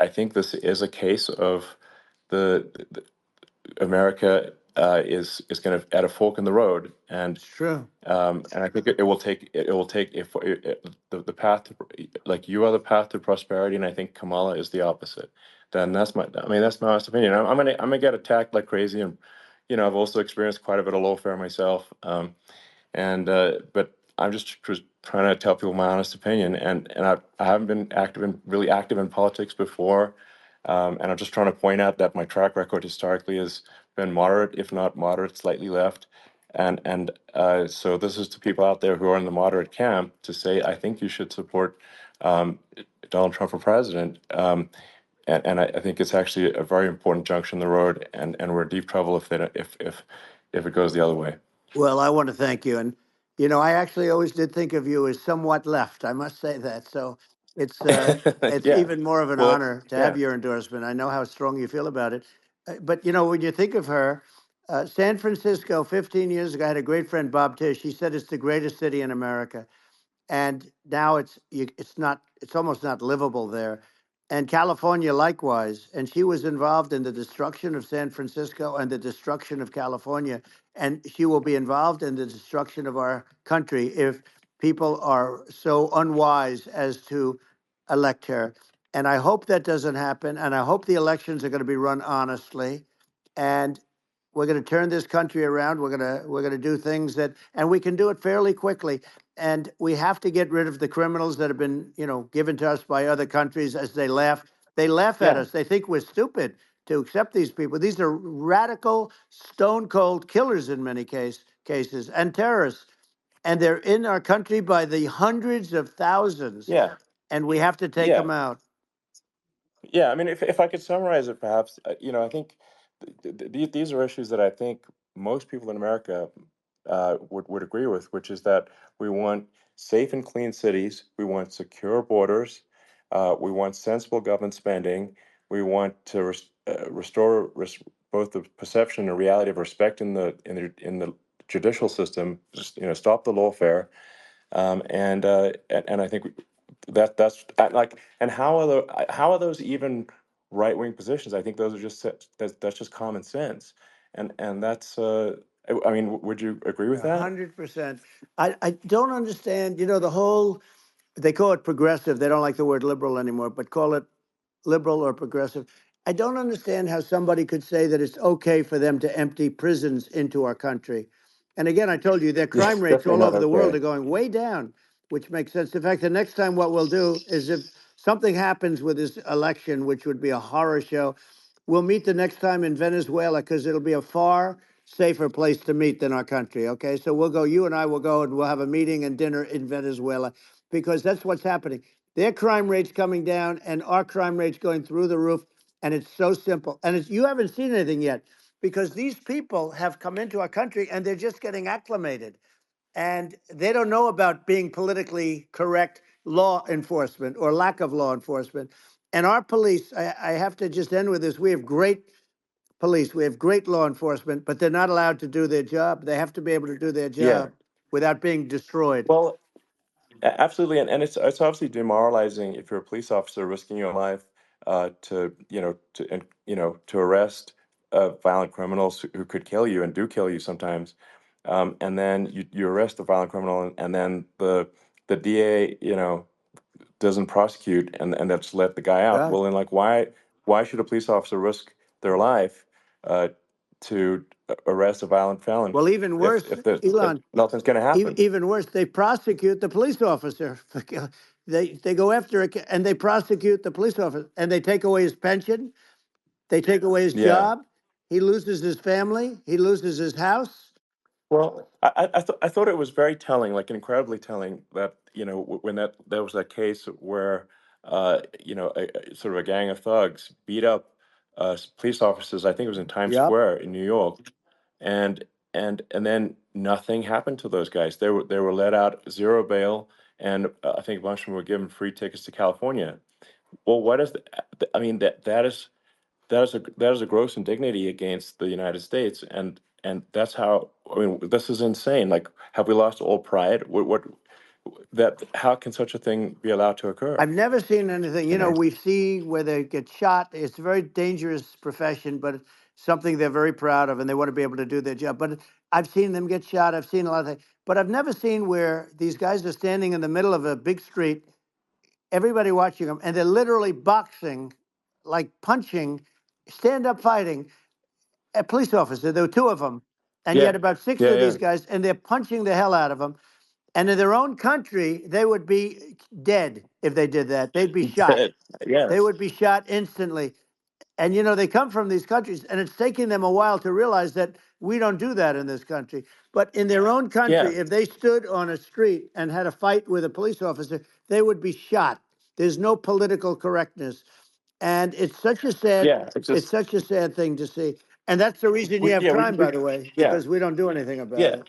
think this is a case of the America is going to at a fork in the road, It's true. and I think it will take if the path to, like you are the path to prosperity, and I think Kamala is the opposite. Then that's my honest opinion. I'm gonna get attacked like crazy, and I've also experienced quite a bit of lawfare myself. And but I'm just trying to tell people my honest opinion, and I haven't been really active in politics before, and I'm just trying to point out that my track record historically has been moderate, if not moderate, slightly left, and so this is to people out there who are in the moderate camp to say I think you should support um, Donald Trump for president. And I think it's actually a very important junction in the road, and we're in deep trouble if it goes the other way. Well, I want to thank you. And, I actually always did think of you as somewhat left. I must say that. So it's uh, it's Yeah. even more of an Well, that's honor to have yeah. your endorsement. I know how strong you feel about it. But, when you think of her, San Francisco 15 years ago, I had a great friend, Bob Tish. He said it's the greatest city in America, and now it's almost not livable there. And California likewise. And she was involved in the destruction of San Francisco and the destruction of California, and she will be involved in the destruction of our country if people are so unwise as to elect her. And I hope that doesn't happen, and I hope the elections are going to be run honestly, and we're going to turn this country around. We're going to do things and we can do it fairly quickly. And we have to get rid of the criminals that have been, given to us by other countries as they laugh. They laugh at Yeah. us. They think we're stupid to accept these people. These are radical, stone cold killers in many cases and terrorists. And they're in our country by the hundreds of thousands. Yeah. And we have to take Yeah. them out. Yeah, I mean, if I could summarize it, perhaps, I think these are issues that I think most people in America would agree with, which is that we want safe and clean cities, we want secure borders, we want sensible government spending, we want to restore both the perception and reality of respect in the judicial system, just, stop the lawfare, and I think that's like, and how are those even right wing positions? I think those are that's just common sense, and that's I mean, would you agree with that? 100%. I don't understand, the whole, they call it progressive. They don't like the word liberal anymore, but call it liberal or progressive. I don't understand how somebody could say that it's okay for them to empty prisons into our country. And again, I told you their Yeah, crime rates definitely all not over the world okay. are going way down, which makes sense. In fact, the next time what we'll do is if something happens with this election, which would be a horror show, we'll meet the next time in Venezuela because it'll be a far safer place to meet than our country. Okay, so we'll go. You and I will go, and we'll have a meeting and dinner in Venezuela because that's what's happening. Their crime rate's coming down, and our crime rate's going through the roof. And it's so simple. And you haven't seen anything yet because these people have come into our country and they're just getting acclimated, and they don't know about being politically correct law enforcement or lack of law enforcement. And our police, I have to just end with this. We have great police, we have great law enforcement, but they're not allowed to do their job. They have to be able to do their Yeah. job without being destroyed. Well, absolutely, and it's obviously demoralizing if you're a police officer risking your life to to arrest violent criminals who could kill you and do kill you sometimes, and then you arrest the violent criminal and then the DA doesn't prosecute and they just let the guy out. Right. Well, then like why should a police officer risk their life uh, to arrest a violent felon Well, even worse, if Elon, nothing's going to happen? even worse, they prosecute the police officer. They go after it and they prosecute the police officer and they take away his pension. They take away his Yeah. job. He loses his family. He loses his house. Well, I thought it was very telling, like incredibly telling, that when there was that case where sort of a gang of thugs beat up police officers. I think it was in Times Yep. Square in New York, and and then nothing happened to those guys. They were let out zero bail, and I think a bunch of them were given free tickets to California. Well, what is I mean that is a gross indignity against the United States, and that's how I mean this is insane. Like, have we lost all pride? What that how can such a thing be allowed to occur? I've never seen anything. You know? We see where they get shot. It's a very dangerous profession, but it's something they're very proud of, and they want to be able to do their job. But I've seen them get shot. I've seen a lot of things, but I've never seen where these guys are standing in the middle of a big street, everybody watching them, and they're literally boxing, like punching, stand up fighting a police officer. There were two of them, and you Yeah, had about six yeah, of yeah. these guys, and they're punching the hell out of them. And in their own country, they would be dead if they did that. They'd be shot. They Yes, would be shot instantly. And they come from these countries, and it's taking them a while to realize that we don't do that in this country. But in their own yeah, country, if they stood on a street and had a fight with a police officer, they would be shot. There's no political correctness, and yeah. It's it's just such a sad thing to see. And that's the reason you we have yeah crime, by the way, yeah because we don't do anything about yeah it.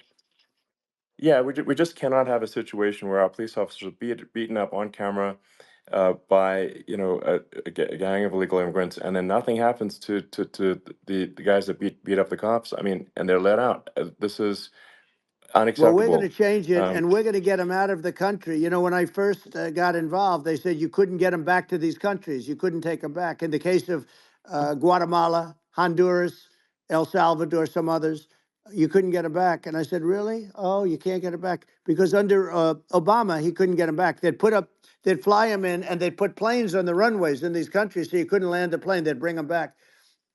yeah. We just cannot have a situation where our police officers are beaten up on camera by a gang of illegal immigrants, and then nothing happens to the guys that beat up the cops. I mean, and they're let out. This is Well, we're going to unacceptable. change it, Um, and we're going to get them out of the country. When I first got involved, they said you couldn't get them back to these countries. You couldn't take them back. In the case of Guatemala, Honduras, El Salvador, some others, you couldn't get them back. And I said, really? Oh, you can't get them back because under Obama, he couldn't get them back. They'd fly them in, and they'd put planes on the runways in these countries, so you couldn't land a plane. They'd bring them back.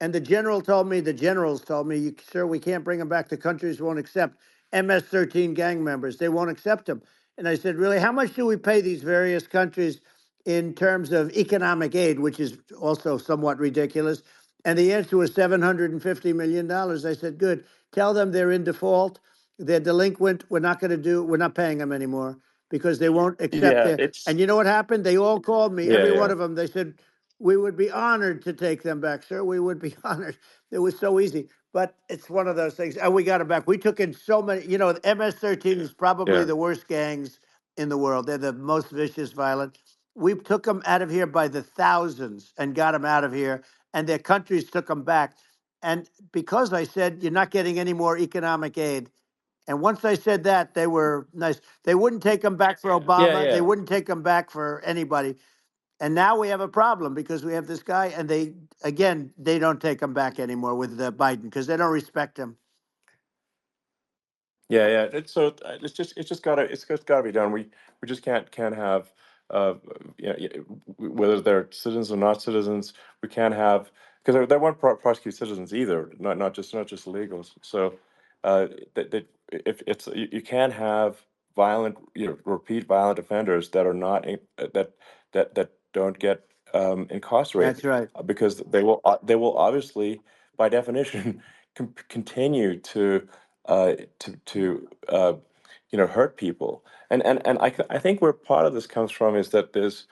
And the generals told me, sir, we can't bring them back. The countries won't accept MS-13 gang members. They won't accept them. And I said, really, how much do we pay these various countries in terms of economic aid, which is also somewhat ridiculous? And the answer was $750 million. I said, good. Tell them they're in default. They're delinquent. We're not paying them anymore because they won't accept yeah, their. And it's you know what happened? They all called me, yeah, every one yeah, of them. They said, we would be honored to take them back, sir. We would be honored. It was so easy. But it's one of those things. And we got them back. We took in so many, the MS-13 is probably yeah, the worst gangs in the world. They're the most vicious, violent. We took them out of here by the thousands and got them out of here. And their countries took them back. And because I said, you're not getting any more economic aid. And once I said that, they were nice. They wouldn't take them back for yeah, Obama. They yeah. wouldn't take them back for anybody. And now we have a problem because we have this guy, and they don't take him back anymore with Biden because they don't respect him. Yeah, yeah. It's just gotta be done. We just can't have whether they're citizens or not citizens. We can't have because they won't prosecute citizens either. Not just illegals. So that if it's you can't have violent repeat violent offenders that are not that don't get That's incarcerated right. because they will obviously by definition continue to hurt people. And I think where part of this comes from is that there's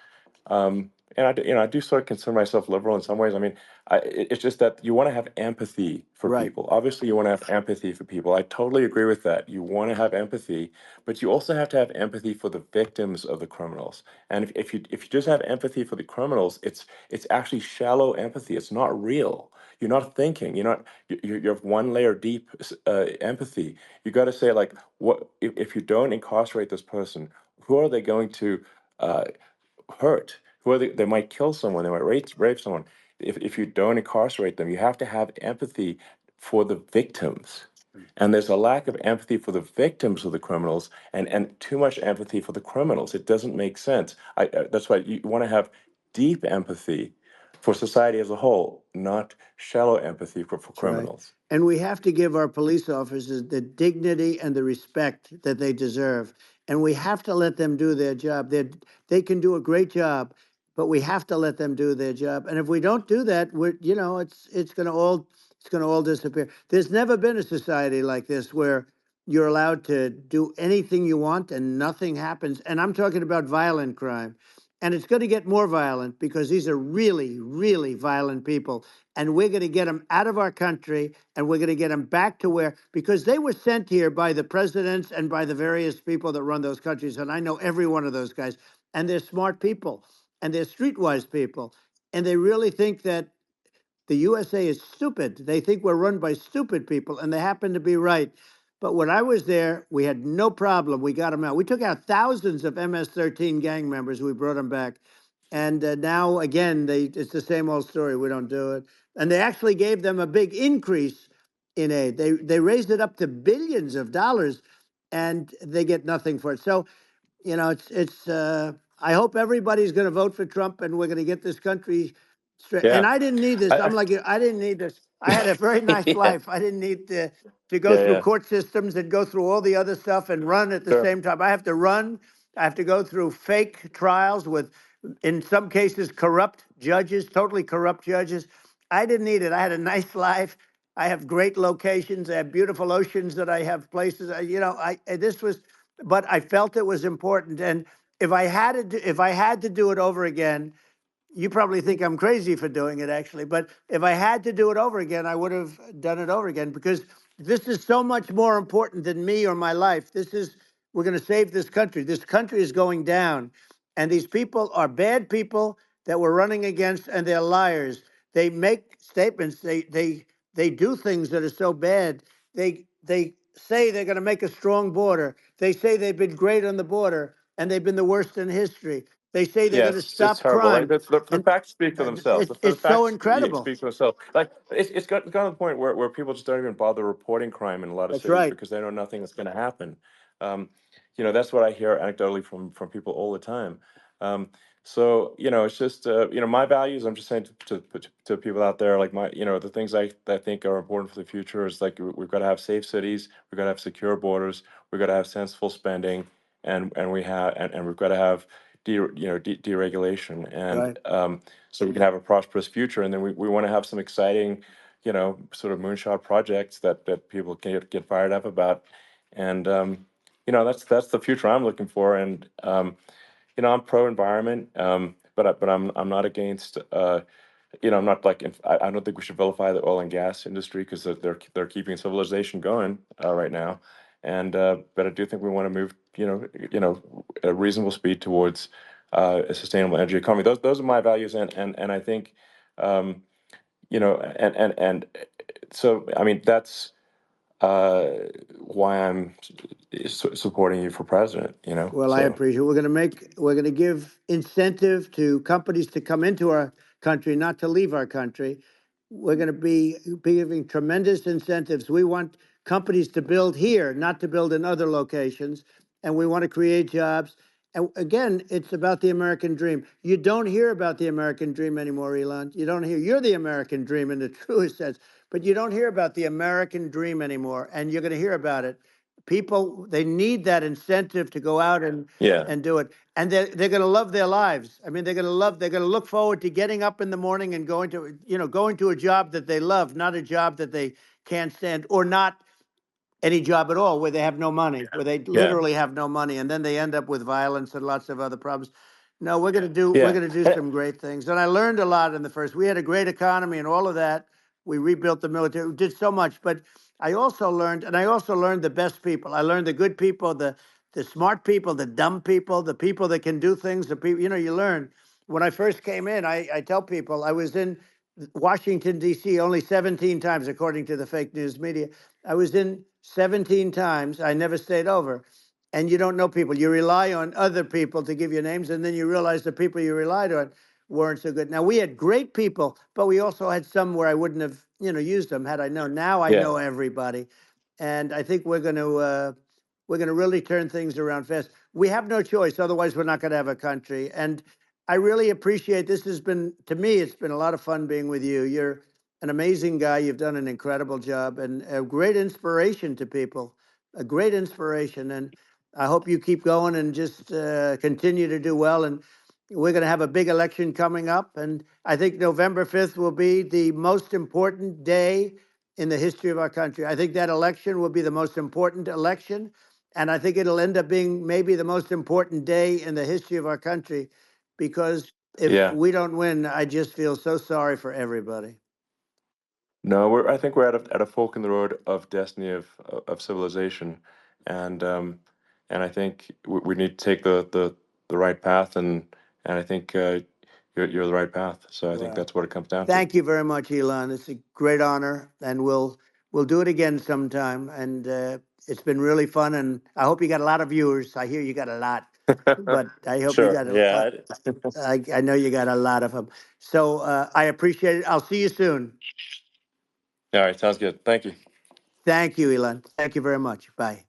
and I do sort of consider myself liberal in some ways. I mean, it's just that you want to have empathy for Right. people. Obviously, you want to have empathy for people. I totally agree with that. You want to have empathy, but you also have to have empathy for the victims of the criminals. And if you just have empathy for the criminals, it's actually shallow empathy. It's not real. You're not thinking. You have one layer deep empathy. You got to say, like, what if you don't incarcerate this person? Who are they going to uh, hurt? Who are they might kill someone. They might rape someone. If you don't incarcerate them, you have to have empathy for the victims. And there's a lack of empathy for the victims of the criminals, and too much empathy for the criminals. It doesn't make sense. That's why you want to have deep empathy for society as a whole, not shallow empathy for That's right. criminals. And we have to give our police officers the dignity and the respect that they deserve. And we have to let them do their job. They can do a great job, but we have to let them do their job. And if we don't do that, it's going to all disappear. There's never been a society like this where you're allowed to do anything you want and nothing happens. And I'm talking about violent crime. And it's going to get more violent because these are really, really violent people, and we're going to get them out of our country, and we're going to get them back to where, because they were sent here by the presidents and by the various people that run those countries. And I know every one of those guys, and they're smart people, and they're streetwise people. And they really think that the USA is stupid. They think we're run by stupid people, and they happen to be right. But when I was there, we had no problem. We got them out. We took out thousands of MS-13 gang members. We brought them back. And now, again, it's the same old story. We don't do it. And they actually gave them a big increase in aid. They raised it up to billions of dollars, and they get nothing for it. So it's. I hope everybody's going to vote for Trump, and we're going to get this country straight. And Yeah. I didn't need this. I, I'm like you. I didn't need this. I had a very nice yeah. life. I didn't need to go Yeah. through Yeah. court systems and go through all the other stuff and run at the Sure. same time. I have to run. I have to go through fake trials with, in some cases, corrupt judges, totally corrupt judges. I didn't need it. I had a nice life. I have great locations. I have beautiful oceans that I have places. This was, but I felt it was important. And if I had to do it over again, you probably think I'm crazy for doing it, actually. But if I had to do it over again, I would have done it over again, because this is so much more important than me or my life. We're going to save this country. This country is going down. And these people are bad people that we're running against, and they're liars. They make statements. They do things that are so bad. They say they're going to make a strong border. They say they've been great on the border, and they've been the worst in history. They say they're Yeah, going to it's stop horrible. Like crime, the and facts speak for themselves. The it's so facts incredible. speak for themselves. Like it's gotten to the point where people just don't even bother reporting crime in a lot of That's cities right. because they know nothing is going to happen. Um, that's what I hear anecdotally from people all the time. Um, so it's just my values. I'm just saying to people out there, like the things I think are important for the future is like we've got to have safe cities, we've got to have secure borders, we've got to have sensible spending, and we've got to have deregulation, and Right. so we can have a prosperous future. And then we want to have some exciting, sort of moonshot projects that people can get fired up about. And that's the future I'm looking for. And I'm pro environment, but I'm not against. I'm not like I don't think we should vilify the oil and gas industry because they're keeping civilization going right now, and but I do think we want to move a reasonable speed towards a sustainable energy economy. Those are my values, and I think um, and so I mean that's uh, why I'm supporting you for president. Well, I So appreciate it. We're going to give incentive to companies to come into our country, not to leave our country. We're going to be giving tremendous incentives. We want companies to build here, not to build in other locations. And we want to create jobs. And again, it's about the American dream. You don't hear about the American dream anymore, Elon. You don't hear. You're the American dream in the truest sense, but you don't hear about the American dream anymore. And you're going to hear about it. People, they need that incentive to go out yeah. and do it. And they're going to love their lives. I mean, they're going to look forward to getting up in the morning and going to a job that they love, not a job that they can't stand, or not any job at all, where they have no money, where they Yeah. literally have no money, and then they end up with violence and lots of other problems. No, we're Yeah. gonna do some great things, and I learned a lot in the first. We had a great economy and all of that. We rebuilt the military, we did so much, but I also learned, and I also learned the best people. I learned the good people, the smart people, the dumb people, the people that can do things. The people, you learn. When I first came in, I tell people I was in Washington D.C. only 17 times, according to the fake news media. I was in 17 times. I never stayed over. And you don't know people. You rely on other people to give you names, and then you realize the people you relied on weren't so good. Now, we had great people, but we also had some where I wouldn't have, used them had I known. Now I Yeah. know everybody. And I think we're going to really turn things around fast. We have no choice, otherwise we're not going to have a country. And I really appreciate this. Has been, to me, it's been a lot of fun being with you. You're an amazing guy. You've done an incredible job and a great inspiration to people, a great inspiration. And I hope you keep going and just continue to do well. And we're going to have a big election coming up. And I think November 5th will be the most important day in the history of our country. I think that election will be the most important election. And I think it'll end up being maybe the most important day in the history of our country, because if Yeah. we don't win, I just feel so sorry for everybody. No, I think we're at a fork in the road of destiny of civilization, and and I think we need to take the right path, and I think you're the right path. So I think Well, that's what it comes down to. thank you very much, Elon. It's a great honor, and we'll do it again sometime. And it's been really fun, and I hope you got a lot of viewers. I hear you got a lot, but I hope you Sure. got Yeah. I know you got a lot of them. So I appreciate it. I'll see you soon. All right. Sounds good. Thank you. Thank you, Elon. Thank you very much. Bye.